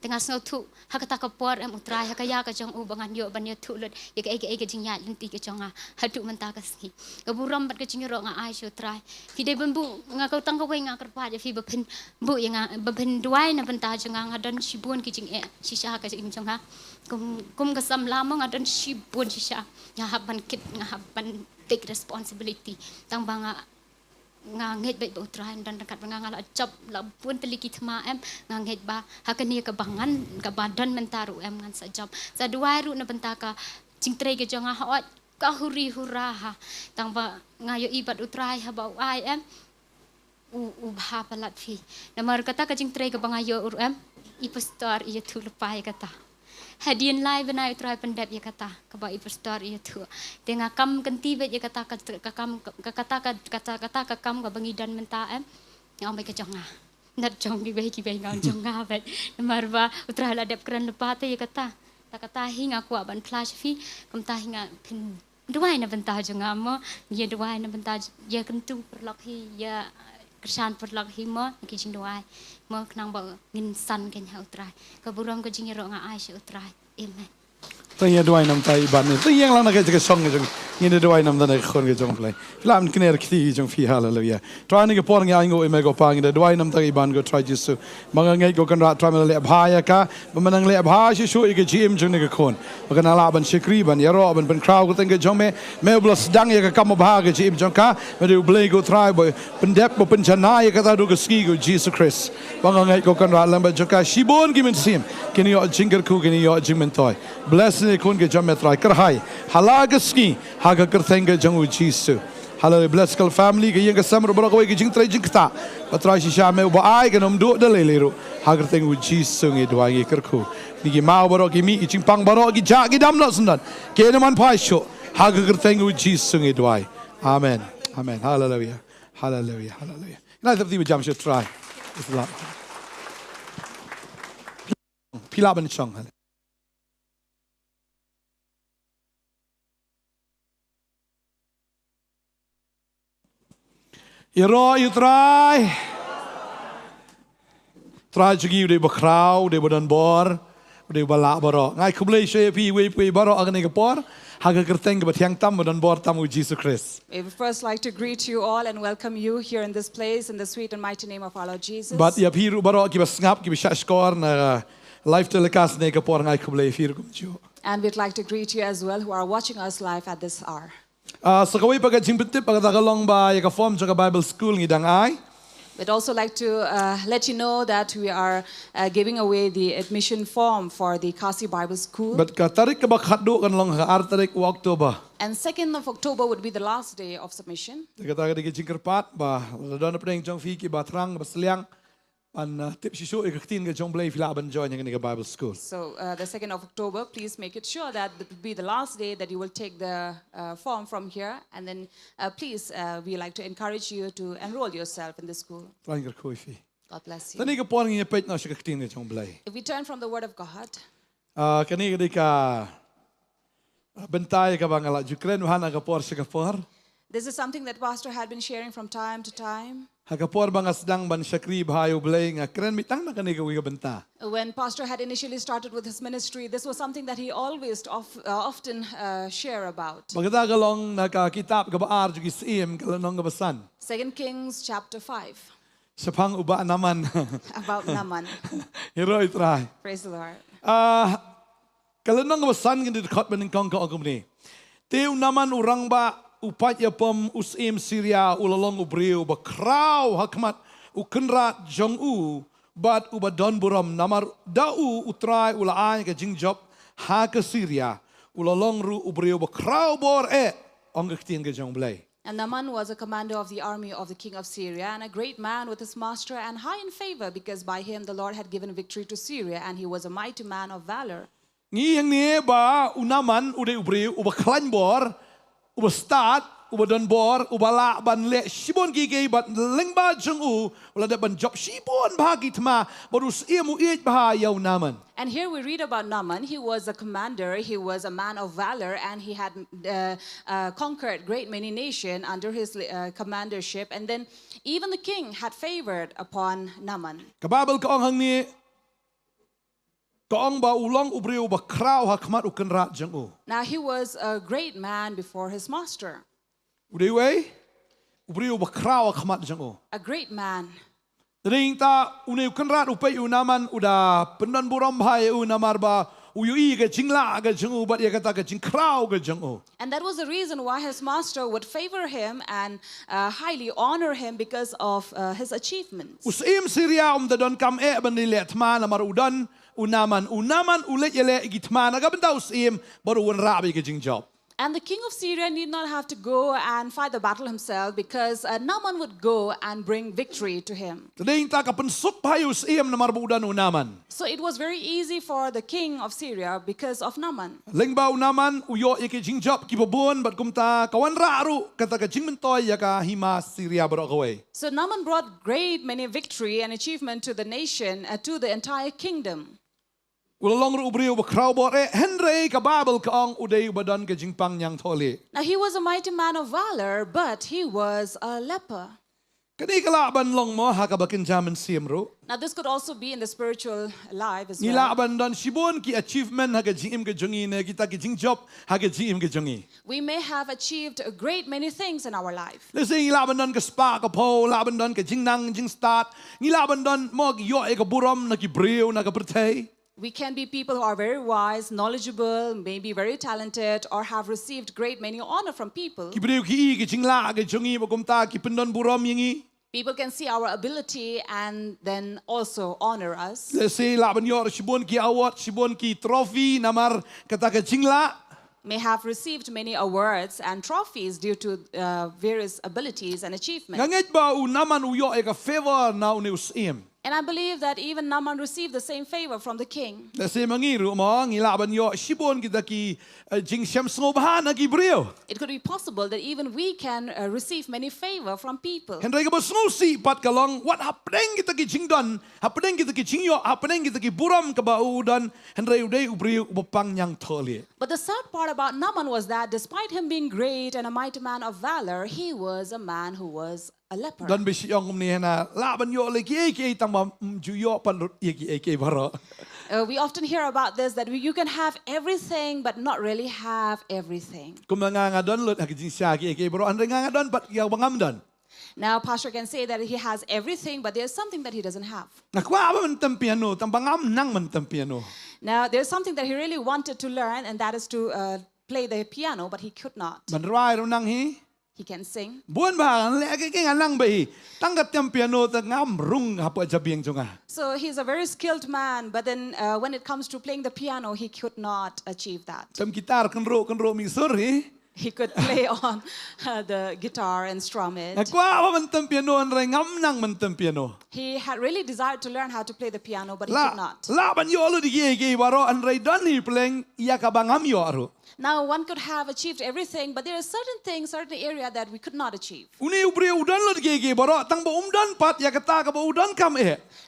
tengah snow tu hakata ka por utrai hakaya ka jong bangan yo ban ya tu lut ya ke jingya lenti ke jonga hadu menta ka ski ka buram bat ka jingro nga ai sho trai fi dai bambu nga ka tang ka wei nga kerpa ya fi bapin bu ya nga bapin duai na benta jonga ngadon shibun ki jing shisha ka jing jonga kum ka sam lamo ngadon shibun shisha ya haban kit nga haban take responsibility tang banga nganget baik utrai dan dekat ngangala job labun teliki thma nganget ba hakani ka bangan ka badan mentaru ngan sa job sa dua ru na bentaka jingtre ke jonga hot ka huri huraha tang ba ngayo ibat utrai ha ba ai ubha palat fi namar kata ka jingtre ka bangayo i pastor i tu lepai kata hadian lai benai utrai pendap ya kata ka ba i pastor i tu tengah kam kenti bet ya kata kata kam ka bangidan menta ngam ba ka jonga nat jong ki bai ngam jonga bet namar ba utrai la dep kran lepate ya kata hinga ku ban flash fi kam ta hinga pin duai na benta jonga mo ye duai na benta ya kentu perlok hi ya kesan perlok hi mo ki jing duai mo knang ba ngin san ken ha utrai ka buram ka jing ro nga ai shi utrai amen tanya doai nam tai ban ni tanya lang na ke song jong ni doai nam dan khon ke jong play lam kner kthi jong fi hallelujah try ni ke por nga ingo me go pang de doai nam tai ban go try jisu manga ngai go kan ra try le bhaya ka manang le bha shi shu ke jim jong ni ke khon makan ala ban shikri ban yaro ban crowd ko tenge jong me blos dang ya ka kam bha ke jim jong ka me do play go try boy pendep bo penjana ya ka ta do ke ski go jesus christ manga ngai go kan ra lam ba jong ka shibon gi min sim kini yo jinger ku kini yo jing men toy bless ni kun ke jam metrai kerhai halagaski haga kerthenga jangu jisu hallelujah bless kal family ke yang ke samro bro ko ke jing trai jing ta patrai shisha me ba ai ke nom do de le le ro haga tengu jisu ngi dwa ngi kerku ni gi mau bro ki mi jing pang bro gi ja gi dam lo sandan ke ne man pai sho haga kertengu jisu ngi dwa amen amen hallelujah hallelujah hallelujah na tap ti jam sho try pila ban chong Iro you try jigi de bakrau de bodan bor de bala boro ngai kublei she pi we boro agne ke por haga kerteng ke tiang tam bodan bor tamu Jesus Christ. We would first like to greet you all and welcome you here in this place in the sweet and mighty name of our Lord Jesus. But ya pi boro ki basngap ki bisha skor na live telecast ne ke por ngai kublei fir kum ju. And we'd like to greet you as well who are watching us live at this hour. Sa kawai pag jimpit pag tagalong ba ya ka form sa Bible school ngidang ai. We'd also like to let you know that we are giving away the admission form for the Kasi Bible School. But ka tarik ka ba khaddo kan long ha tarik wa October. And 2nd of October would be the last day of submission. Ka tarik di jingkerpat ba don pring jong fi ki batrang basliang an tip si show ik tin ke jong blay fila ban join ng Bible School. So the 2nd of October, please make it sure that it will be the last day that you will take the form from here, and then please we like to encourage you to enroll yourself in the school. God bless you. Tani ka por ngi pet na si tin ke jong blay. If we turn from the Word of God, kani di ka Bantei ka bangala Ukraine hana ka por si ka por. This is something that Pastor had been sharing from time to time. Hagapor bangas dang ban shakri bhayo blay nga kren mitang na kani ka wi banta. When Pastor had initially started with his ministry, this was something that he always often share about. Magdagalong naka kitab ka baar jugi sim kalanong ka basan. 2 Kings chapter 5. Sepang uba naman. about Naaman. Hero itray. Praise the Lord. Kalau nang basan kan dekat meningkang ke agam ni. Teu naman orang ba upat ya pom usim Syria ulalong ubriu ba kraw hakmat ukenrat jong u bat ubadon buram namar dau utrai ulaai ke jingjob ha ke Syria ulalong ru ubriu ba kraw bor ongkhtien ke jong blai. And Naaman was a commander of the army of the king of Syria and a great man with his master and high in favor because by him the Lord had given victory to Syria and he was a mighty man of valor. Ngi yang ni ba unaman udah ubriu uba klan bor uba start uba don bor uba la ban le shibon gigi bat lengba jong u ulah da ban job shibon bagi tma barus iemu iej bah yau Naaman. And here we read about Naaman. He was a commander, he was a man of valor, and he had conquered great many nations under his commandership. And then even the king had favored upon Naaman. Kababel ka ong hang ni kaong ba ulong ubriu ba kraw hakmat ukenrat jong u. Now he was a great man before his master. Udewe ubriu ba kraw hakmat jong u. A great man. Dering ta uneu kenrat upay Naaman udah pendan buram bahai namar ba uyui ke jingla ke jong u bat ya kata ke jing kraw ke jong u. And that was the reason why his master would favor him and highly honor him because of his achievements. Usim Syria dadon kam banile tma namar udan Naaman ulet yele igitma nagabenta usim baru wan rabi ke jing job. And the king of Syria need not have to go and fight the battle himself because Naaman would go and bring victory to him. Dering ta kapensuk bahai usim namar budan Naaman. So it was very easy for the king of Syria because of Naaman. Lengba Naaman uyo ke jing job ki babon bat kumta kawan raru kata ke jing mentoy ya ka hima Syria barokaway. So Naaman brought great many victory and achievement to the nation, to the entire kingdom. Ulalong ru ubriu ba kraw bor Henry ka babel ka ong udei badan ke jingpang yang tholi. Now he was a mighty man of valor, but he was a leper. Kani kala ban long mo ha ka bakin jaman sim ru. Now this could also be in the spiritual life as Nila well. ban don shibon ki achievement ha ka jim ke jongi ne kita ki jing job ha ka jim ke jongi. We may have achieved a great many things in our life. Let's say nila ban don ka spa ka po la ban don ka jing nang jing start nila ban don mo ki yo e ka buram na ki breu na ka Bantei. We can be people who are very wise, knowledgeable, maybe very talented, or have received great many honor from people. Ki breu ki ki jing la ke jongi ba kumta ki pendon buram yingi. People can see our ability and then also honor us. Let's say la ban yo shibon ki award shibon ki trophy namar kata ke jing la. May have received many awards and trophies due to various abilities and achievements. Ngangit ba Naaman uyo e ka favor na usim. And I believe that even Naaman received the same favor from the king. Kasi mangiru mo ngilaban yo shibon kita ki jing syam sngobahan na ki breu. It could be possible that even we can receive many favor from people. Henry ka ba snusi pat kalong what happening kita ki jing don happening kita ki jing yo happening kita ki buram ka ba udan Henry udai ubreu ubapang yang tholi. But the sad part about Naaman was that despite him being great and a mighty man of valor, he was a man who was a leper. Dan bisi yang kumni na laban yo leki ki tang ba juyo pan ki baro. We often hear about this that you can have everything but not really have everything. Kumanga don lut ki jing sya ki baro Henry nga don pat ya bangam don. Now, pastor can say that he has everything, but there's something that he doesn't have. Nakwa ba man piano tang bangam nang man piano. Now, there's something that he really wanted to learn, and that is to play the piano, but he could not. Man rai ro nang hi. He can sing. Buon ba le ke nang ba hi. Tangkat piano ta ngam rung hapo jabieng jonga. So he's a very skilled man, but then when it comes to playing the piano, he could not achieve that. Tam gitar kan ro mi sur hi. He could play on the guitar and strum it. Nakwa ba man piano an re ngam nang man piano. He had really desired to learn how to play the piano, but he could not. La ban yo lo di ge baro an re don hi playing iya ka bangam yo aro. Now, one could have achieved everything, but there are certain things, certain area that we could not achieve. Uni ubre udan lo di ge baro tang ba umdan pat ya kata ka ba udan kam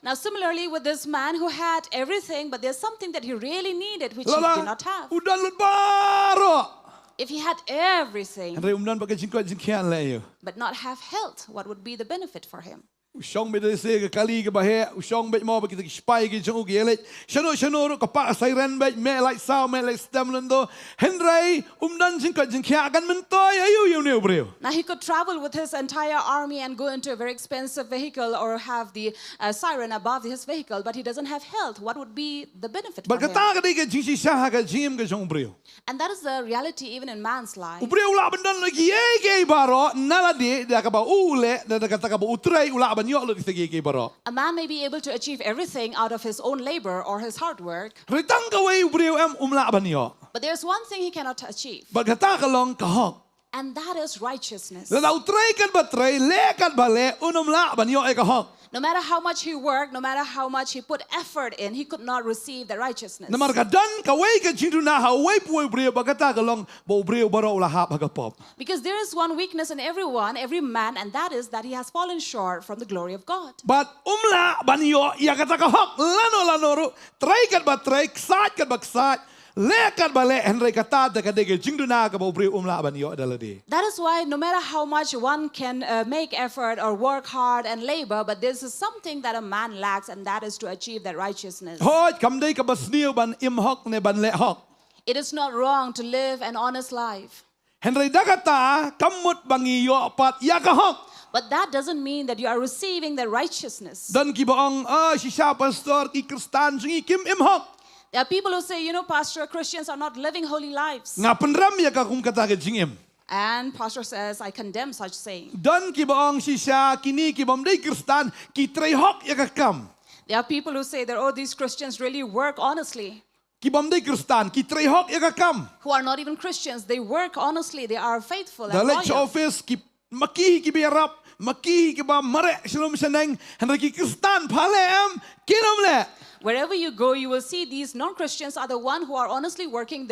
Now, similarly with this man who had everything, but there's something that he really needed, which he did not have. Udan lo baro. If he had everything, An re umdan ba ke jing ko jing kian le yo. but not have health, what would be the benefit for him? Usong be de se kali ke bahe usong be mo be kita spai ke jong ge le shano ro ka pa siren be me like sao me like stem lando henry dan jing ka jing kya kan men toy ayu ne breu. Now he could travel with his entire army and go into a very expensive vehicle or have the siren above his vehicle, but he doesn't have health. What would be the benefit for But him? kata ka de ke jing si sha ka jing ke jong breu. And that is the reality even in man's life. Breu la ban dan lagi ye ke baro nala de da ka ba ule da kata ka ba utrai ula ban yo lo ke ke baro. A man may be able to achieve everything out of his own labor or his hard work, Ritang ka wei breu em la ban yo. but there's one thing he cannot achieve, But kata ka long ka hok. and that is righteousness. La utrai kan ba trai le kan ba le la ban yo e ka hok. No matter how much he worked, no matter how much he put effort in, he could not receive the righteousness. Na mar ka dan ka wei ka chintu na ha wei pu breu ba kata ka long bo breu baro la ha ka pop. Because there is one weakness in everyone, every man, and that is that he has fallen short from the glory of God. But la ban yo ya kata ka hok lano ru trai kan ba trai ksat kan ba ksat le kan ba le henry kata da ka de ke chintu na ka bo breu la ban yo da la de. That is why no matter how much one can make effort or work hard and labor, but this is something that a man lacks, and that is to achieve that righteousness. Hoi kam dei ka ba sniu ban im hok ne ban le hok. It is not wrong to live an honest life. Henry da kata kamut bangi yo pat ya ka hok. But that doesn't mean that you are receiving the righteousness. Dan ki baong si sha pastor ki kristan jingi kim im hok. There are people who say, Pastor, Christians are not living holy lives. Nga penram ya ka kum kata ke jingim. And Pastor says, I condemn such saying. Dan ki baong si sha kini ki bam dei kristan ki trai hok ya ka kam. There are people who say that, these Christians really work honestly. Ki bam dei kristan ki trai hok ya ka kam. Who are not even Christians. They work honestly. They are faithful The and lecture loyal. office ki maki ki biarap maki ki ba mare shalom saneng henry ki kristan phale am kinam le. Wherever you go, you will see these non-Christians are the one who are honestly working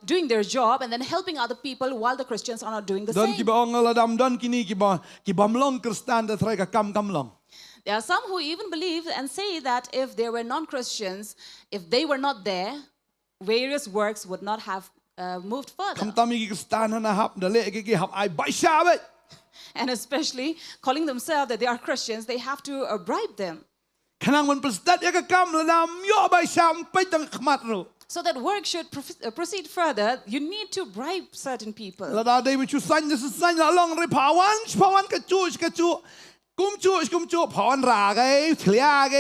doing their job and then helping other people while the Christians are not doing the Dan ki same. baong ladam dan kini ki bam long kristan da trai ka kam long. There are some who even believe and say that if there were non-Christians, if they were not there, various works would not have moved further. Kam tami ki kristan na hap da le ki hap ai bai sha ba. And especially calling themselves that they are Christians, they have to bribe them. Kanang man prestat ya ka kam ladam yo bai sha pai tang khmat ro. So that work should proceed further, you need to bribe certain people. Lada dei mi chu san la long re pawan ka chu kum chu pawan ra gai thlia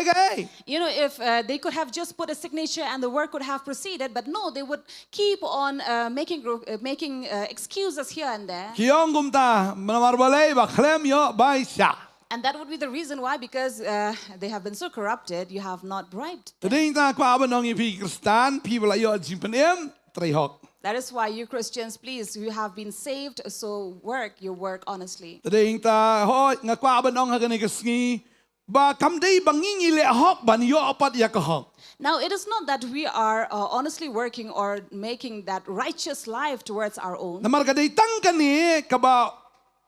gai. If they could have just put a signature and the work could have proceeded, but no, they would keep on making excuses here and there. Kiong gum ta manamar balai ba khlem yo bai sha. And that would be the reason why, because they have been so corrupted, you have not bribed them. Tading ta kwa ba nong pi kristan pi bala yo jimpen em trai hok. That is why you Christians, please, you have been saved, so work your work honestly. Tading ta ho nga kwa ba nong ha ka ni ka sngi ba kam dei bangi le hok ban yo apat ya ka hok. Now, it is not that we are honestly working or making that righteous life towards our own. Namar ka dei tang ka ni ka ba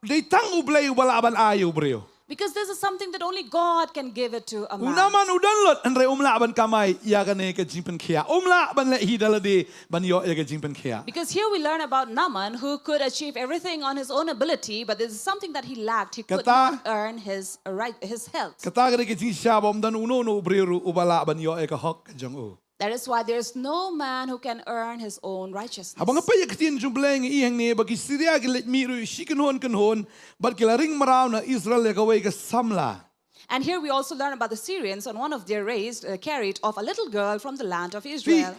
dei tang ublay wala ban ayo breo. Because this is something that only God can give it to a man. Unaman udan lot andre ban kamay ya ka ne ka jimpen khia. Ban le hi daladi ban yo ya ka jimpen khia. Because here we learn about Naaman, who could achieve everything on his own ability, but this is something that he lacked. He could not earn his health. Kata ka ke jing sha bom dan uno breo ubala ban yo ya ka hok jong u. That is why there is no man who can earn his own righteousness. Habang pa yaktin jumbleng ihang ni bagi Syria gilet miru shikan hon but kilaring maraw na Israel ya kaway ka samla. And here we also learn about the Syrians on one of their raids carried off a little girl from the land of Israel.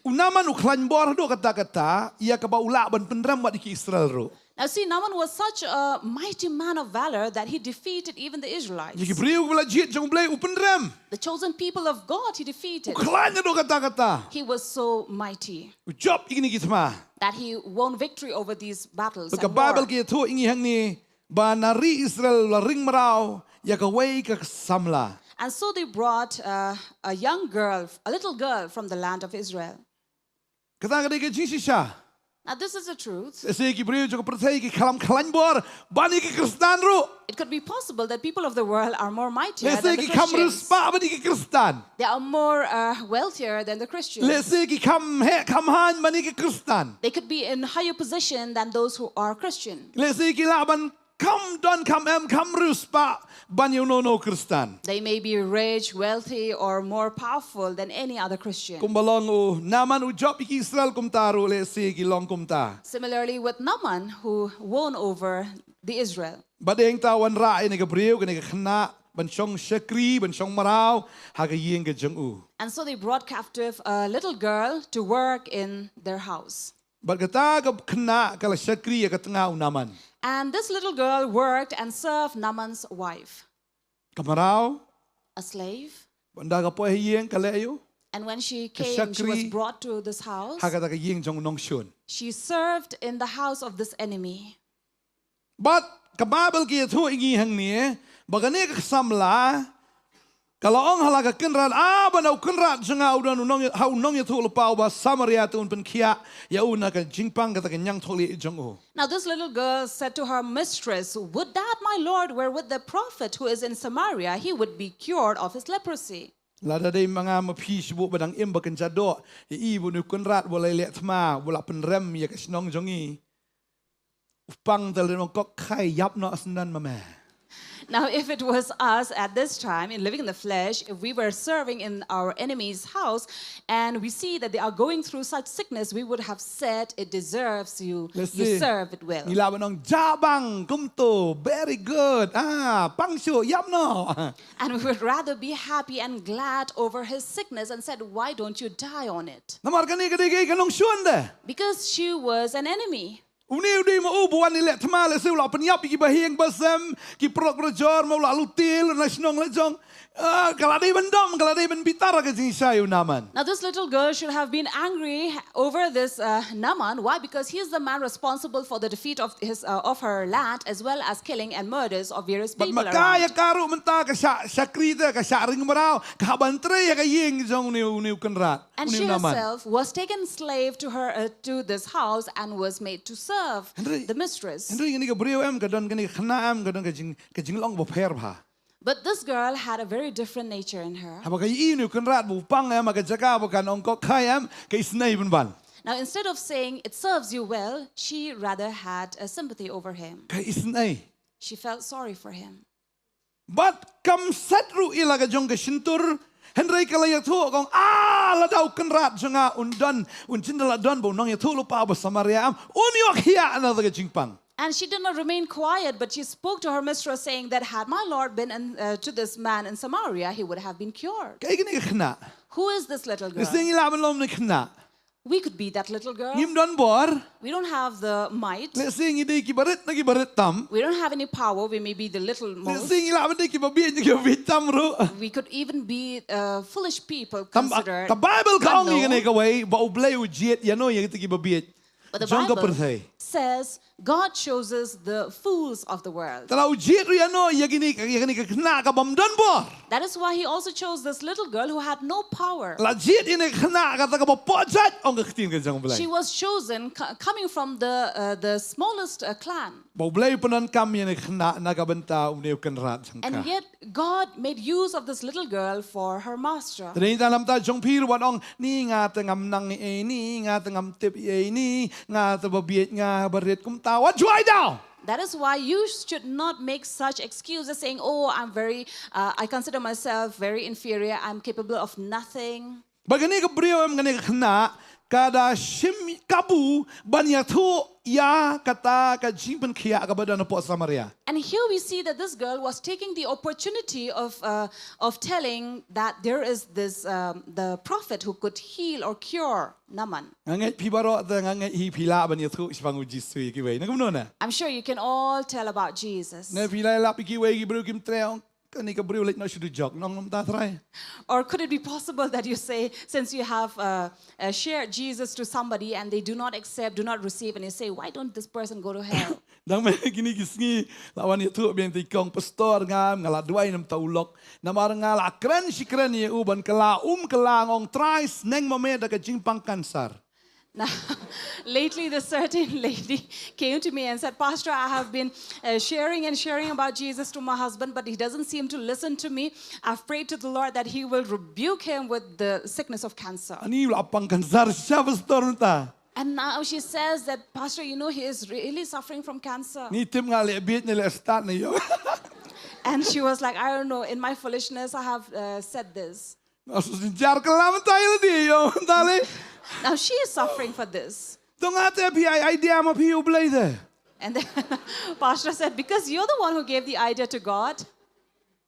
Unaman uklan bor do kata ia ka ba ula ban penram wat ki Israel ro. Now see, Naaman was such a mighty man of valor that he defeated even the Israelites. Jiki priu bala jit jumbleng upenram. The chosen people of God he defeated. Uklan do kata. He was so mighty Job igini kitma. that he won victory over these battles. Pagka And war. Bible ki to ingi hang ni ba nari Israel la ring maraw ya kaway ka samla. And so they brought a young girl, a little girl from the land of Israel. Kata ka ke jing siya. Now this is the truth. Ese ki priu jo percaya ki kalan bor bani ki Kristan ro. It could be possible that people of the world are more mightier than Lese the ki kam Christians. respa bani ki Kristan. They are more wealthier than the Christians. Lese ki kam han bani ki Kristan. They could be in higher position than those who are Christian. Lese ki laban kam don kam em kam ruspa banyo no Kristan. They may be rich, wealthy, or more powerful than any other Christian. Kumbalong u naman u job iki Israel kumtaru le si kilong kumta. Similarly with Naaman, who won over the Israel. Badeng tawan ra ini Gabriel kene khna banchong shakri banchong marau haga yeng ke jong u. And so they brought captive a little girl to work in their house. Bagata gab khna kala shakri ka tanga u naman. And this little girl worked and served Naaman's wife, Kamarau a slave. banda ka po yeng kala ayo. And when she came, she was Shakri. brought to this house. Haga ta yeng jong nong shun. She served in the house of this enemy. But ka Bible ki thu ingi hang ni bagane ka samla kalaong halaga kenrat banau kenrat janga udan nong hau nong ya thu pau ba Samaria tu pen kia ya una ka jingpang ka ta nyang tholi jong u. Now this little girl said to her mistress, "Would that my Lord were with the prophet who is in Samaria, he would be cured of his leprosy." Lada day mga mapi sibu badang imba kan jado ibu nu kenrat boleh lihat thma bola pen rem ya ka snong jongi upang dalon kok khai yap no asnan mama. Now, if it was us at this time in living in the flesh, if we were serving in our enemy's house and we see that they are going through such sickness, we would have said, "It deserves you. You serve it well." Nila banong jabang kumto very good pangsyo yap no. And we would rather be happy and glad over his sickness and said, "Why don't you die on it?" Namar kani kadai kanong shun de. Because she was an enemy. Uni mo buwan ni let thma le seula penyap ki bahing basem ki prok rojor mau lalu til na snong le jong kaladi bendom kaladi ben bitara ka jing sayu naman. Now this little girl should have been angry over this Naaman. Why? Because he is the man responsible for the defeat of her land as well as killing and murders of various people But makaya around. karu menta ka sakri ka sa ring marau ka bantre ka ying jong ni kenrat. And she herself was taken slave to her to this house and was made to serve the mistress. Henry ni ka brio em ka don kani khna em ka don ka jing long bo pher bha. But this girl had a very different nature in her. Haba ka inu kenrat bu pang em ka jaka bo kan ong kok khai em ka isnai ben ban. Now instead of saying it serves you well, she rather had a sympathy over him. Ka isnai. She felt sorry for him. But kam satru ila ka jong ka sintur Henry kala ya thu kong la dau kenrat janga undan jindala don bo nong ya thu lu pa ba Samaria am uniok hia na ka jingpang. And she did not remain quiet, but she spoke to her mistress saying that had my Lord been to this man in Samaria, he would have been cured. Kay gini ka khna. Who is this little girl? Kasi ila man lom ni khna. We could be that little girl. Ngim don bor. We don't have the might. Le sing idi ki barit na ki barit tam. We don't have any power. We may be the little Le most. sing ila man ki babi ni ki babi tam ro. We could even be foolish people Ka considered. Bible ka ong unknown. ni ka way ba ublay u jet yano ya ki babi. But the Jong ka Bible perthai. says God chooses the fools of the world. Tala u jet ri ano ya gini ka khna ka bam don bor. That is why he also chose this little girl who had no power. La jet ini khna ka ta ka bo pojat ong ka khtin ka jong blai. She was chosen coming from the smallest clan. Bo blai panan kam ya ni khna na ka benta u ne kan rat jang And ka. yet God made use of this little girl for her master. Tani ta lam ta jong pir wan ong ni nga ta ngam nang ni nga ta ngam tip ni nga ta babiet nga baret kum ta wa juai dao. That is why you should not make such excuses saying, "Oh, I consider myself very inferior. I'm capable of nothing." Bagani ka brio em ngani khna kada shim kabu banya thu ya kata ka jimpen khia ka badan po Samaria. And here we see that this girl was taking the opportunity of telling that there is this the prophet who could heal or cure Naaman. Ngangai pibaro ta ngangai hi pila banya thu ispangu jisui ki we na kumno na. I'm sure you can all tell about Jesus. Na pila la ki we ki bro kim treong kani ka brio lek no should jog nong nom ta trai. Or could it be possible that you say, since you have shared Jesus to somebody and they do not accept, do not receive, and you say, why don't this person go to hell? Dang me gini kisngi lawan itu biang tikong pastor ngam ngala duai nam taulok namar ngala kren si kren ye uban kala ngong tries neng mameda ka jingpang kansar. Now, lately, this certain lady came to me and said, "Pastor, I have been sharing about Jesus to my husband, but he doesn't seem to listen to me. I've prayed to the Lord that he will rebuke him with the sickness of cancer." Ani lapang kansar siya pastor ta. And now she says that, Pastor, you know, he is really suffering from cancer. Ni tim nga le bit ni le start ni yo. And she was like, I don't know, in my foolishness, I have said this. Asus jar kelam tayo di yo dali. Now she is suffering for this. Dong ate pi idea ma pi ublay de. And then Pastor said, because you're the one who gave the idea to God.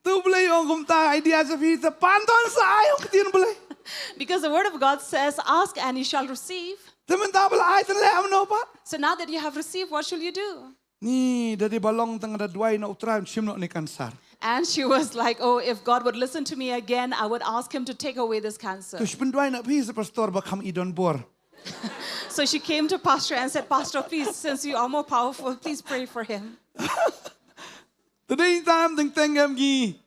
Tu ublay ong kumta idea sa pi sa panton sa ayong kitin ublay. Because the word of God says, ask and you shall receive. Temen tabel ay tan le am no pa. So now that you have received, what shall you do? Ni dari balong tang da duai na utram simno ni kansar. And she was like, oh, if God would listen to me again, I would ask him to take away this cancer. Tu penduai na pi sa pastor ba kam idon bor. So she came to Pastor and said, Pastor, please, since you are more powerful, please pray for him. Today time ting tengam gi.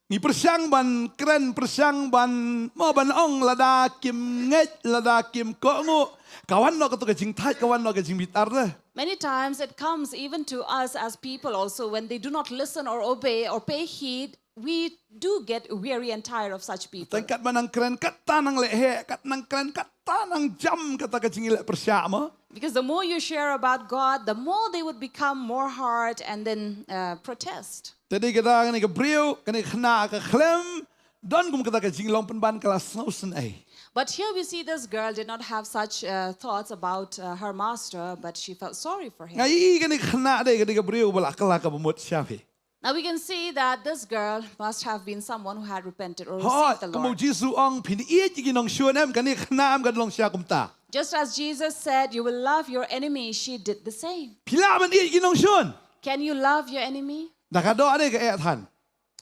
Ni persyang ban keren persyang ban mo ban ong lada kim nget lada kim ko ngo kawan no ka jing thai kawan no ka jing bitar de. Many times it comes even to us as people also when they do not listen or obey or pay heed, we do get weary and tired of such people. Tengkat manang keren kat tanang lehe kat nang keren kat tanang jam kata ka jing ile persyak mo. Because the more you share about God, the more they would become more hard and then protest. Tadi kita kena ke brio kena kena ke klem don kum kata ka jing long penban kelas nausen ai. But here we see this girl did not have such thoughts about her master, but she felt sorry for him. Ngai kena kena de kena ke brio bala kala ka bemut syafi. Now we can see that this girl must have been someone who had repented or received the Kamu Lord. Jisu ong pin ie jigi nong shuan em kena kena am kan long sya kum ta. Just as Jesus said, you will love your enemy, she did the same. Pila man ie jigi nong shuan. Can you love your enemy? Dah kado ada ke ayat han.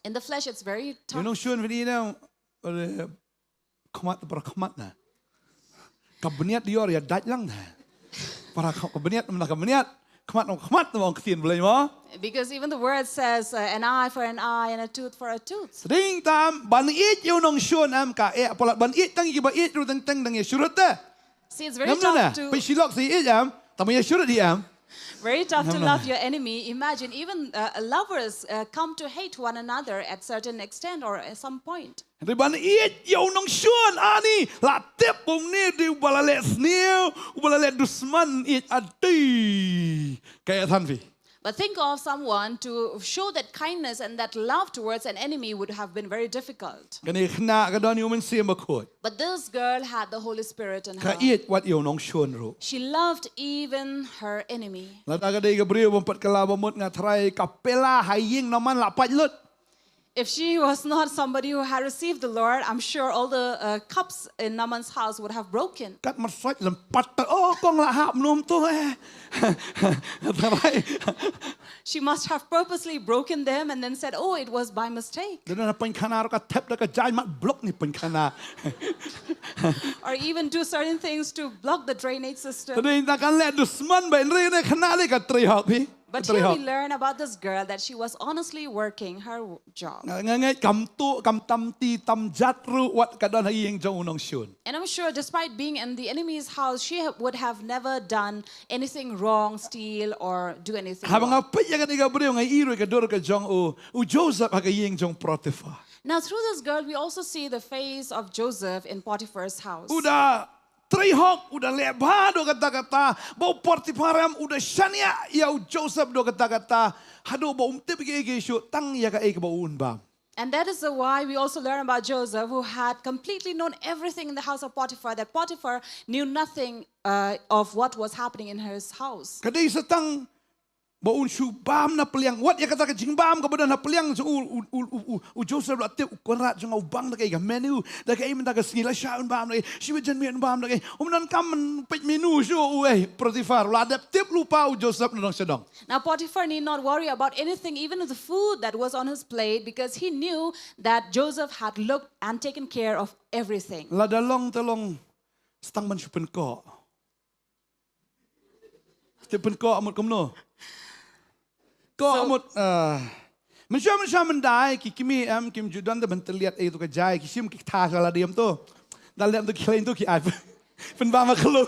In the flesh, it's very tough. You know shuan vini na komat berkomat na. Kabeniat dior ya daj lang na. Para kabeniat mana kabeniat komat na mong kitin boleh mo. Because even the word says an eye for an eye and a tooth for a tooth. Sering tam ban it you nong shuan am ka polat ban it tang iba it ru tang tang ya surut de. See, it's very tough to... Pai silok si it am, tamu ya surut di am. Very tough to love your enemy. Imagine even lovers come to hate one another at certain extent or at some point. Di ban it you nong shuan ani la tep bong ni di balalet snew, balalet dusman it adi. Kayak than vi. But think of someone to show that kindness and that love towards an enemy would have been very difficult. Kani khna ka don you men sim bakot. But this girl had the Holy Spirit in her. Ka it what you nong shuan ro. She loved even her enemy. La ta ka dei ka brio bompat kala bomot nga trai kapela haying naman la pat lut. If she was not somebody who had received the Lord, I'm sure all the cups in Naaman's house would have broken. Kat marsat lempat oh kong la hap nom tu She must have purposely broken them and then said, oh, it was by mistake. Dan na pen kana ka tap da ka jai mat block ni pen kana. Or even do certain things to block the drainage system. Tadi ta kan le dusman ben re ne khana le ka tri hok pi. But here we learn about this girl that she was honestly working her job. Ngai kam tu kam tam ti tam jat ru wat ka don haying jong nong shun. And I'm sure despite being in the enemy's house, she would have never done anything wrong, steal, or do anything Habang wrong. apay ka ni ka brio ngai iru ka dor ka jong u Joseph ka ying jong Potiphar. Now through this girl, we also see the face of Joseph in Potiphar's house. Udah Trihok udah lebar do kata-kata, bau Potiphar udah shania ya Joseph do kata-kata, hado bau umtip ke syu tang ya ka bau unbam. And that is why we also learn about Joseph, who had completely known everything in the house of Potiphar, that Potiphar knew nothing of what was happening in his house. Kadai setang bau syu bam na peliang, wat ya kata ka jing bam ka badan na peliang so u Joseph la tip konrat jong bang da ka menu da ka imen da ka singila sha un bam da shi jen mien bam da ka nan kam pet menu so Potiphar la dap tip lupa u Joseph na dong sedong. Now Potiphar need not worry about anything, even the food that was on his plate, because he knew that Joseph had looked and taken care of everything. La dalong talong stang man syu pen ko. Pen ko amut kumno. Ko amut Mensya mendai ki kimi kim judan da benteliat itu ka jai ki sim ki tha sala diam tu. Dal diam tu ki lain tu ki ai. Pen ba ma khlo.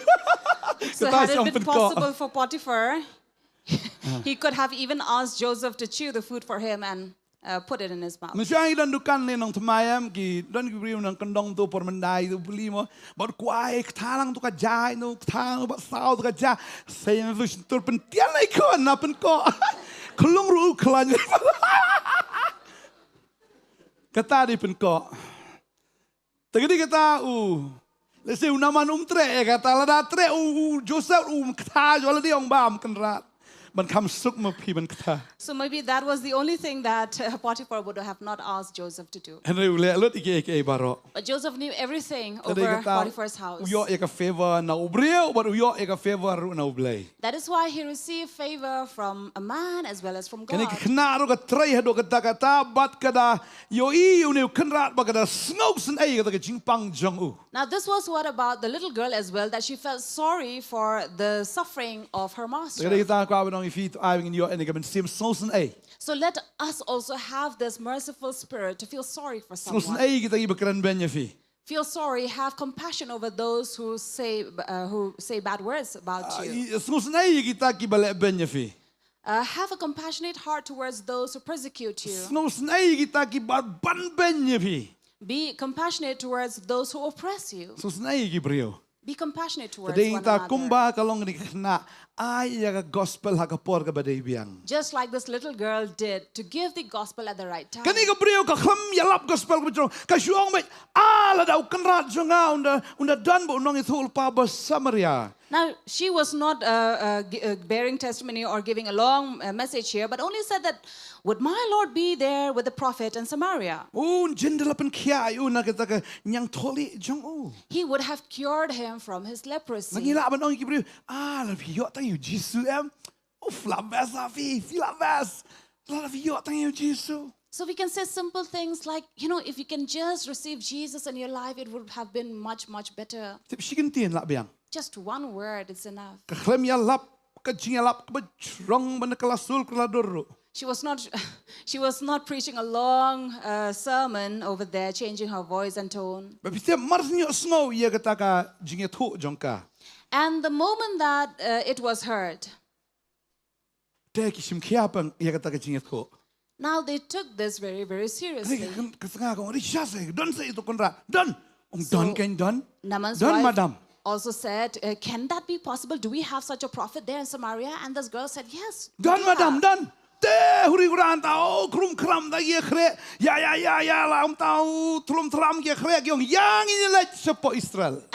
So had it been possible for Potiphar, he could have even asked Joseph to chew the food for him and put it in his mouth. Misalnya dan dukan ni Nongthymmai ki dan kibri nang kendong tu permendai tu beli mo, bot kuai thalang tu kajai tu thang bot sao tu kajai, saya tu tur pentian lagi kon na pen ko, kelung ru kelan. Kata di pen ko, tadi kata let's say unaman tre kata lada tre Joseph kata jual dia bam kenrat. So maybe that was the only thing that Potiphar would have not asked Joseph to do. But Joseph knew everything over Potiphar's house. That is why he received favor from a man as well as from God. Now this was what about the little girl as well, that she felt sorry for the suffering of her master. So let us also have this merciful spirit to feel sorry for someone. Feel sorry, have compassion over those who say bad words about you. Have a compassionate heart towards those who persecute you. Be compassionate towards those who oppress you. Be compassionate towards one another. Just like this little girl did, to give the gospel at the right time. Now, she was not bearing testimony or giving a long message here, but only said that, would my Lord be there with the prophet in Samaria? He would have cured him from his leprosy. So we can say simple things like, if you can just receive Jesus in your life, it would have been much, much better. Just one word is enough. She was not preaching a long sermon over there, changing her voice and tone. And the moment that it was heard, now they took this very, very seriously. So, Naaman's wife also said, can that be possible? Do we have such a prophet there in Samaria? And this girl said, yes. Done, madam, done. And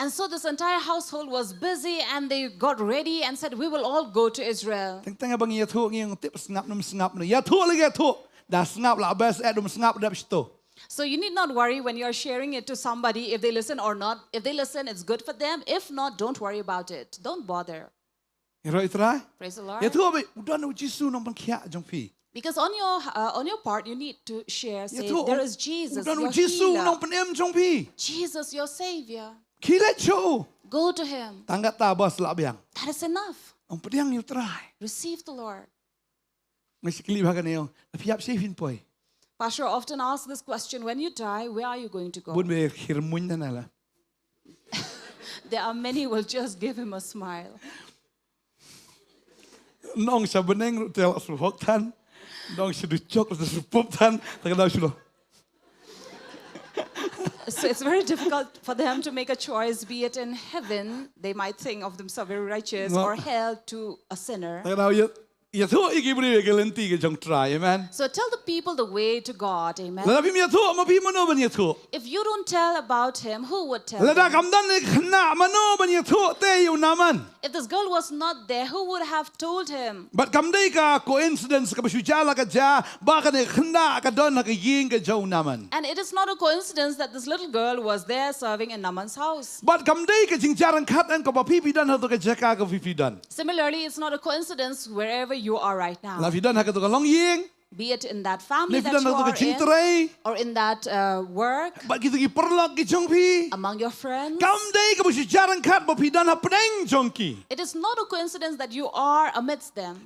so this entire household was busy and they got ready and said, we will all go to Israel. So you need not worry when you're sharing it to somebody if they listen or not. If they listen, it's good for them. If not, don't worry about it. Don't bother. Praise the Lord. Because on your part, you need to share, say, there is Jesus, your healer. Jesus, your Savior. Go to Him. That is enough. Receive the Lord. Pastor often asks this question, when you die, where are you going to go? There are many who will just give him a smile. So it's very difficult for them to make a choice, be it in heaven, they might think of themselves very righteous, or hell to a sinner. So tell the people the way to God, amen. If you don't tell about Him, who would tell them? If this girl was not there, who would have told him? And it is not a coincidence that this little girl was there serving in Naaman's house. Similarly, it's not a coincidence wherever you are right now. Be it in that family that you are in, or in that work, among your friends. It is not a coincidence that you are amidst them.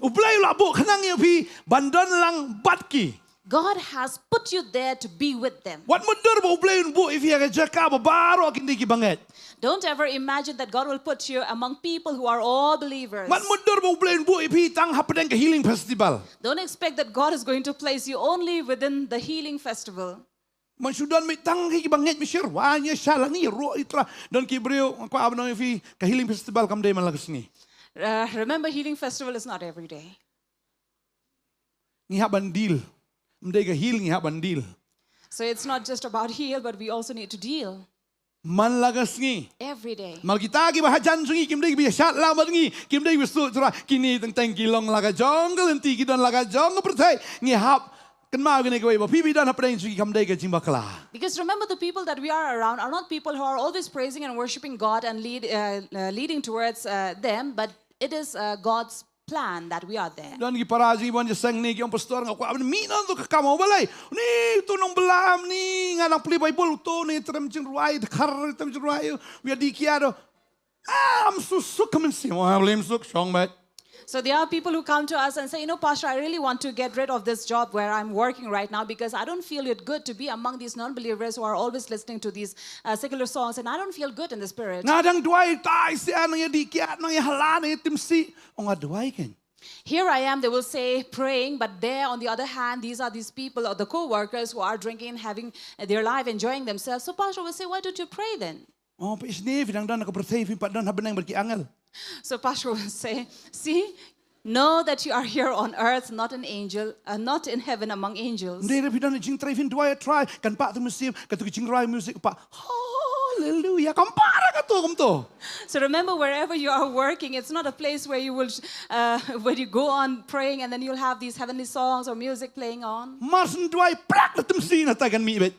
God has put you there to be with them. Wat mudur ba ublayin bu if ya jaka ba baro kindi ki banget. Don't ever imagine that God will put you among people who are all believers. Wat mudur ba ublayin bu if tang hapdeng ke healing festival. Don't expect that God is going to place you only within the healing festival. Man sudan mi tang ki banget mi shir wa nya salang ni ro itra don ki brio ko abno if ke healing festival kam day man lagas ni. Remember, healing festival is not every day. Ni ha bandil. Mdai ke healing ha bandil. So it's not just about heal, but we also need to deal. Man lagas ni. Every day. Mal kita ki bahajan sungi kim dai bi shat la ma ngi kim dai bisu tra kini teng kilong laga jungle enti ki don laga jungle pertai ni hap kan ma gane ko ba pi don hapdeng sungi kam dai ke jimbakla. Because remember, the people that we are around are not people who are always praising and worshiping God and leading towards them, but it is God's plan that we are there. Dan ki paraji bon je sang ni ki on pastor nga ko abn mi non to ka mo balai ni tu nong belam ni nga nang pli bible to ni trem jing ruai khar trem jing ruai we di kiado am su come see mo hablim suk song bat. So there are people who come to us and say, Pastor, I really want to get rid of this job where I'm working right now because I don't feel it good to be among these non-believers who are always listening to these secular songs, and I don't feel good in the spirit. Ngadang duai tai si ano ya di kiat no ya halan ya timsi o nga duai ken. Here I am, they will say, praying, but there on the other hand, these are these people or the co-workers who are drinking, having their life, enjoying themselves. So Pastor will say, why don't you pray then? Oh, pa isni vidang dan ka pertai fi padan habenang berki angel. So Pastor will say, see, know that you are here on earth, not an angel, not in heaven among angels. Ndai vidang jing trai fin duai try kan pa tu musim ka tu jing rai music pa. Hallelujah. Kampara ka to kum to. So remember, wherever you are working, it's not a place where you will, where you go on praying and then you'll have these heavenly songs or music playing on. Mars duai prak na tumsi na tagan mi bet.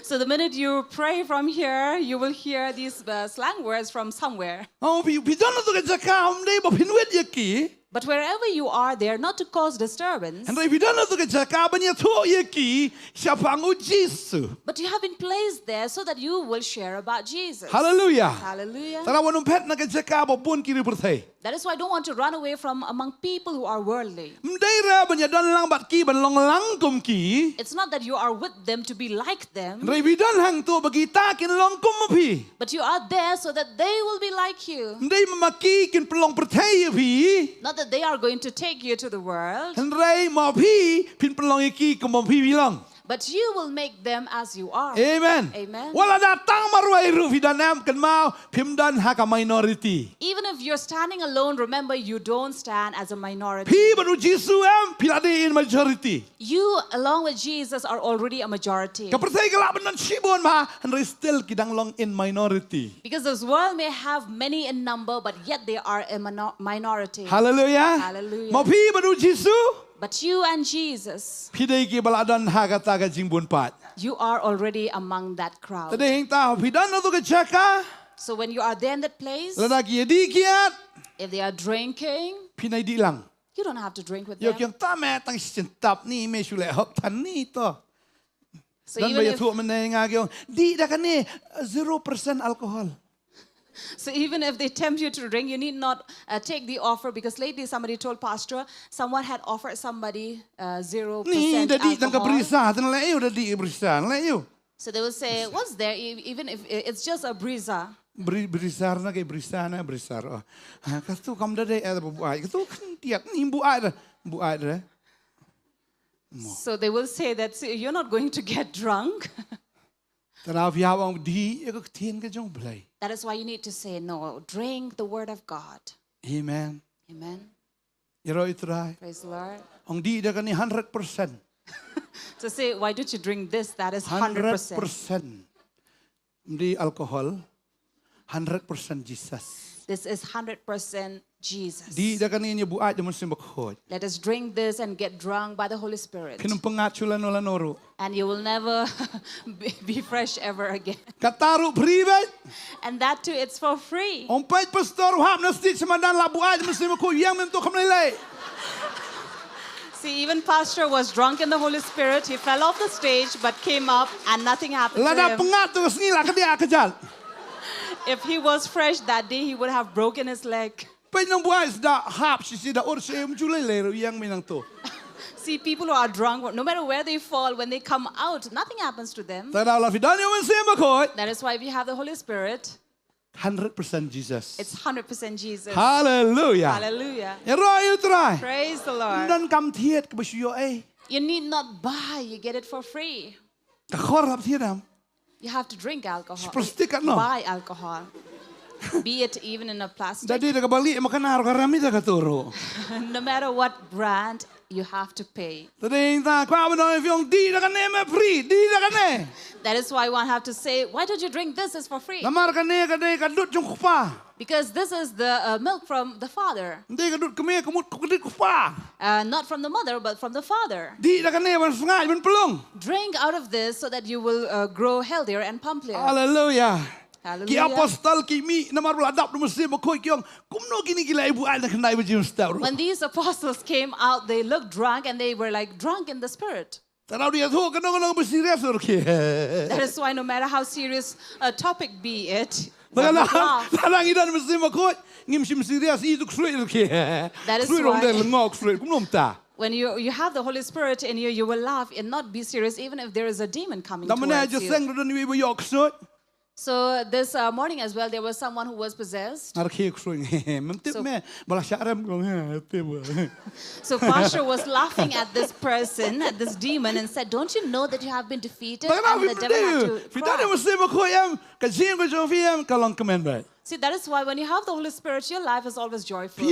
So the minute you pray from here, you will hear these slang words from somewhere. Oh, we don't know the zakam day, but pinwet yaki. But wherever you are there, not to cause disturbance. And we don't know the zakam ya to yaki siapangu Jesus. But you have been placed there so that you will share about Jesus. Hallelujah. Hallelujah. Tara wanum pet na zakam bun kiri berthai. That is why I don't want to run away from among people who are worldly. Mdaira banya don lang bat ki ban long lang kum ki. It's not that you are with them to be like them. We don't hang to bagi takin long kum mapi. But you are there so that they will be like you. Mdai mamaki kin pelong berthai pi. Not that they are going to take you to the world. And ray mapi pin pelong yaki kum mapi bilang. But you will make them as you are. Amen. Amen. Wala datang maruai ru vidanam kan mau pimdan haka minority. Even if you're standing alone, remember you don't stand as a minority. Pi baru Jesus pilade in majority. You, along with Jesus, are already a majority. Kapertai kelak benan sibon ma and still kidang long in minority. Because this world may have many in number, but yet they are a minority. Hallelujah. Hallelujah. Mau pi baru Jesus. But you and Jesus, Pidai ki baladan haka taga jimbun pat. you are already among that crowd. Tadi hing tahu pidan tu ke caka. So when you are there in that place, Ladaki di kiat. if they are drinking, Pinai di lang. you don't have to drink with Yo them. kyang tamat tang sentap ni me sule hok tan ni to. So Dan even bayar if, tu meneng agak. Di dah kan ni 0% alkohol. so even if they tempt you to drink, you need not take the offer, because lately somebody told Pastor, someone had offered somebody 0% Ni dah di tangkap alcohol. berisa, tan leu dah di berisa, leu. So they will say, what's there, even if it's just a breezer. Berisar na kay berisar na berisar. Oh, kastu kam dah deh ada buai. Kastu tiap ni buai dah. So they will say that, see, you're not going to get drunk. Terapi awang di aku ketian ke jong belai. That is why you need to say, no, drink the word of God. Amen. Amen. Yaro itrai. Praise the Lord. Ong di dah kan ni 100%. So say, why don't you drink this? That is 100%. 100%. Di alkohol. 100% Jesus. This is 100% Jesus. Di dah kan ni buai dah mesti berkhod. Let us drink this and get drunk by the Holy Spirit. Pinum pengaculan wala noru. And you will never be fresh ever again. Kataru pribet. And that too, it's for free. Ong pait pastor hap nasti semadan la buai dah mesti berkhod yang mentu kamlelai. See, even Pastor was drunk in the Holy Spirit. He fell off the stage but came up and nothing happened to Lada him. pengat tu sini lah kedia kejal. If he was fresh that day, he would have broken his leg. Pai nang buai sudah hap sisi dah urus mjulai leru yang minang tu. See, people who are drunk, no matter where they fall, when they come out, nothing happens to them. That is why we have the Holy Spirit. 100% Jesus. It's 100% Jesus. Hallelujah. Hallelujah. Praise the Lord. You need not buy, you get it for free. You have to drink alcohol. Buy alcohol. Be it even in a plastic. No matter what brand, you have to pay. That is why one have to say, why don't you drink this? It's for free. Because this is the milk from the father. Not from the mother, but from the father. Drink out of this so that you will grow healthier and plumpier. Hallelujah. Hallelujah. When these apostles came out, they looked drunk and they were like drunk in the spirit. That is why no matter how serious a topic be it, that is why when you have the Holy Spirit in you, you will laugh and not be serious even if there is a demon coming towards you. So this morning as well, there was someone who was possessed. So Pastor was laughing at this person, at this demon, and said, don't you know that you have been defeated and the devil had to cry? See, that is why when you have the Holy Spirit, your life is always joyful.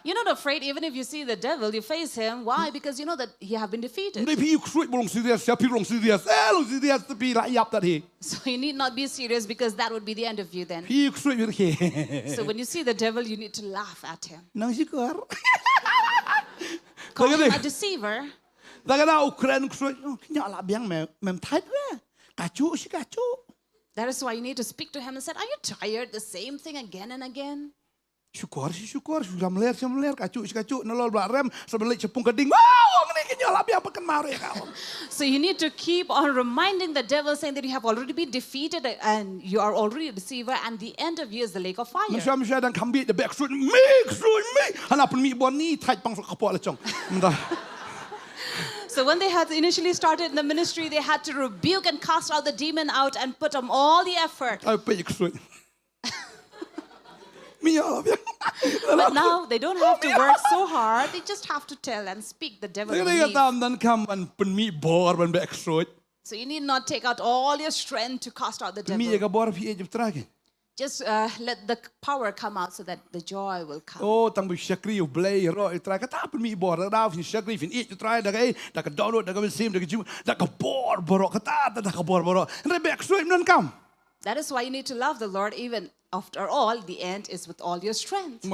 You're not afraid even if you see the devil, you face him. Why? Because you know that he has been defeated. So you need not be serious because that would be the end of you then. So when you see the devil, you need to laugh at him. Call him a deceiver. That is why you need to speak to him and say, are you tired? The same thing again and again. So you need to keep on reminding the devil, saying that you have already been defeated and you are already a deceiver, and the end of you is the lake of fire. So when they had initially started in the ministry, they had to rebuke and cast out the demon out and put on all the effort. But now they don't have to work so hard. They just have to tell and speak. The devil will leave. So you need not take out all your strength to cast out the devil. Just let the power come out so that the joy will come. That is why you need to love the Lord even after all, the end is with all your strength. So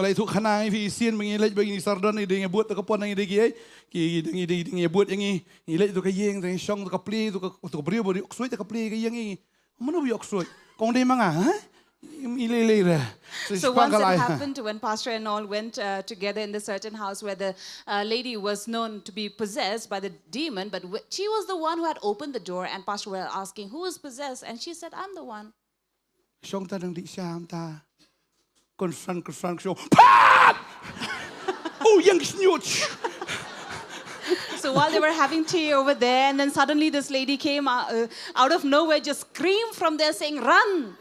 once it happened when Pastor and all went together in the certain house where the lady was known to be possessed by the demon, but she was the one who had opened the door, and Pastor was asking, who is possessed? And she said, I'm the one. So while they were having tea over there, and then suddenly this lady came out of nowhere, just screamed from there saying, run!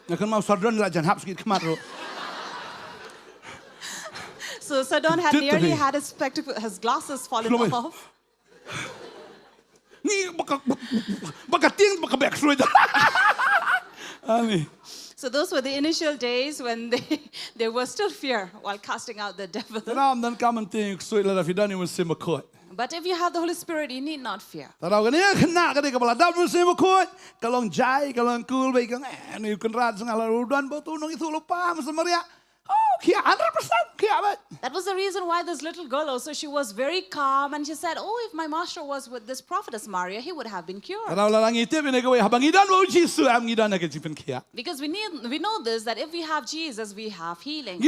So Sadon had nearly had his glasses fallen off. So those were the initial days when there was still fear while casting out the devil. But if you have the Holy Spirit, you need not fear. That was the reason why this little girl also, she was very calm, and she said, oh, if my master was with this prophetess Maria, he would have been cured. Because we know this, that if we have Jesus, we have healing.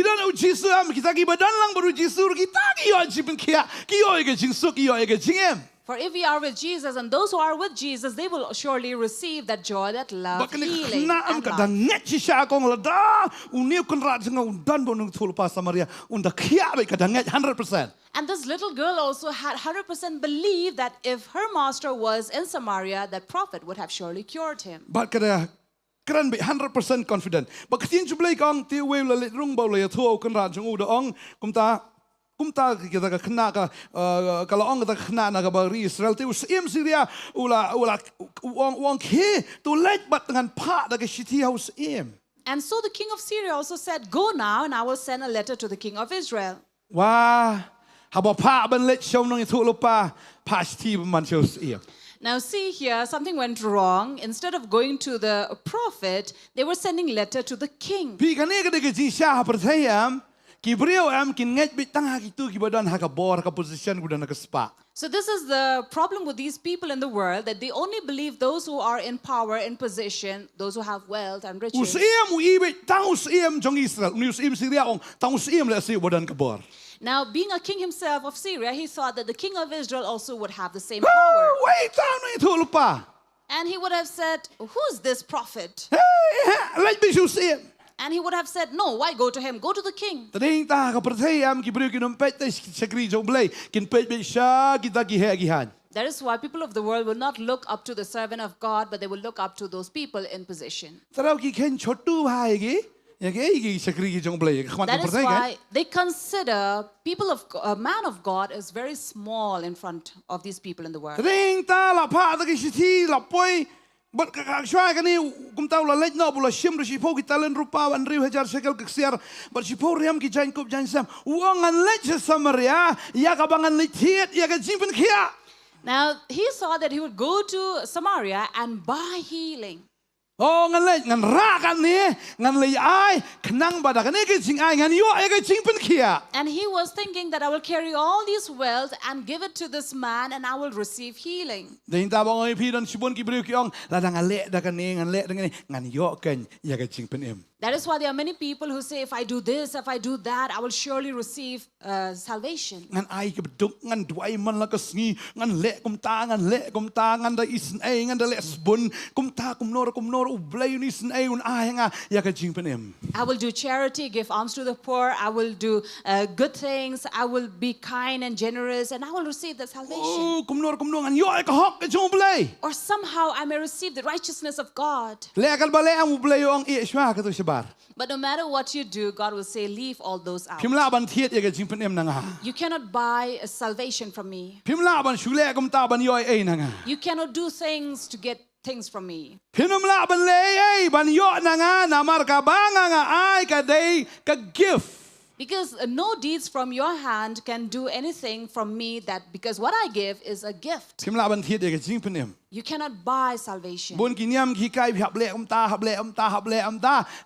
For if we are with Jesus and those who are with Jesus, they will surely receive that joy, that love, Bakit healing, na am and kadang life. nget si siya akong lada uniw kan rat nga undan bo nung thul pa Samaria unda khia ba kadang nget 100%. And this little girl also had 100% believed that if her master was in Samaria, that prophet would have surely cured him. But kada kran be 100% confident. Bakit tin jublay kang ti we la rung ba la thu kan rat jung u da ong kumta kita ka kena ka kalau orang kita kena nak beri Israel tu Im Syria ula wang ke tu let bat dengan pak dak city house Im. And so the king of Syria also said, "Go now, and I will send a letter to the king of Israel." Wah, haba pak ban let show nong itu lupa pak city man show Im. Now see here, something went wrong. Instead of going to the prophet, they were sending letter to the king. Pi kan ke de ji sha percaya Kibriyo am kin nget bit tang hakitu kibadan hakabor ka position gudan ka spa. So this is the problem with these people in the world, that they only believe those who are in power, in position, those who have wealth and riches. Usim uibit tang usim jong Israel, usim Syria ong tang usim le si bodan kabor. Now, being a king himself of Syria, he thought that the king of Israel also would have the same power. Wait tang itu lupa. And he would have said, "Who's this prophet?" Hey, let me usim. And he would have said, "No, why go to him? Go to the king." Tading ta ka percaya am kibriyo kinompet ta sakri jong blay kin pet be sha kita gihan. That is why people of the world will not look up to the servant of God, but they will look up to those people in position. Tarau ki ken chotu bhai gi ya ke gi sakri ki jong blay khmat That is percaya. why they consider people of a man of God is very small in front of these people in the world. Tading ta la pa ta ki siti la poi but kakshwa kani kumtaw la let no bula shim ri po kita len rupa an riu hajar shekel keksiar but si po riam ki jain kop jain sam uang an let se Samaria ya ka bangan lithiet ya ka jimpen khia. Now, he saw that he would go to Samaria and buy healing. Oh ngan let ngan ra kan ni ngan le ai knang ba da kan ke jing ai ngan yo ai ka jimpen khia. And he was thinking that I will carry all this wealth and give it to this man and I will receive healing. Dein ta bang ai pi don sibon ki briu ki ong la dang ale da kan ni ngan le dengan ngan yo kan ya ka jimpen em. That is why there are many people who say, if I do this, if I do that, I will surely receive salvation. Ngan ai ke beduk ngan duai man la ka sngi ngan le kum ta ngan da isen ai ngan da le sbun kum nor ublay ni isen ai un ai nga ya ka jingpen em. I will do charity, give alms to the poor, I will do good things, I will be kind and generous, and I will receive the salvation. Oh kum nor ngan yo ai ka hok ka jong blay. Or somehow I may receive the righteousness of God. Le kal bale am ublay yo ang i shwa ka to bar. But no matter what you do, God will say, leave all those out. Pimla ban thiet ya ka jingpen em na nga. You cannot buy a salvation from me. Pimla ban shule kum ta ban yo ai na nga. You cannot do things to get things from me. Pinumla ban le ai ban yo na nga na mar ka banga nga ai ka dei ka gift. Because no deeds from your hand can do anything from me, that because what I give is a gift. Pimla ban thiet ya ka jingpen em. You cannot buy salvation. Bun kiniam ki kai hab le ta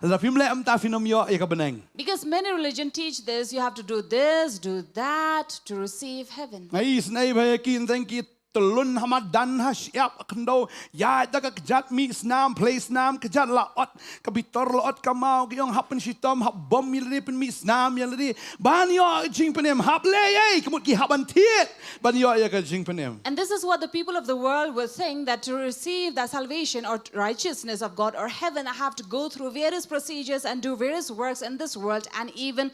la phim le ta finom yo ya ka beneng. Because many religions teach this, you have to do this, do that to receive heaven. Ngai snai ba kin thank ki telun hamadan ha siap kendo ya da ka jat mi snam place nam ka jat la ot ka bitor la ot ka mau ki yong happen sitom hab bom mi le pen mi snam ya le ban yo jing penem hab le ai kemut ki haban thiet ban yo ya ka jing penem. And this is what the people of the world will think, that to receive that salvation or righteousness of God or heaven, I have to go through various procedures and do various works in this world and even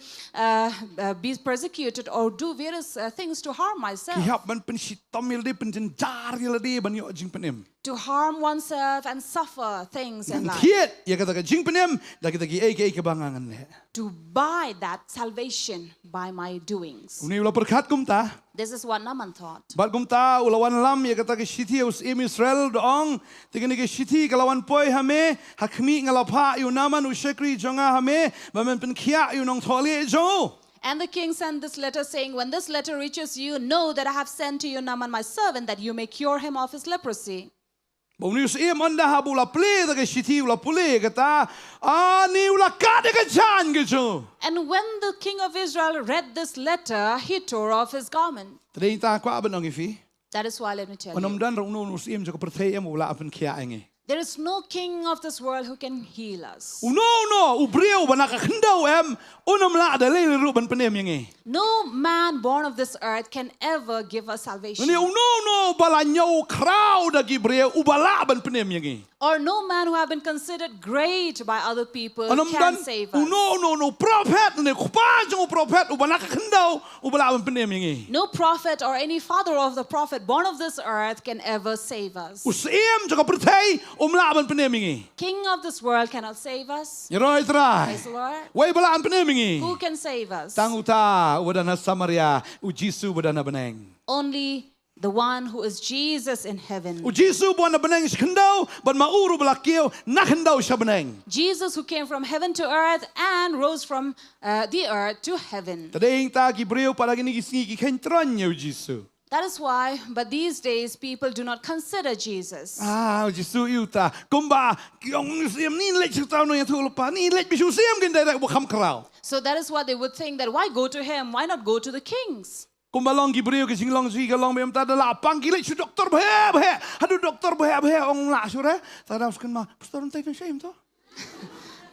be persecuted or do various things to harm myself. Ki hab ban pen sitom mi le pen jar ya le ban yo jing penem. To harm oneself and suffer things in life. Thiet ya ka jing penem da kita ki ai ka bangangan le. To buy that salvation by my doings. Uni ula perkhat kum ta. This is what Naaman thought. Bat kum ta ulawan lam ya kata ke shiti us im Israel dong tigani ke shiti kalawan poi hame hakmi ngalapha yu Naaman ushekri jonga hame bamen pen khia yu nong tholi jo. And the king sent this letter saying, when this letter reaches you, know that I have sent to you Naaman my servant, that you may cure him of his leprosy. Boni us im anda habula ple da ke shiti ula pule kata ani ula ka de ke jan ke jo. And when the king of Israel read this letter, he tore off his garment. Tadei ta kwa ban nong ifi. That is why let me tell you. Onom dan ro no us im jo ko perthai em ula apen khia nge. There is no king of this world who can heal us. No, ubriu banaka kendau unamla ada lele ban penem yang No man born of this earth can ever give us salvation. No, balanyau crowd dagi briu ubala ban penem yang Or no man who have been considered great by other people can save us. No, prophet ne kupajong prophet ubanaka kendau ubala ban penem yang No prophet or any father of the prophet born of this earth can ever save us. Usim jaga pertai umla ban penem yang King of this world cannot save us. Yeroi trai. Praise the Lord. Wai bala ban penem yang Who can save us? Tanguta wadana Samaria ujisu wadana beneng. Only the one who is Jesus in heaven. Ujisu wadana beneng skendau ban mauru balakio nakendau shabeneng. Jesus who came from heaven to earth and rose from the earth to heaven. Tadeng ta gibreu pada gini gisngi kentronnya ujisu. That is why, but these days people do not consider Jesus. Ujisu iuta kumba kiong siam ni lek setau no yang tu lupa ni lek bisu siam gen direct wakam kerau. So that is what they would think, that why go to him? Why not go to the kings? Kumba long gibreu ke Shillong sui ke long bem ta da lapang gilek su doktor bhe. Hadu doktor bhe ong la sure. Ta da uskan ma pastor ntai kan shame to.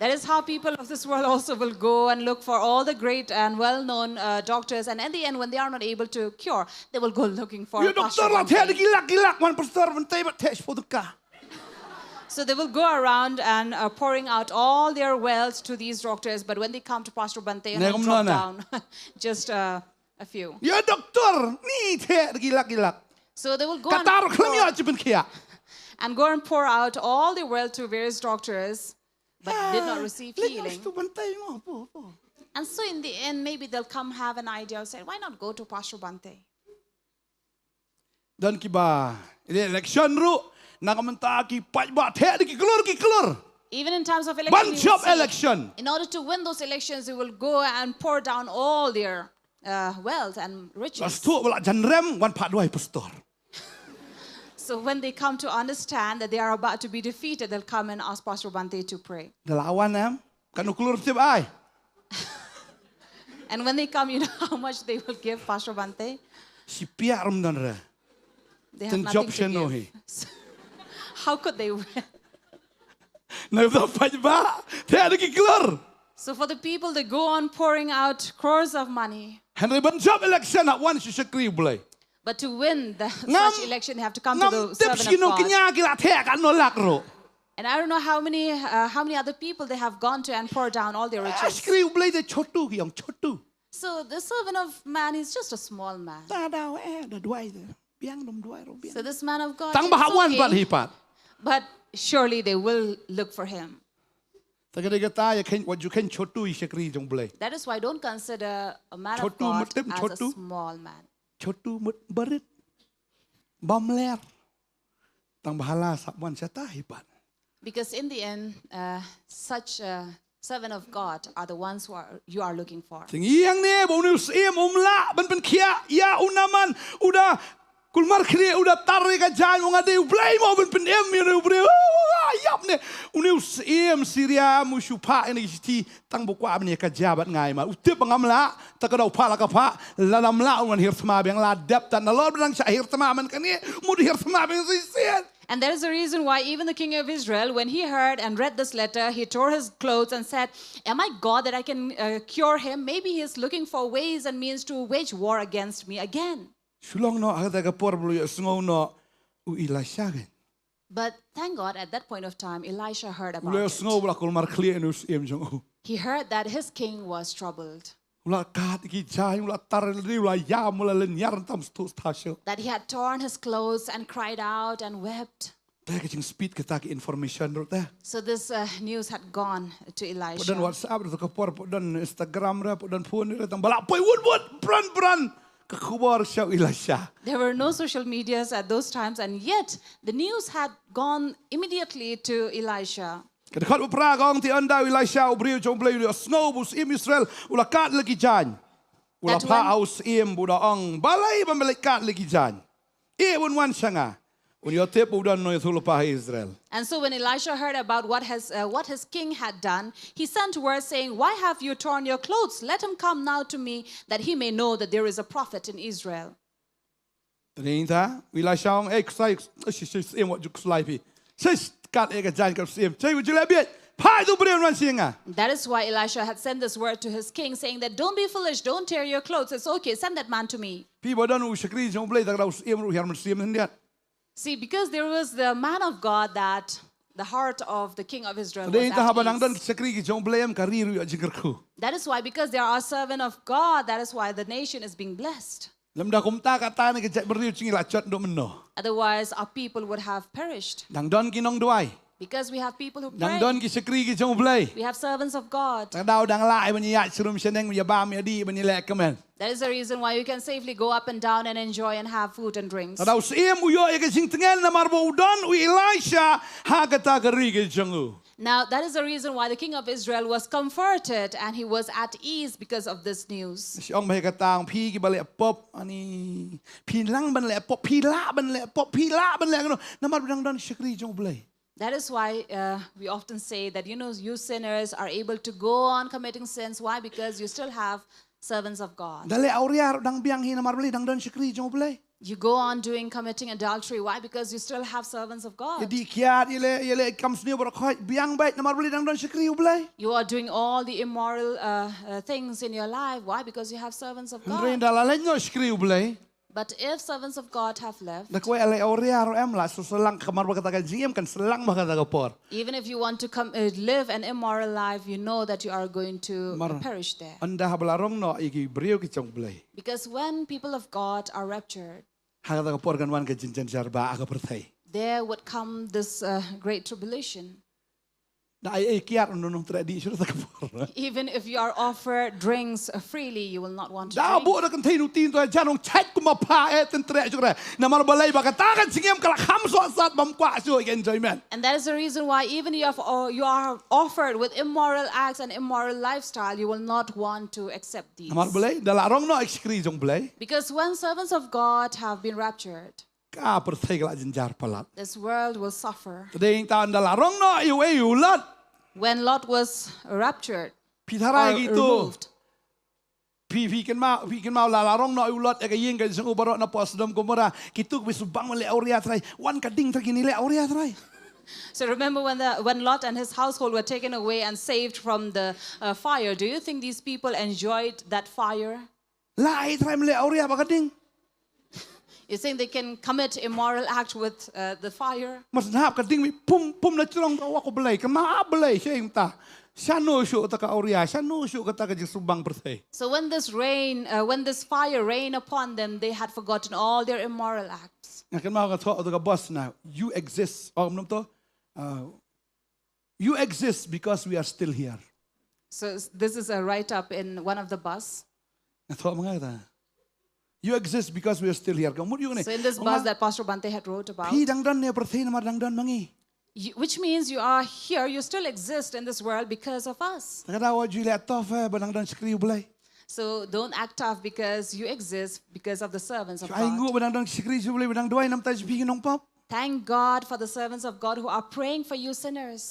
That is how people of this world also will go and look for all the great and well-known doctors, and at the end, when they are not able to cure, they will go looking for Ya Pastor doktor lah Bantei. gilak man pastor Bantei bat tes potuka. So they will go around and pouring out all their wealth to these doctors, but when they come to Pastor Bantei, and drop down just a few. Ya doktor ni te gilak. So they will go Katar klemia cipen kia. and go and pour out all their wealth to various doctors, but did not receive healing. And so in the end, maybe they'll come have an idea and say, why not go to Pastor Bantei? Dan kiba election ru nakamenta ki pajba the ki kelur. Even in times of election, Bunch of election. in order to win those elections, they will go and pour down all their wealth and riches. Pastu bala janrem wan pak duai pastor. So when they come to understand that they are about to be defeated, they'll come and ask Pastor Bantei to pray. Dalawan kanu kelur tiap ai. And when they come, you know how much they will give Pastor Bantei? Si piak ramdan re. They have Job nothing to shenohi. give. How could they win? Na pajba the ki kelur. So for the people, they go on pouring out crores of money. Henry bunch of election at once you shakri bulai. But to win such election, they have to come to the servant of God. And I don't know how many other people they have gone to and poured down all their riches. So the servant of man is just a small man. So this man of God is okay, but surely they will look for him. That is why don't consider a man of God as a small man. Chotu berit bamler tang bahala sabwan seta hipat. Because in the end, such servant of God are the ones you are looking for. Sing yang ne bonus umla ban kia ya unaman udah kulmar kri udah tarik aja ngade ublay mo ban ya ubre yap ne unius Syria musupa ini sti tang bukwa ban ka jabat ngai ma utip ngamla takadau pala ka pa lalamla un hirtma bang la dep tan lor bang sa hirtma man kani mud hirtma bang sisen. And that is the reason why even the king of Israel, when he heard and read this letter, he tore his clothes and said, am I God that I can cure him? Maybe he is looking for ways and means to wage war against me again. Shillong no agad ka por blu sngo no u Elisha gen. But thank God, at that point of time, Elisha heard about Ula it. sngo bla kulmar kli enus jong. He heard that his king was troubled, Ula kat ki jai ula tar li ula ya mula len yar tam stu stasho. that he had torn his clothes and cried out and wept. Ta ka jing speed kita ki information ro ta. So this news had gone to Podan Elisha. WhatsApp ro ka por podan Instagram ra podan phone ra tam bala poi wood bran ka khubar sha Elisha. There were no social medias at those times, and yet the news had gone immediately to Elisha. Kadakhat upra gong ti anda Elisha ubriu jong blai snow bus Israel ula kat lagi jan. Ula That pa one- aus buda ong balai ba malaikat lagi jan. Wan sanga. When you tip udan no thulu pa Israel. And so when Elisha heard about what his king had done, he sent word saying, why have you torn your clothes? Let him come now to me, that he may know that there is a prophet in Israel. Taninta Elisha ong kusai what juk slai pi. Sis กัดเอกใจกับเสียมใช่วิจิเลเบียพายตัวเปลี่ยนวันเสียงอ่ะ That is why Elisha had sent this word to his king, saying that don't be foolish, don't tear your clothes. It's okay, send that man to me. พี่บอกด้านอุชกรีจงเปลี่ยนแต่เราเสียมรู้เห็นมันเสียมนั่นเนี่ย See, because there was the man of God that the heart of the king of Israel เดี๋ยว was ถ้าหาบัน at ดัน ease. สกรีจงเปลี่ยนการีรู้จิงกระคู That is why, because they are a servant of God, that is why the nation is being blessed. ลำดับคุมตากาตาในกิจบริวจิงหลัดจัดดูมันโน Otherwise, our people would have perished. ดังดอนกินน้องด้วย Because we have people who ดัง pray. ดอนกิสกรีจงเปลี่ยน We have servants of God. แต่ดาวดังลายบันยาสรุมเชนเองบันยาบ้ามีอดีบันยาแหลกกันแมน That is the reason why you can safely go up and down and enjoy and have food and drinks. แต่เราเสียมอุยอยกิจิงทั้งนั้นมาร์บูดอนอุยไลชาหากตากรีกิจงอู Now, that is the reason why the king of Israel was comforted and he was at ease because of this news. ช่องไปกระตางพี่กิบเล่ปบอันนี้พี่ลังบันเล่ปบพี่ละบันเล่ปบพี่ละบันเล่กันน้ำมันดังดอนสกรีจงเปลี่ยน That is why we often say that, you sinners are able to go on committing sins. Why? Because you still have servants of God. ดังเล่เอาเรียดังเบียงหินมาร์บลีดังดอนสกรีจงเปลี่ยน You go on committing adultery. Why? Because you still have servants of ย God. ดีขีดยเล่คำสนิวบรคอยเบียงใบน้ำมันบลีดังดอนสกรีเปลี่ยน You are doing all the immoral things in your life. Why? Because you have servants of เรียน God. ดาลาเล่นสกรีเปลี่ยน But if servants of God have left, นักว่าอะไรเอาเรียเราเอ็มล่ะสุดสลังขมารบกตากจีเอ็มกันสลังบกตากปอร์ even if you want to live an immoral life, you know that you are going to perish there. อันดาฮับลารองเนาะอีกบริวกิจงเปลี่ยน Because when people of God are raptured, หากตากปอร์กันวันกันจินจันจาร์บาอักประเทศ there would come this great tribulation. ได้ไอ้เกียร์นุ่งตระดีชุดตากปอร์ Even if you are offered drinks freely, you will not want to ดาวบุ drink. ตรกันที่นุตีนตัวจานงเช็ดกุมาพาเอตินเตะจุกเลยน้ำมันบลายบากตากันจิงเอ็มกระคำสวดสัตว์บำกว่าช่วยกันใจแมน And that is the reason why even if you are offered with immoral acts and immoral lifestyle, you will not want to accept these. น้ำมันบลายดาลารองเนาะเอ็กซ์ครีจงบลาย Because when servants of God have been raptured, ก้าประเทศกละจินจาร์พลัด this world will suffer. แต่เองตอนดาลารองเนาะอยู่ลัด When Lot was raptured พี่ทาราย or กี่ตัว removed, พี่กันมาลาลารองเนาะอยู่ลัดเอกยิงกันสังอุบารนับพอสดมกุมรากิตุกไปสุบังมาเลเอาเรียทไรวันกระดิ่งตะกินนี่เลเอาเรียทไร So remember when Lot and his household were taken away and saved from the fire, do you think these people enjoyed that fire? ลายทไรมาเลเอาเรียบกระดิ่ง You think they can commit immoral act with the fire? มาสนาบกระดิ่งมีพุ่มนะจงตัวว่าก็เบลยกันมาเบลยใช่ไหมตาฉันโนชูตะกะเอาเรียฉันโนชูกะตะกะจิสุบังประเทศ So when this fire rained upon them, they had forgotten all their immoral acts. งั้นกันมาก็ทอตะกะบอสนะ you exist อ๋อมันตัว you exist because we are still here So this is a write-up in one of the bus. นะทอมั้งไงตา you exist because we are still here ก็มุดอยู่นี่ So in this bus that Pastor Bantei had wrote about, พี่ดังดันเนี่ยประเทศมาดังดันมั้งอี which means you are here, you still exist in this world because of us. แต่ก็ได้ว่าจุยแหละต่อแฟบัดังดันสกรีบเลย So don't act tough because you exist because of the servants of ไอ้งู God. บัดังดันสกรีบเลยบัดังด้วยน้ำตาจีพี่น้องป๊อป Thank God for the servants of God who are praying for you sinners.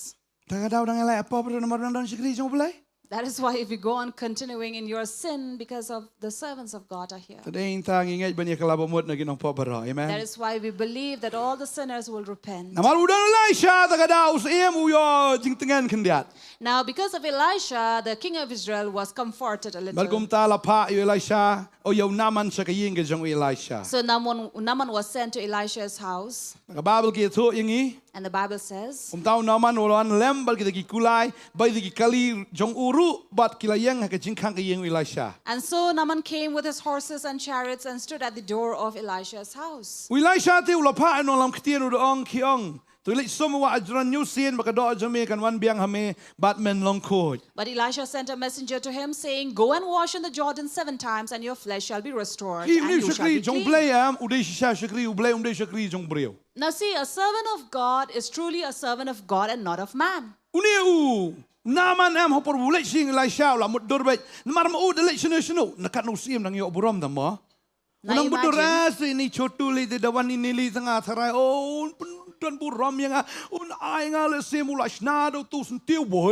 แต่ก็ได้ดังอะไรป๊อปเรามาดังดันสกรีบเลย That is why if you go on continuing in your sin because of the servants of God are here. แต่เองทางยังไงบันยากลาบมุดนะกินน้องป๊อปรอ amen That is why we believe that all the sinners will repent. น้ำมันอุดรไลชาแต่ก็ได้อุสเอ็มอุยจิงตึงเงินขึ้นเดียด Now because of Elisha, the king of Israel was comforted a บัดกุม little. ตาลาพะอยู่ไลชาโอยาวนามันสกยิงกับจงไลชา So Naaman was sent to Elisha's house. กับบาบิลกี่ทุอย่างนี้ And the Bible says, ผมเต้านามันวันเล็มบัดกี่กุไลใบกี่กะลีจงอุรุบัดกิลายังกับจิงขังกับยิงไลชา and so Naaman came with his horses and chariots and stood at the door of Elisha's house. ไลชาที่อุลพะนองลำขเตียนอุดองขี้องตัวเล็กสมว่าอัจรันยูเซียนบักดอจะมีกันวันเบียงฮามีบัดเมนลงโคด But Elisha sent a messenger to him saying, go and wash in the Jordan 7 times and your flesh shall be restored ที่ and นี่ you ส shall กรี be จงเป clean. ลยอุดชิชาสกรีอุเปลอุดสกรีจงเปรียว Now see, a servant of God is truly a servant of God and not of man. อุนี่นามันฮอปรูเล็กชิงไลชาละมุดดอร์เบนมาร์มอุดเล็กชนุชนุนักนุสีมนังยอบรมดัมมะนังบุดรัสนี่ชดตุลีเดวันนี่นิลิสังอาทรายโอ้ดันบุรมยังอ่ะไอ้งาเลเซมุลาชนาดูตุสติวโบเฮ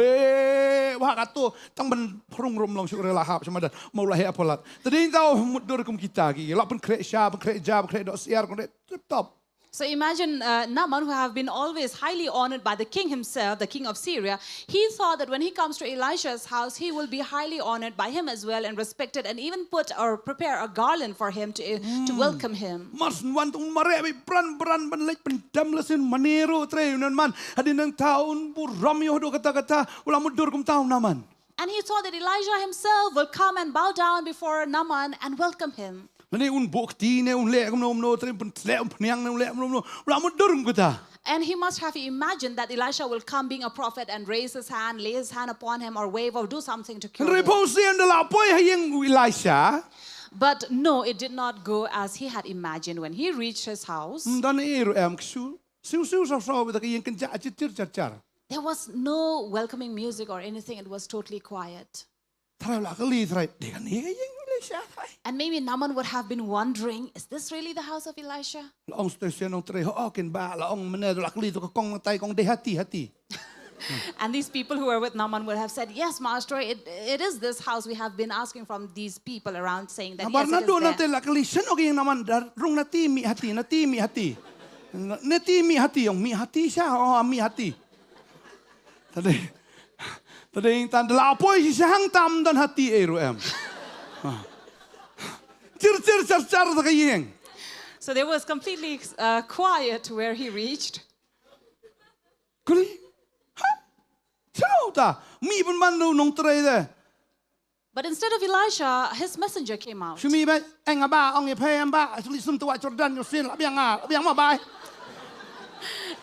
ว่ากันตัวตั้งมันพรุ่งรมลงชุกเรลาฮับใช่ไหมเด็ดมาละเฮอพลัดแต่นี่เรามุดดอร์กุมกิตากีเราเป็นเครชาเป็นเครจาเป็นเครดอสเซียร์คนเด็ดตบ So imagine Naaman, who have been always highly honored by the king himself, the king of Syria. He thought that when he comes to Elisha's house, he will be highly honored by him as well and respected, and even put or prepare a garland for him to welcome him. Mas wan un mare bi pran ban lek pendam lesin manero tre unan man hadin nang taun bu ramyo do kata ulam mudur kum taun Naaman. And he thought that Elijah himself will come and bow down before Naaman and welcome him. Nani un bukti ne un le kum no tre pen le pnyang ne le no ulam mudur kum kata. And he must have imagined that Elisha will come being a prophet and raise his hand, lay his hand upon him, or wave or do something to kill him. Reposi and la poi hayeng Elisha. But no, it did not go as he had imagined when he reached his house. Dan eru am ksu siu so with the ken char. There was no welcoming music or anything. It was totally quiet. And maybe Naaman would have been wondering, is this really the house of Elisha? And these people who were with Naaman would have said, yes, Master, it is this house. We have been asking from these people around saying that yes, it is there. Tadi tan la poi si hang tam dan hati eru em. Cer kayeng. So there was completely quiet where he reached. Kuli. Ha? Chalo ta. Mi pun mandu Nongkhryiem de. But instead of Elisha, his messenger came out. Shumi ba eng aba ong ye phe ba sum tu wa Jordan yo sin la biang ma bai.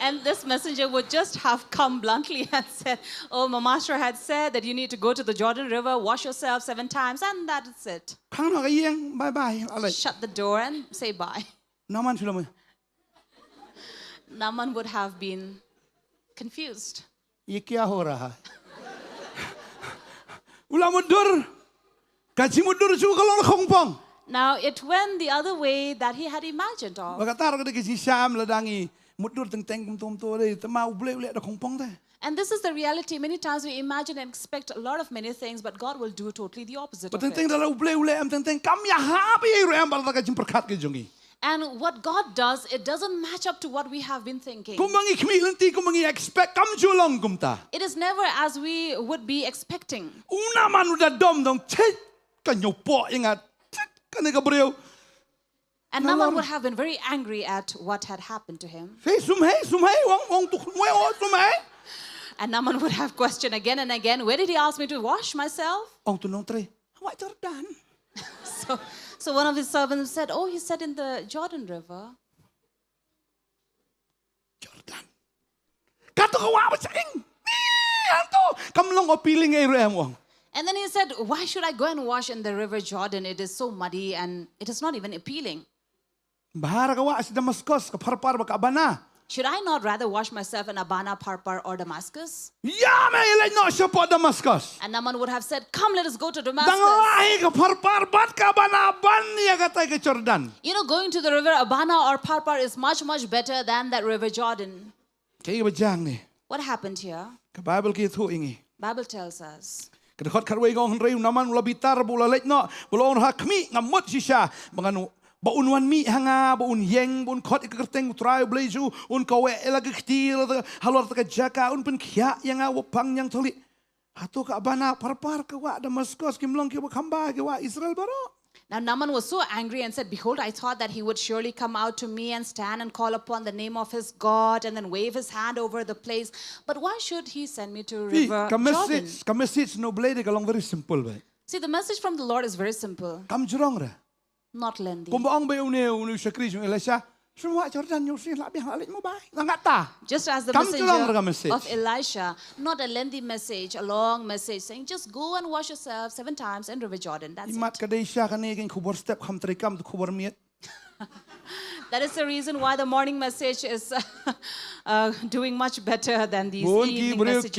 And this messenger would just have come bluntly and said, oh, my master had said that you need to go to the Jordan River, wash yourself 7 times, and that's it. Bye-bye. Shut the door and say bye. Naaman would have been confused. Now, it went the other way that he had imagined of. And this is the reality. Many times we imagine and expect a lot of many things, but God will do totally the opposite of it. And what God does, it doesn't match up to what we have been thinking. It is never as we would be expecting. And Naaman would have been very angry at what had happened to him. And Naaman would have questioned again and again, where did he ask me to wash myself? So one of his servants said, oh, he said in the Jordan River. Jordan. And then he said, why should I go and wash in the river Jordan? It is so muddy and it is not even appealing. Should I not rather wash myself in Abana, Parpar, or Damascus? And Naaman would have said, come, let us go to Damascus. You know, going to the river Abana or Parpar is much, much better than that river Jordan. What happened here? Bible tells us. Baun mi hanga baun yeng baun khot ikerteng trai bleju un kawe elaga ktil halor taka jaka un pen khia yanga wapang yang tholi hatu ka bana parpar ka wa Damascus kimlong ki khamba ki wa Israel baro. Now Naaman was so angry and said, behold, I thought that he would surely come out to me and stand and call upon the name of his God and then wave his hand over the place. But why should he send me to river Jordan? No blade kalong very simple. See, the message from the Lord is very simple. Kam jurong ra. Not lengthy. Just as the messenger of Elisha, not a lengthy message, a long message saying, just go and wash yourself 7 times in River Jordan. That's it. That is the reason why the morning message is doing much better than these evening messages.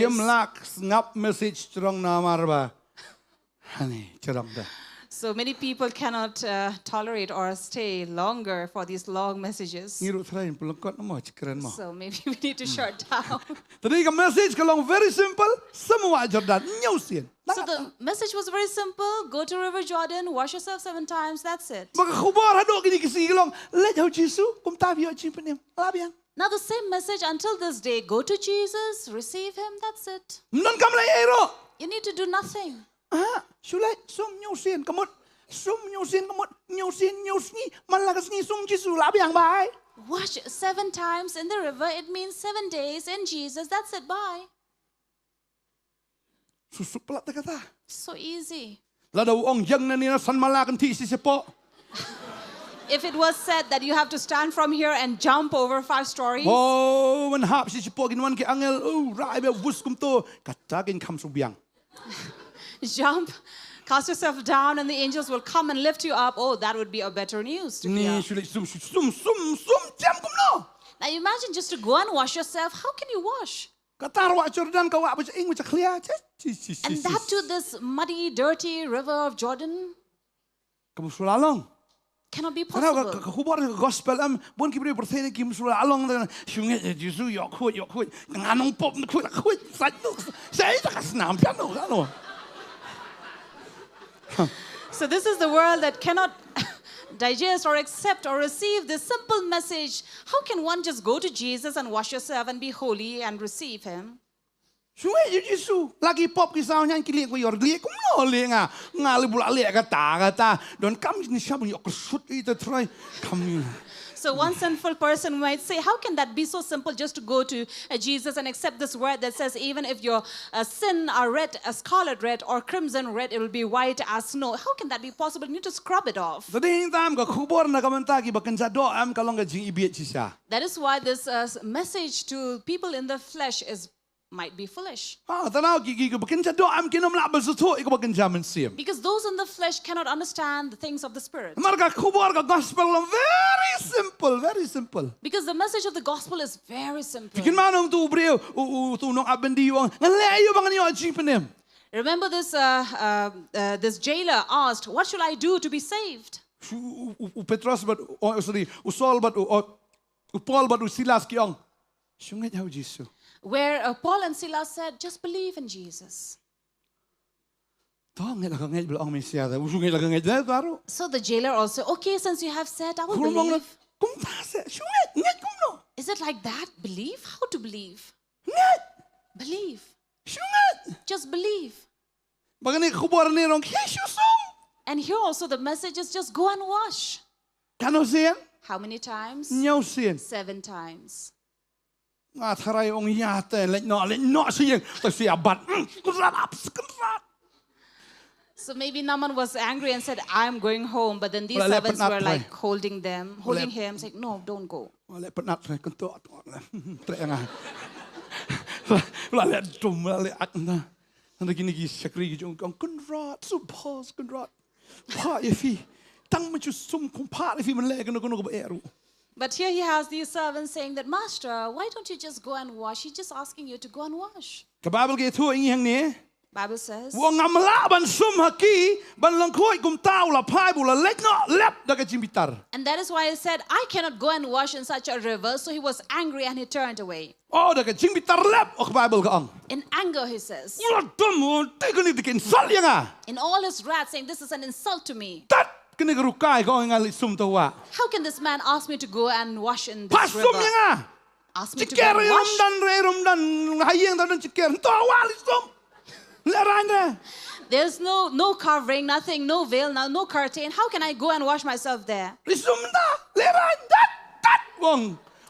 So many people cannot tolerate or stay longer for these long messages. Ngiru train pelengkot nama cekeren mah. So maybe we need to shut down. Tadi ka message kalau very simple, semua Jordan nyusin. So the message was very simple. Go to River Jordan, wash yourself 7 times, that's it. Maka khubar hadok ini kisi kalau let hau Jesu kum tabi hau cipenim. Labiang. Now the same message until this day. Go to Jesus, receive him, that's it. Non kam lai ero. You need to do nothing. Sulai sum nyusin kamut. Sum nyusin kamut nyusin malakas ni sum Jesu labiang bye. Wash 7 times in the river. It means 7 days in Jesus. That's it. Bye. Susuk pelak kata. So easy. Lada ong yang na nina san malakan ti si sepo. If it was said that you have to stand from here and jump over 5 stories. Oh, man hap si sepo ginwan ki angel. Oh, rai be bus kum to katagin kam subiang. Jump, cast yourself down, and the angels will come and lift you up. Oh, that would be a better news to hear. Now imagine just to go and wash yourself. How can you wash? And that to this muddy, dirty river of Jordan cannot be possible. So this is the world that cannot digest or accept or receive this simple message. How can one just go to Jesus and wash yourself and be holy and receive him? Lagi pop kisah nyan kili ko yor li kum no li nga li bula li kata don kam ni siapa ni kusut itu try kam. So one sinful person might say, how can that be so simple just to go to Jesus and accept this word that says even if your sin are red, scarlet red or crimson red, it will be white as snow. How can that be possible? You need to scrub it off. That is why this message to people in the flesh might be foolish. Because those in the flesh cannot understand the things of the Spirit. Very simple, very simple. Because the message of the gospel is very simple. Remember this this jailer asked, what shall I do to be saved? Petros but sorry, Usol but Paul but Silas kiong. Where Paul and Silas said, just believe in Jesus. So the jailer also, okay, since you have said, I will believe. Is it like that? Believe? How to believe? Believe. Just believe. And here also the message is just go and wash. How many times? 7 times. So maybe Naaman was angry and said, I'm going home. But then these servants were like holding him, saying, no, don't go. But here he has these servants saying that, Master, why don't you just go and wash? He's just asking you to go and wash. Bible says, and that is why he said, I cannot go and wash in such a river. So he was angry and he turned away. In anger, he says. In all his wrath, saying, this is an insult to me. How can this man ask me to go and wash in this river? Ask me to go and wash? There's no covering, nothing, no veil, no curtain. How can I go and wash myself there? Is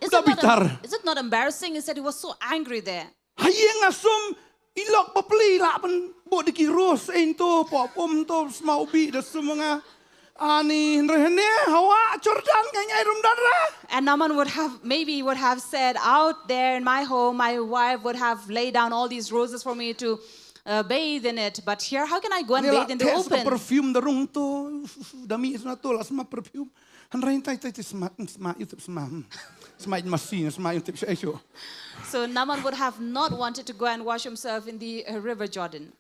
it not embarrassing? He said he was so angry there. And Naaman would have said, out there in my home, my wife would have laid down all these roses for me to bathe in it. But here, how can I go and bathe in the open? So Naaman would have not wanted to go and wash himself in the river Jordan.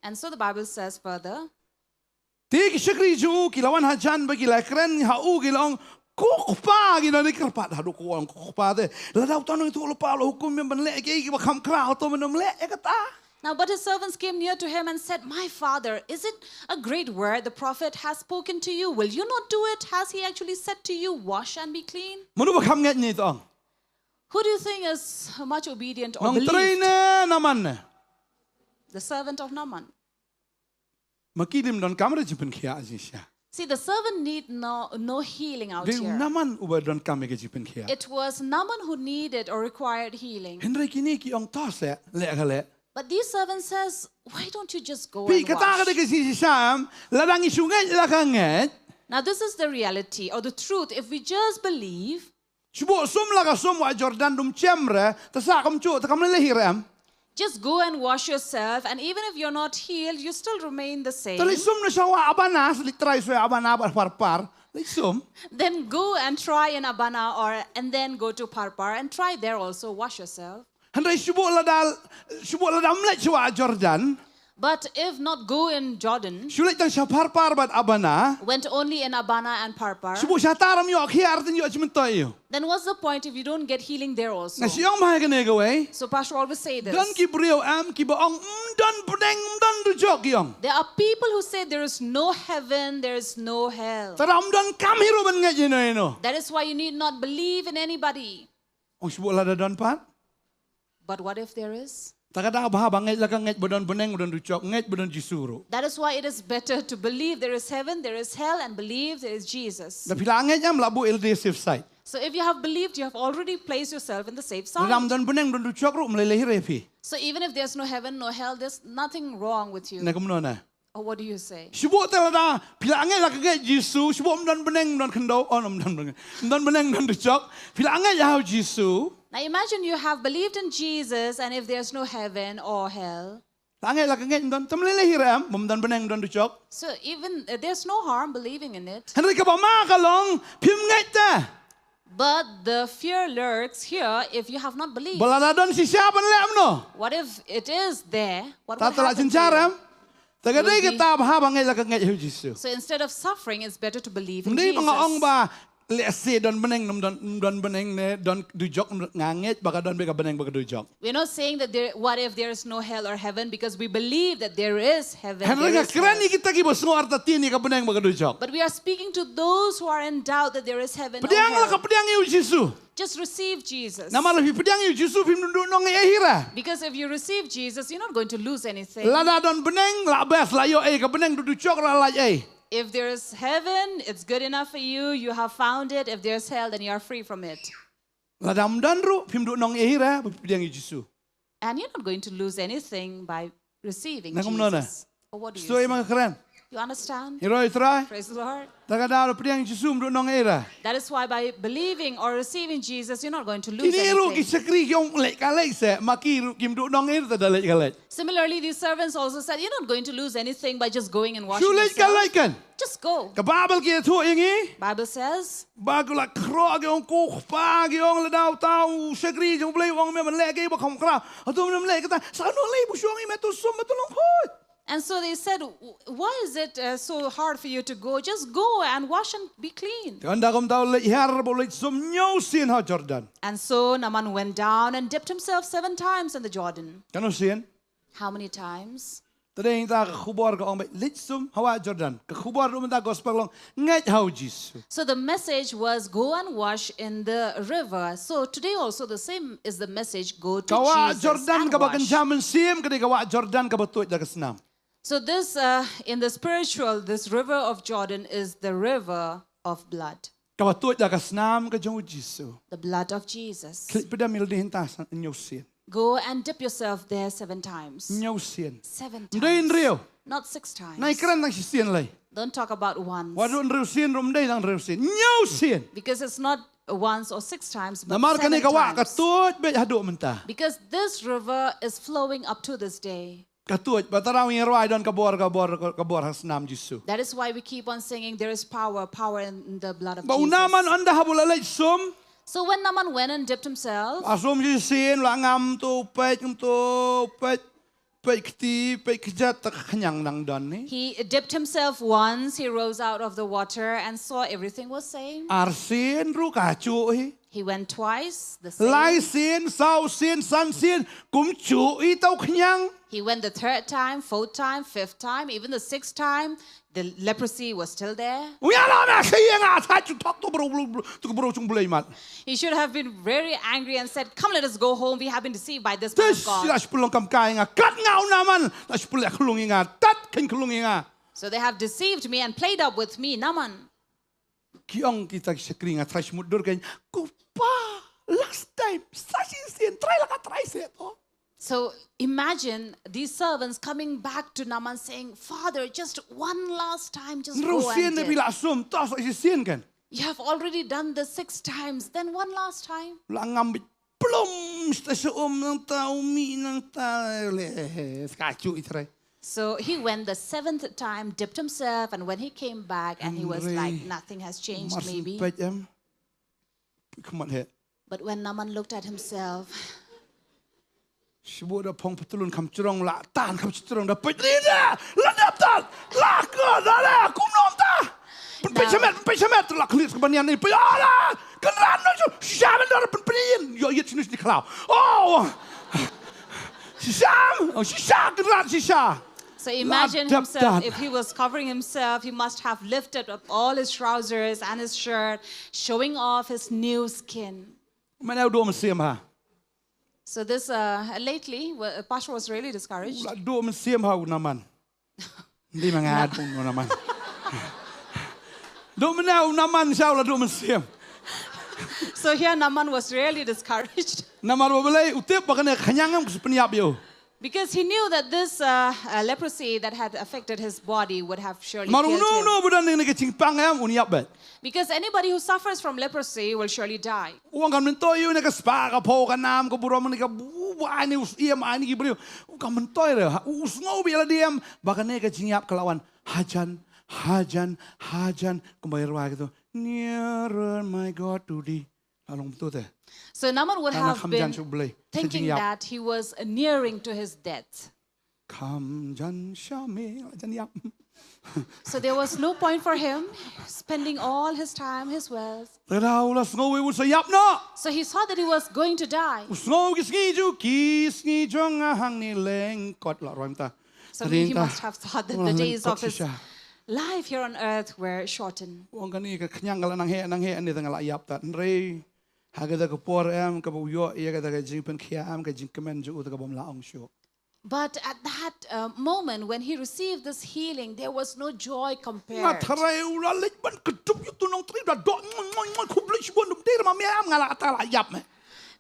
And so the Bible says further, Ti kisakri ju kilawan hajan bagi lakren hau kilong kukpa gina ni kerpat hadu kuang kukpa te. Ladau tanong itu lupa lo hukum yang benlek ki bakam krau to menom lek kata. now but his servants came near to him and said, My father, is it a great word the prophet has spoken to you? Will you not do it? Has he actually said to you, wash and be clean? Munu bakam nget ni tong. Who do you think is much obedient or Nongthymmai believed? naman. The servant of Naaman. Makidim don kamera jipen kia azisha. See, the servant need no healing out Dia here. naman uba don kamera jipen kia. It was Naaman who needed or required healing. Henry kini ki ong tos lek kale. But these servants says, why don't you just go Pi and kata wash? kada kisi sam ladang isungai lakanget. Now this is the reality or the truth. If we just believe, Subo sum laga sum wa Jordan dum cemre tasa kam cu takam lehiram. just go and wash yourself, and even if you're not healed, you still remain the same. Tali sum na sawa abana slit try so abana par. Like sum. Then go and try in Abana and then go to Parpar and try there also, wash yourself. Henry subo ladam lek wa Jordan. But if not go in Jordan, Sulit tang syapar bat abana. went only in Abana and Parpar, Subo syataram yo khiar tin yo cimentoy. then what's the point if you don't get healing there also? Na siyang mahal kene gawe. So Pastor always say this. Dan ki brio am ki baong dan pedeng dan rujok yong. There are people who say there is no heaven, there is no hell. Taram dan kam hiro ban ngaj ino. That is why you need not believe in anybody. Ong subo lada dan pat. But what if there is? Takada bah bangaj lakang ngaj badan beneng badan rujok ngaj badan jisuru. That is why it is better to believe there is heaven, there is hell, and believe there is Jesus. Da pila ngaj am labu LD safe side. So if you have believed, you have already placed yourself in the safe side. Ram dan beneng dan rujok ru melelehi repi. So even if there's no heaven, no hell, there's nothing wrong with you. Na kumno na. Or what do you say? Subo talada pila ngaj lakang ngaj jisu subo dan beneng dan kendo on dan beneng dan rujok pila ngaj hau jisu. Now imagine you have believed in Jesus, and if there's no heaven or hell, Langit lakang ngaj dan temlelehi ram dan beneng dan rujok. so even there's no harm believing in it. Henry ka ba makalong pim ngaj ta. But the fear lurks here if you have not believed. Balada don si siapa lem no. What if it is there? What will Tatala happen to cincaram. you? Tagadai Will be- kita bah bangaj lakang ngaj hu jisu. So instead of suffering, it's better to believe in Hindi Jesus. mga ong ba lese don beneng don beneng ne don dujok nganget baka don beka beneng baka dujok. We're not saying that what if there is no hell or heaven, because we believe that there is heaven. Henry there nga is keren hell. ni kita ki bos ngor tatini ka beneng baka dujok. But we are speaking to those who are in doubt that there is heaven or Pediang la ka hell. pediang yu jisu. Just receive Jesus. Nama lebih pediang yu jisu pim duduk nong ehira. Because if you receive Jesus, you're not going to lose anything. Lada don beneng la bes la yo ka beneng duduk la la If there is heaven, it's good enough for you. You have found it. If there's hell, then you are free from it. Lada dan ru pim duduk nong ehira pediang yu jisu. And you're not going to lose anything by receiving Nah, kamu nona? Jesus. Or what do you Stoi say? mga keren. You understand? Hiroi try. Praise the Lord. Tagadaro pediang jisu duduk nong ehira. That is why by believing or receiving Jesus, you're not going to lose Kini ru ki anything. sekri yung lek kalek se maki ru kim duduk nong ehira tada lek kalek. Similarly, these servants also said, you're not going to lose anything by just going and washing Sulit yourself. kalek kan. Just go. Kababel ki tu ingi. Bible says, Bago la kro ge on ko pa ge on la dau tau sekri jong blai wong me man lek ge ba khom kra. Atu me lek ta sa no lei bu shong i me tu sum me tu long hoi. and so they said, why is it so hard for you to go? Just go and wash and be clean. Kanda kom tau lek her bo lek sum nyo sin ha Jordan. And so Naaman went down and dipped himself 7 times in the Jordan. Kano sin? How many times? Tadeng ta ka khubor ka ong lek sum hawa Jordan. Ka khubor ru ta gospel long ngai hau jisu. So the message was go and wash in the river. So today also the same is the message, go to Kawa Jesus Jordan and ka ba wash. kencamen sim ka kawa Jordan ka ba tuit da kasnam. So this, in the spiritual, this river of Jordan is the river of blood. Ka ba tuit da kasnam ka jong jisu. The blood of Jesus. Klik pada mil di hintas nyo sin. Go and dip yourself there 7 times. Nyo sin. 7 Ndain times. rio. Not 6 times. Nai keren nang si sin lai. Don't talk about once. Wadun riu sin rum dai nang riu sin. Nyo sin. Because it's not once or 6 times, but Namar ka 7 ni kawa ka times. tuit be haduk mentah. Because this river is flowing up to this day. Ka tuit bataraw yang ruai don kabor hasnam jisu. That is why we keep on singing there is power in the blood of Ba Jesus. unaman anda habula lai sum. So when Naaman went and dipped himself, Asum jisin la ngam tu pet. He dipped himself once, he rose out of the water and saw everything was same. He went twice, the same. He went the third time, fourth time, fifth time, even the sixth time. The leprosy was still there. He should have been very angry and said, "Come, let us go home. We have been deceived by this man of God." So they have deceived me and played up with me, Naaman. Last time, So imagine these servants coming back to Naaman saying, "Father, just one last time, just go and did. You have already done this 6 times, then one last time." So he went the 7th time, dipped himself, and when he came back, and he was like, nothing has changed maybe. But when Naaman looked at himself, so imagine himself, if he was covering himself, he must have lifted up all his trousers and his shirt, showing off his new skin. So this, lately, Pastor was really discouraged. So here Naaman was really discouraged. Because he knew that this leprosy that had affected his body would have surely killed him. Because anybody who suffers from leprosy will surely die. Nearer, my God, to thee. So Naaman would have been thinking that he was nearing to his death. So there was no point for him spending all his time, his wealth. So he saw that he was going to die. So he must have thought that the days of his life here on earth were shortened. But at that moment when he received this healing, there was no joy compared.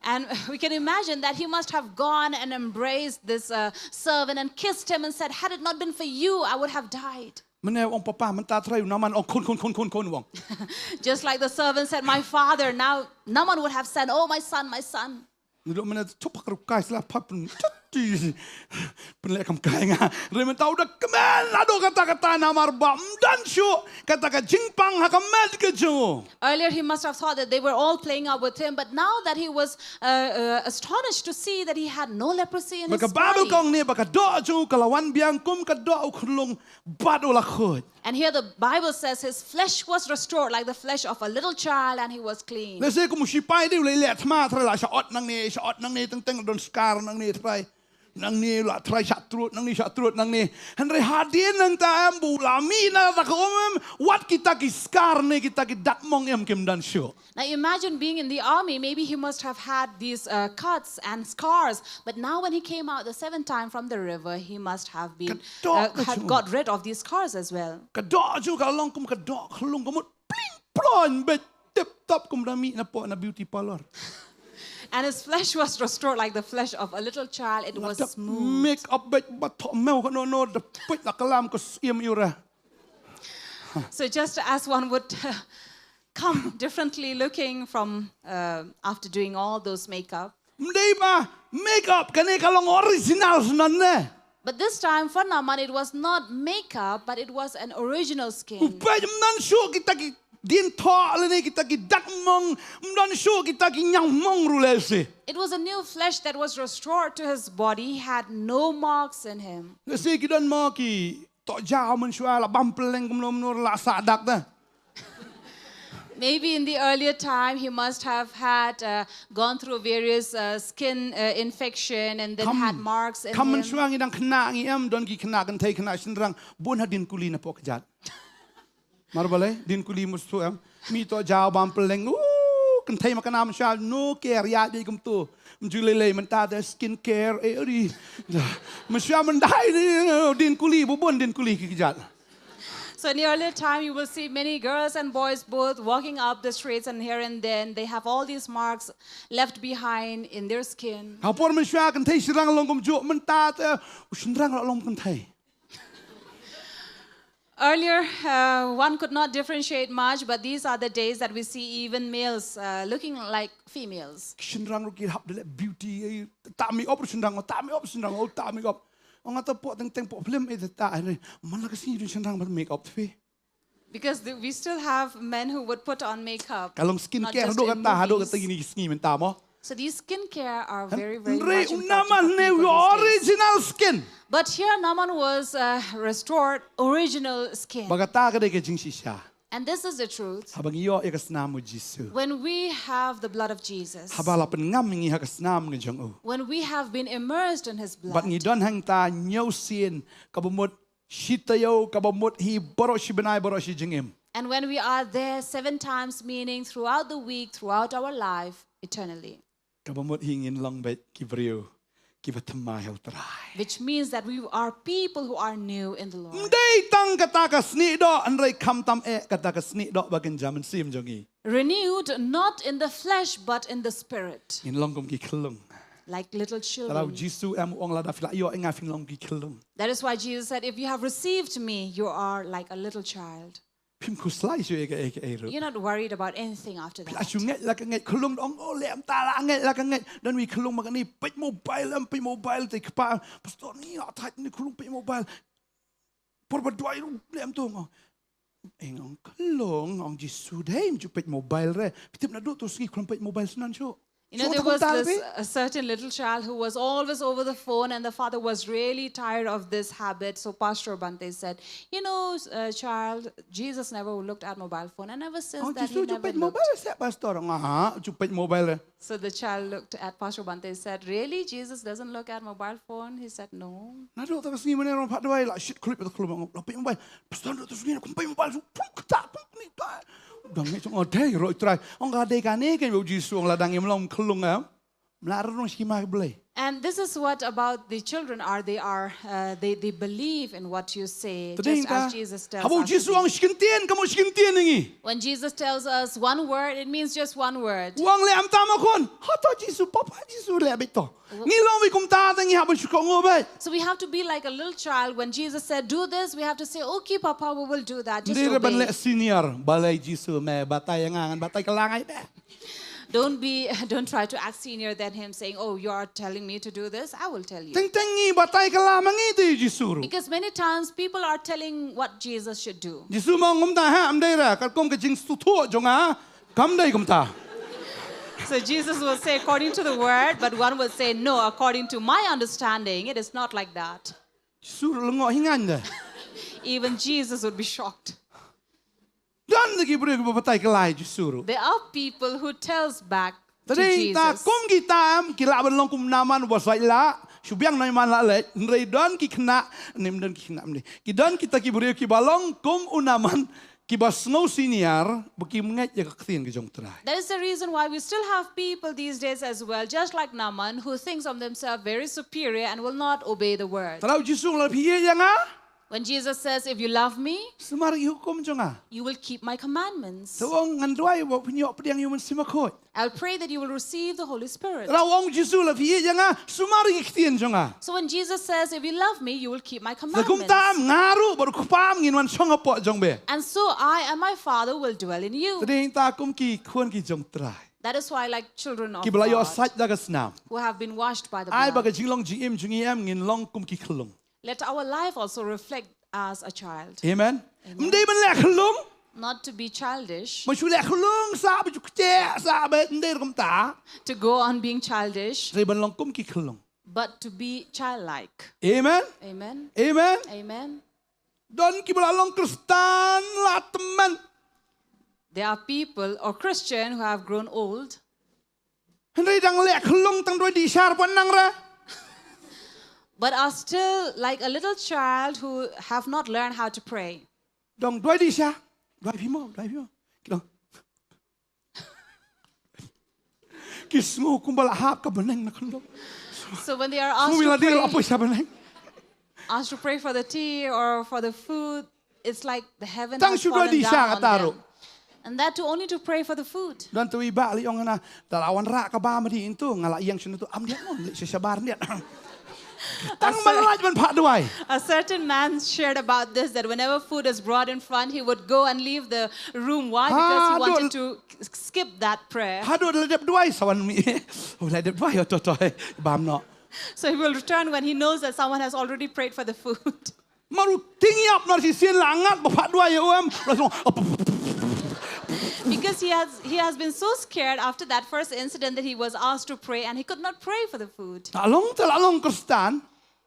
And we can imagine that he must have gone and embraced this servant and kissed him and said, "Had it not been for you, I would have died." Just like the servant said, "My father," now Naaman would have said, "Oh, my son, my son." Earlier he must have thought that they were all playing up with him, but now that he was astonished to see that he had no leprosy in his body. And here the Bible says his flesh was restored like the flesh of a little child, and he was clean. Nang ni la try shot through nang ni shot through nang ni Henry hadin nang ta ambu la mina ta komem what kita ki scar ne kita ki dak mong em kem dan show. Now imagine being in the army, maybe he must have had these cuts and scars, but now when he came out the 7th time from the river, he must have been had got rid of these scars as well. Kadok ju ka long kum kadok lung kum pling plon be tip top kum da mi na po na beauty parlor. And his flesh was restored like the flesh of a little child. It was smooth. Make up but no the put la kalam ko iem yura. So just as one would come differently looking from after doing all those makeup. Makeup kane kalong originals nan ne. But this time for Naaman it was not makeup, but it was an original skin. din tho le ni kita ki dak mong mdon shu kita ki nyang mong ru le si. It was a new flesh that was restored to his body. He had no marks in him. Le si ki don mo ki to jaw man shwa la bam pleng kum nom nur la sa dak da. Maybe in the earlier time, he must have had gone through various skin infection and then had marks in Kam man him. shwa ngi dang khna ngi am don ki khna kan thai khna sin rang bun ha din kuli na pok jat. Mar balai din kuli mus tu am mi to jaw bam pleng kan thai ma kana man shwa no care ya di kum tu. Mjule le man ta da skin care e ri. Man shwa man dai din kuli bu bun din kuli ki jat. So in the earlier time, you will see many girls and boys both walking up the streets, and here and then they have all these marks left behind in their skin. Ha por man shwa kan thai sirang long kum ju man ta sin rang long kan thai. Earlier, one could not differentiate much, but these are the days that we see even males looking like females. Sin rang ru ki hap de beauty ta mi op sin rang ta mi op sin rang ta mi op. Ang ata po teng po film e ta ai man la kasi sin rang make up fe. Because we still have men who would put on makeup. Kalong skin not care just do in ka ta do ka movies. tini skin men ta mo. So these skin care are very, very Re much important unaman for ne people these days. original skin. But here Naaman was restored original skin. Bagata ka de ke jing siya. And this is the truth. Habang iyo e kasna mo Jisu. When we have the blood of Jesus, Habala pen ngam ngi ha kasna mo jang o. when we have been immersed in his But blood, ngi don hang ta nyaw sin kabumot shitayo kabumot hi boro shi benai boro shi jingim. and when we are there 7 times, meaning throughout the week, throughout our life, eternally, Kabumot hingin long bet kibriyo kibatamay ho try. which means that we are people who are new in the Lord. Day tang katakas ni do anray kamtam e katakas ni do bagan jaman sim jongi. Renewed not in the flesh, but in the spirit, In long kum ki klung. like little Talaw children. Jisu am ong lada fila iyo nga fin long ki klung. That is why Jesus said, if you have received me, you are like a little child. Pim kuslai su ega ega ero. You're not worried about anything after that. Asu nget la ka nget klung ong ole am tala nget la ka nget dan wi klung magani pet mobile te kpa pastor ni atat ni klung pet mobile. Por badwai ru lem tu ngo. Eng klung ong Jisu dai ju pet mobile re. Pitip na do to ski klung pet mobile sunan sho. You know, there was a certain little child who was always over the phone, and the father was really tired of this habit. So Pastor Bantei said, you know, child, Jesus never looked at mobile phone, and ever since that he never looked. So the child looked at Pastor Bantei and said, really, Jesus doesn't look at mobile phone? He said, no. Dang itu ngode roi try. Ong gade kane kan bu Jisu ong ladang im long kelung am. Melarung skima boleh. And this is what about the children are. They believe in what you say, just as Jesus tells Habu us. Jisu ong skintian kamu skintian ini. When Jesus tells us one word, it means just one word. Wang le am tama kon. Hato Jisu papa Jisu le beto. Ngi long wi kum ta tangi habu shukong obai. So we have to be like a little child. When Jesus said, do this, we have to say, okay, Papa, we will do that. Just Ndire ban le obey. senior balai Jisu me batay ngangan batay kalangai be. Don't try to act senior than him saying, oh, you are telling me to do this. I will tell you. Teng tengi batay kalamangi tu Jisu. Because many times people are telling what Jesus should do. Jisu mong kum ta ha am dai ra kal kom ke jing su thu jonga kam dai kum ta. So Jesus will say according to the word, but one will say, no, according to my understanding, it is not like that. Jisu lengo hingan dah. Even Jesus would be shocked. Dan lagi beri ke batay kalai Jisu. There are people who tells back to Tadi ta Jesus. kum kita am kila ban long kum naman wasai la subyang na man la le ndrei don ki kena nim don ki kena ni. Ki don kita ki beri ki balong kum unaman ki bas no senior buki mengat ya kethin ke jong trai. That is the reason why we still have people these days as well, just like Naaman, who thinks of themselves very superior and will not obey the word. Talau Jisu la piye yang ah When Jesus says, if you love me, semar hukum jonga. you will keep my commandments. Tawang ngandwai wa punyok pediang yuman simakot. I'll pray that you will receive the Holy Spirit. Talau Jisu la piye yang ah semar kethin jonga. So when Jesus says, if you love me, you will keep my Takum commandments. tam ngaru baru kupam nginwan songa po jong be. And so I and my Father will dwell in you. Tadi ta kum ki khun ki jong trai. That is why, like children of Ki belayo God, saj daga snam. who have been washed by the Ai blood, baga jinglong jingim jingiem ngin long kum ki khlung. let our life also reflect as a child. Amen. Mdei ban lek khlung. not to be childish, mà chú lẹ khâu lông sa mà chú che sa bên đây không ta to go on being childish, rồi bên lòng cũng kí khâu lông but to be childlike. amen Amen. amen Amen. don kí bala long Kristen là teman There are people or Christian who have grown old, Henry đang lẹ khâu lông tăng đôi đi xa quan năng ra but are still like a little child who have not learned how to pray. dong đôi đi xa đôi phí mò kí dong kí sngô cũng bala hap các bên anh là khâu lông So when they are sngô vì là đi là asked apa sa bên anh to pray for the tea or for the food, it's like the heaven Tang has shu fallen di down sa on kataro. them. And that too only to pray for the food. dan tu iba li ong na dalawan ra ka ba ma di itu ngala iyang sinu tu am dia mon li sabar dia tang malaj man pha duai A certain man shared about this, that whenever food is brought in front, he would go and leave the room. Why? Because he wanted to skip that prayer. ha do le dep duai sawan mi o le dep duai to bam no So he will return when he knows that someone has already prayed for the food. maru tingyap no si sien langat ba pha duai om Because he has been so scared after that first incident that he was asked to pray and he could not pray for the food. along Kristen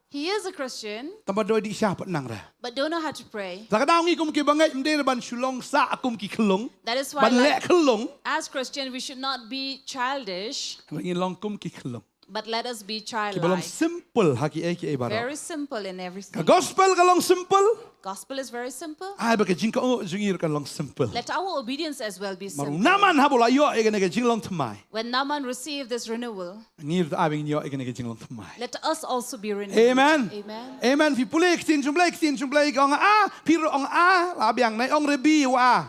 He is a Christian, tamba do di sha pat nang ra but don't know how to pray. la ka daw ngi kum ki bangai mde ban Shillong sa akum ki khlong That is why, ban le like, khlong as Christians, we should not be childish, ngi long kum ki khlong but let us be ki balong childlike. simple ha ki e baro Very simple in ka everything. gospel ka long simple Gospel is very simple. ai ba ka jing ka o jingir ka long simple Let our obedience as well be Maru simple. naman habola yo e gane jing long tmai. When Naaman received this renewal, Ngir ta abing yo e gane jing long tmai. let us also be renewed. Amen. Amen. Amen. Fi pulek tin jumblek ong a piro ong a la biang nai ong rebi wa.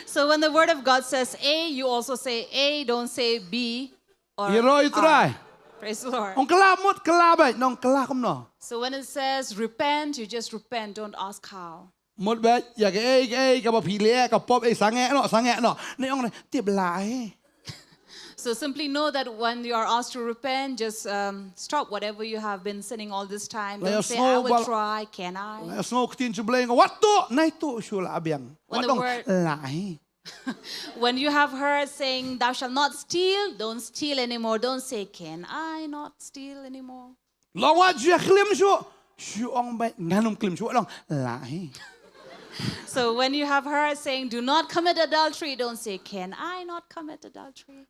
So when the word of God says A, you also say A, don't say B or Iro R. itrai. Praise the Lord. Ong kelamut kelabai nong kelakom no. So when it says repent, you just repent. Don't ask how. Mot ba ya ke ka ba pile ka pop e sange no. Nei ong tiep lai. So simply know that when you are asked to repent, just stop whatever you have been sinning all this time. Leo Don't say, I will snowball- try, can I? Snok tin jumblek wat to nai to shula abiang. When Wat the dong word- lai. When you have heard saying, thou shalt not steal, don't steal anymore. Don't say, can I not steal anymore? Lo wa ju klim shu ong ba nganum klim shu dong lai. So when you have heard saying, do not commit adultery, don't say, can I not commit adultery?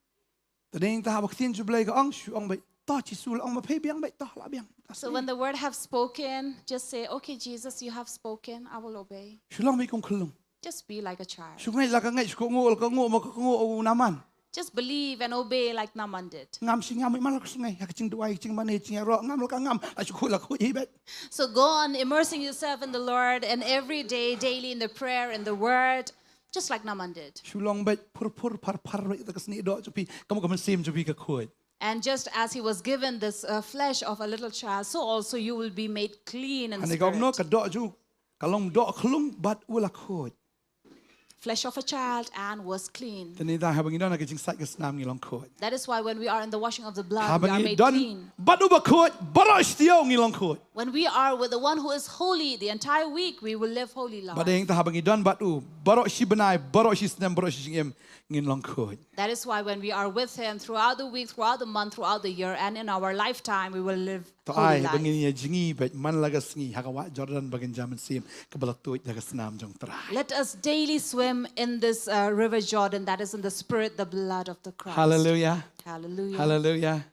Tading ta habak tin jumblek ong shu ong ba to chi sul ong ma phe biang ba to la biang. So when the word have spoken, just say, okay, Jesus, you have spoken. I will obey. Shulong mi kong khlong. Just be like a child. Su ngai la ka ngai ko ngol ma ko ngo naman. Just believe and obey like Naaman did. Ngam sing ngam mal ko ngai ha ching duai ching man ching ro ngam la ka ngam la ku i bet. So go on immersing yourself in the Lord and every day, daily in the prayer and the word, just like Naaman did. Shulong bet par ta ka sni do chu pi kam ko man sim chu pi ka khoi. And just as he was given this flesh of a little child, so also you will be made clean in Ani gong no ka spirit. do chu ka long do khlung bat ula khoi. Flesh of a child and was clean. Tani da habang idon ka ching sai ka snam ngi long khoi. That is why when we are in the washing of the blood, we are Habang made idon clean. bat u ba khoi baro stio ngi long khoi. When we are with the one who is holy the entire week, we will live holy lives. Badeng ta habang idon bat u baro shi banai baro shi snam baro shi em ngin long khoi. That is why when we are with him throughout the week, throughout the month, throughout the year, and in our lifetime, we will live To holy ai bangin lives. ya jingi bet man laga sngi hakawa Jordan bagin jaman sim ka balak tuit laga snam jong trai. Let us daily swim in this river Jordan that is in the spirit, the blood of the Christ. Hallelujah. Hallelujah. Hallelujah.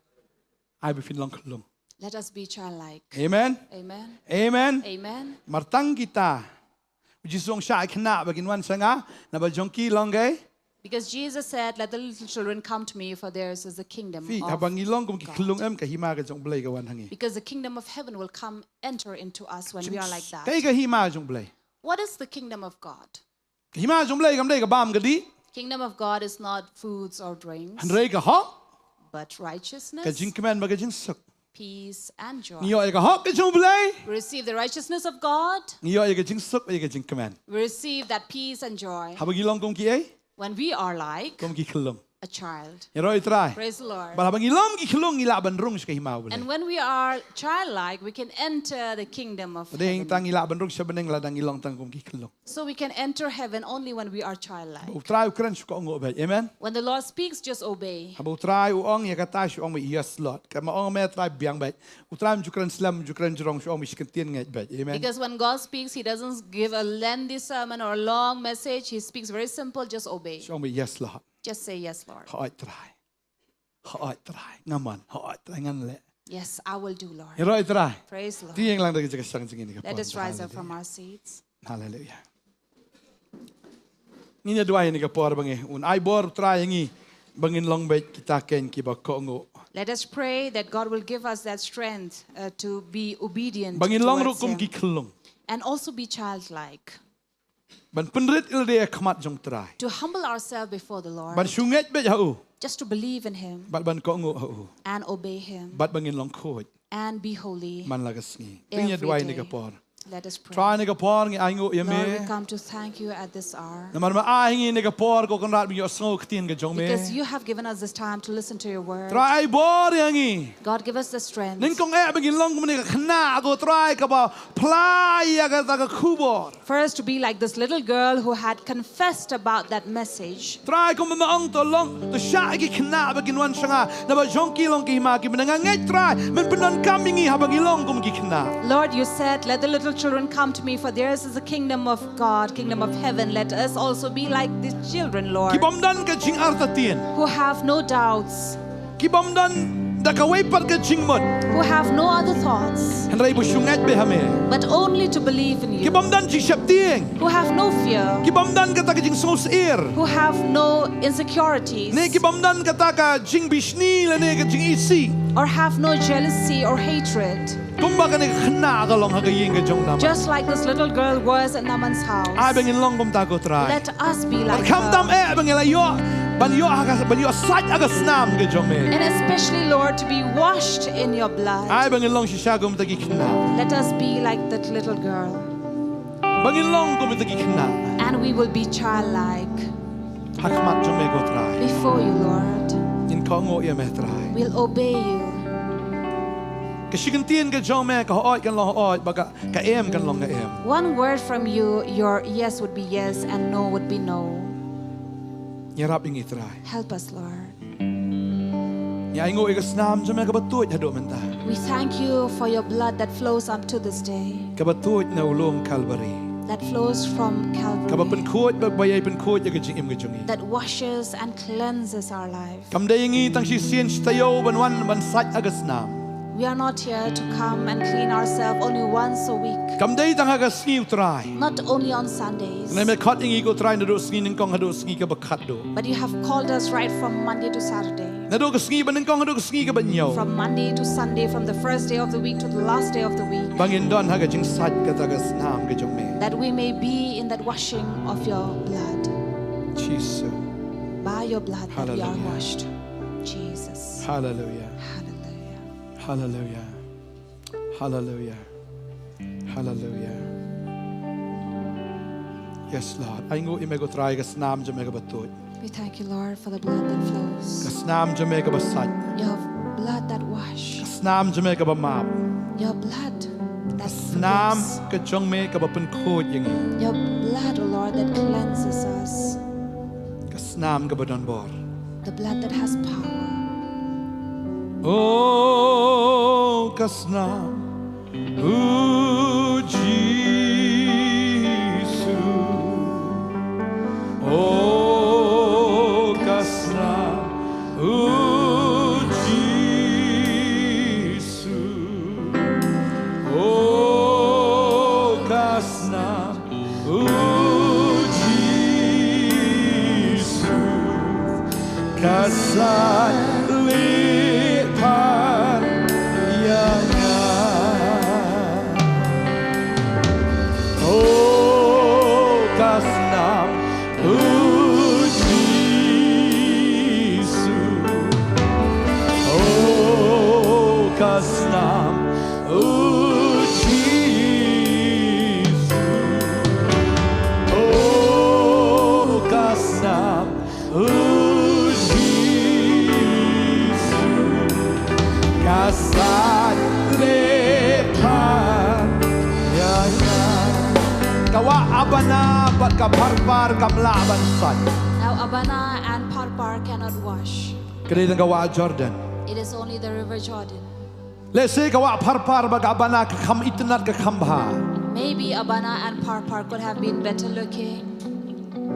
I be fin long kulung. Let us be childlike. Amen. Amen. Amen. Amen. Martang kita. Jisong sha kna bagin wan sanga na ba jongki longai. Because Jesus said, let the little children come to me, for theirs is the kingdom Fi of habang ilong kum ki God. kulung em ka hima ka jong blay ka wan hangi. Because the kingdom of heaven will come, enter into us when we are like that. Kay ka hima jong blay. What is the kingdom of God? Ka hima jong blay kam blay ka bam ka di. Kingdom of God is not foods or drinks, Handray ka hok but ka righteousness, jing kemen ba ka jing suk. peace, and joy. Ngiyo ay ka hok ka jong blay. We receive the righteousness of God. Ngiyo ay ka jing suk ay ka jing kemen. We receive that peace and joy. Habang ilong kum ki ay When we are like, kum ki kulung. a child. Yaroi try. Praise the Lord. Bala bang ilom ki khilong ila ban rung ska himau And bole. when we are childlike, we can enter the kingdom of Ding heaven. tang ila ban rung sa beneng la dang ilong tang kum ki khilong. So we can enter heaven only when we are childlike. Bu try ukran suka ngo ba. Amen. When the Lord speaks, just obey. Abu try uong ya kata su ong yes lot. Ka ma ong me try biang ba. Utram jukran slam jukran jurong su ong mi sikentien ngai ba. Amen. Because when God speaks, He doesn't give a lengthy sermon or a long message. He speaks very simple, just obey. Su ong mi yes lot. Just say yes, Lord. Hoi try. Hoi try. Ngaman. Hoi try ngan le. Yes, I will do, Lord. Yaroi try. Praise the Lord. Tiang lang dagi jaga sang singini ka. Let us rise up from our seats. Hallelujah. Ninya dua ini ka por bangi. Un ai bor try ngi bangin long bait kita ken ki ba ko ngo. Let us pray that God will give us that strength to be obedient Bangin long towards rukum ki Him khilong. and also be childlike. Ban penrit il dia khamat jong try. To humble ourselves before the Lord, Ban sunget bet hau. just to believe in Him Bat ban ko ngo hau. and obey Him Bat bangin long khoj. and be holy. Man lagas ngi. Tinya dua ini ka Every por. Let us pray. Try ni ka por ngi ai ngo ya Lord, we me. come to thank you at this hour Naman ma ai ngi ni ka por ko kan rat bi yo sngo ktin ka jong me. because you have given us this time to listen to your word. Try bor yang ngi. God, give us the strength. Ning kong bangin long ko ni ka khna ko try ka ba plai ya ka ta ka khubor. First, to be like this little girl who had confessed about that message. Try ko maong to long to sha ki khna ba ginwan sanga na ba jong ki long ki ma ki menanga ngai try men penon kami ngi ha ba gilong kum ki khna. Lord, you said, let the little children come to me, for theirs is the kingdom of God, kingdom of heaven. Let us also be like these children, Lord, Ki bomdan ka jing artatien. who have no doubts, Ki bomdan da ka wai par ka jing mod. who have no other thoughts, Henrai bu shungat be hame. but only to believe in Ki you, bomdan ji shap tieng. who have no fear, Ki bomdan ka ta ka jing sos ir. who have no insecurities, Ne ki bomdan ka ta ka jing bishni la ne ka jing isi. or have no jealousy or hatred. Kumba ka ne ka khna ka long ha ka yeng ka jong nama. Just like this little girl was at Naaman's Ai house. bangin long kum ta ko try. Let us be like Kam tam her. bangin la yo. Ban yo saj aga snam ka jong me. And especially, Lord, to be washed in your blood. Ai bangin long shisha kum ta ki khna. Let us be like that little girl. Bangin long kum ta ki khna. And we will be childlike Hakmat jong me ko try. before you, Lord. In ko ngo ye me try. We'll obey you. Kashigantian ka jong me ka hoot kan long hoot baga ka em kan long ka em. One word from you, your yes would be yes and no would be no. Yarap ingi try. Help us, Lord. Ya ingo ikas nam jong me ka batut hado menta. We thank you for your blood that flows up to this day, Ka batut na ulong Calvary. that flows from Ka ba Calvary, penkot ba bayay penkot ya ka jing im ka jongi. that washes and cleanses our life. Kam dayangi tang si sien stayo ban wan ban saj agas nam. We are not here to come and clean ourselves only once a week, Kam day tang agas ngiu try. not only on Sundays, Na me khat ingi ko try na do sngi ning kong hado sngi ka ba khat do. but you have called us right from Monday to Saturday, Na do ka sngi ba ning kong hado ka sngi ka ba nyaw. from Monday to Sunday, from the first day of the week to the last day of the week, Bangin don ha ka jing saj ka tagas nam ka jong me. that we may be in that washing of your blood. Jesus. By your blood that we are Hallelujah. washed. Jesus. Hallelujah. Hallelujah. Hallelujah. Hallelujah. Hallelujah. Yes, Lord. Aingo imego try ka snam jame ka batut. We thank you, Lord, for the blood that Ka flows, snam jame ka ba saj. your blood that Ka washes, snam jame ka ba map. your blood that Snam forgives, ka jong me ka ba penkot yangi. your blood, O Lord, that cleanses us, Ka snam ka ba don bor. the blood that has power. Oh, ka snam. Oh, Jesus. Oh, ka snam. Oh, Jesus. Oh, ka snam. Oh, Jesus. Kasai lipan yangan. Oh, kasnam, oh Jesus. Oh, kasnam, oh Jesus. Oh, kasnam, oh Jesus. kawa abana bat ka parpar kamla bansai. Now Abana and Parpar cannot wash. Kadang kawa Jordan. It is only the river Jordan. Let's say kawa parpar bat abana ka kham itnat ka khambha. Maybe Abana and Parpar could have been better looking.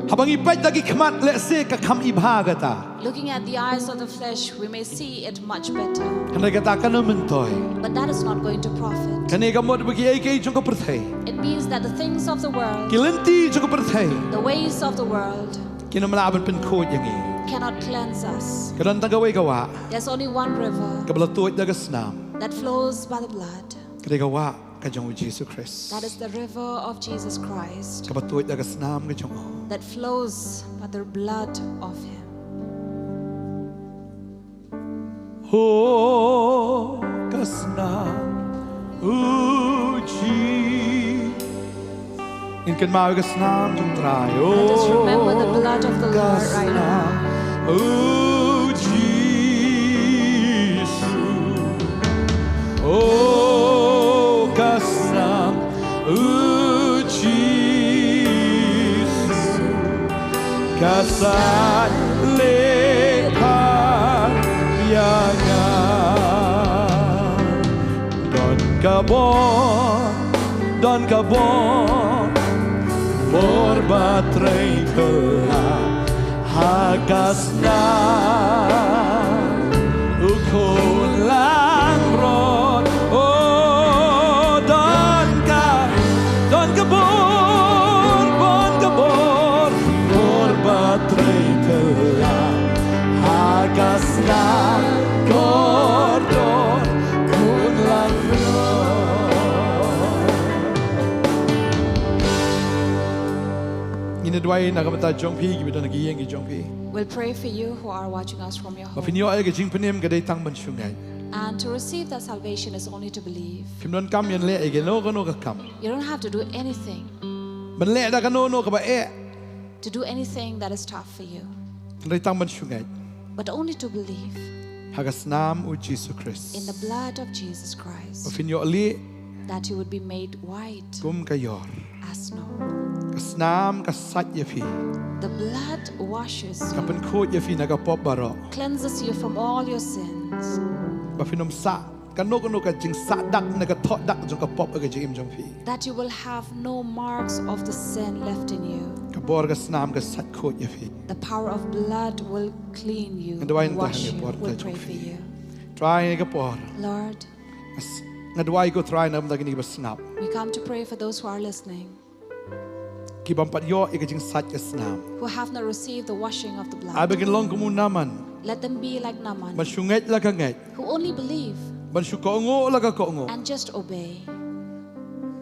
Habangi pait lagi khmat let's say ka kham ibha gata. Looking at the eyes of the flesh, we may see it much better. Kanai kata kana mentoy. But that is not going to profit. Kanai kamot bagi ai kai jong ka perthai. It means that the things of the world, Kilanti jong ka perthai. the ways of the world, Kinamlaban pen khod yang ni. cannot cleanse us. Kadan tagaway kawa. There's only one river Kabalatuot dagasnam. that flows by the blood. Kadai kawa kajong Jesus Christ. That is the river of Jesus Christ Kabatuot dagasnam kajong. that flows by the blood of Him. Oh, kasnam uji. Inkan mau kasnam jong try. Let us remember the blood of the Lord right now. Oh, Jesus. Oh, kasam. Oh, Jesus. Kasat lekar yangan. Don kabon. Borbatrei telah hagasna ukulang rod oh don kabor borbatrei telah hagasna kordon kunlang rod. Inadway nakamata jongpi gibidan nagiyeng jongpi. We'll pray for you who are watching us from your home. Mafinyo ay gajing panim gaday tang mansyungay. And to receive that salvation is only to believe. Kimnon kam yan le ay gano ka kam. You don't have to do anything, Man le da kano ka ba to do anything that is tough for you, gaday tang mansyungay. but only to believe Hagas nam u Jesus Christ. in the blood of Jesus Christ, Mafinyo ali that you would be made white kum kayor. as snow. Kasnam kasat yafi. The blood washes you, Kapan khod yafi nagapop baro. cleanses you from all your sins. Mafinom sa kano ka jing sa dak nagathot dak jong kapop aga jing jongpi. That you will have no marks of the sin left in you. Kabor kasnam kasat khod yafi. The power of blood will clean you Ngadaway and na wash tayo, you. Lord, We'll tayo pray jong for you. Try ngapor. Lord, Ngadway ko try na mdagini basnap. we come to pray for those who are listening, Kibampat yo ikajing sat kasnam. who have not received the washing of the Ay blood. bagin long kumu naman. Let them be like Naaman, Masyunget lakanget. who only believe Mansyukongo lagakongo. and just obey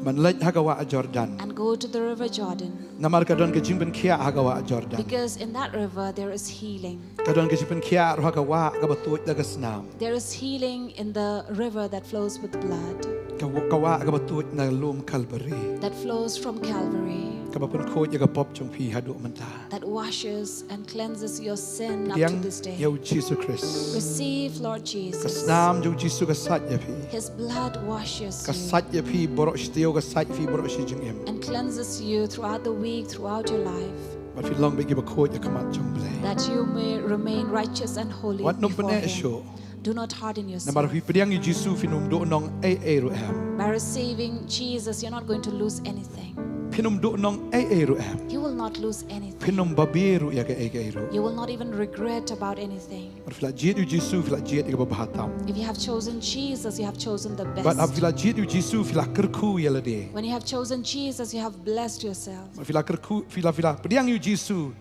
Manlait hagawa a Jordan. and go to the river Jordan, Namar kadon kajing ben kia hagawa a Jordan. because in that river there is healing. Kadon kajing ben kia ro hagawa gabatut dagasnam. There is healing in the river that flows with blood, Kawa gabatut na lum Calvary. that flows from Calvary, Kabapun khod yagapop jong pi hadu manta. that washes and cleanses your sin up to Diang this day. yaw Jesus Christ. Receive, Lord Jesus. Kasnam jong Jesus kasat yapi. His blood washes you Kasat yapi borok shtiyo kasat fi borok shi jing im. and cleanses you throughout the week, throughout your life, But fi long bigi ba khod yakamat jong blay. that you may remain righteous and holy Wat num before pene Him. show. Do not harden Namar yourself. fi priang yu Jesus fi num do nong ay ru am. By receiving Jesus, you're not going to lose anything. Pinum do nong ay ru am. You will not lose anything. Pinum babiru ya ka ay ru. You will not even regret about anything. But fila jit yu Jesus fila jit ya bahatam. If you have chosen Jesus, you have chosen the But ab best. fila jit yu Jesus fila kerku ya lade. When you have chosen Jesus, you have blessed yourself. But fila kerku fila priang yu Jesus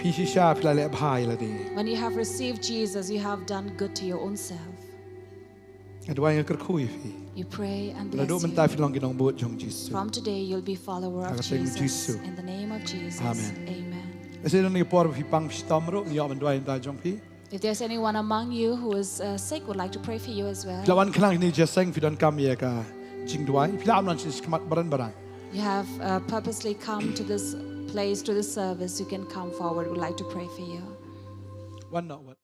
fi shisha fila le bhai lade. When you have received Jesus, you have done good to your own self. Adwai nga kerku ya fi. You pray and Lado bless menta you. fi long ginong buot jong Jesus. From today, you'll be follower of Agatay mo, Jesus. Jesus. In the name of Jesus. Amen. Amen. Kasi nung nagpor fi pang stamro ni yaman dwai nda jong fi. If there's anyone among you who is sick, would like to pray for you as well. Lawan klang ni jaseng fi don kam ya ka jing dwai. Fila amnan sis kamat baran barang. You have purposely come to this place, to this service. You can come forward. We'd like to pray for you. One not what.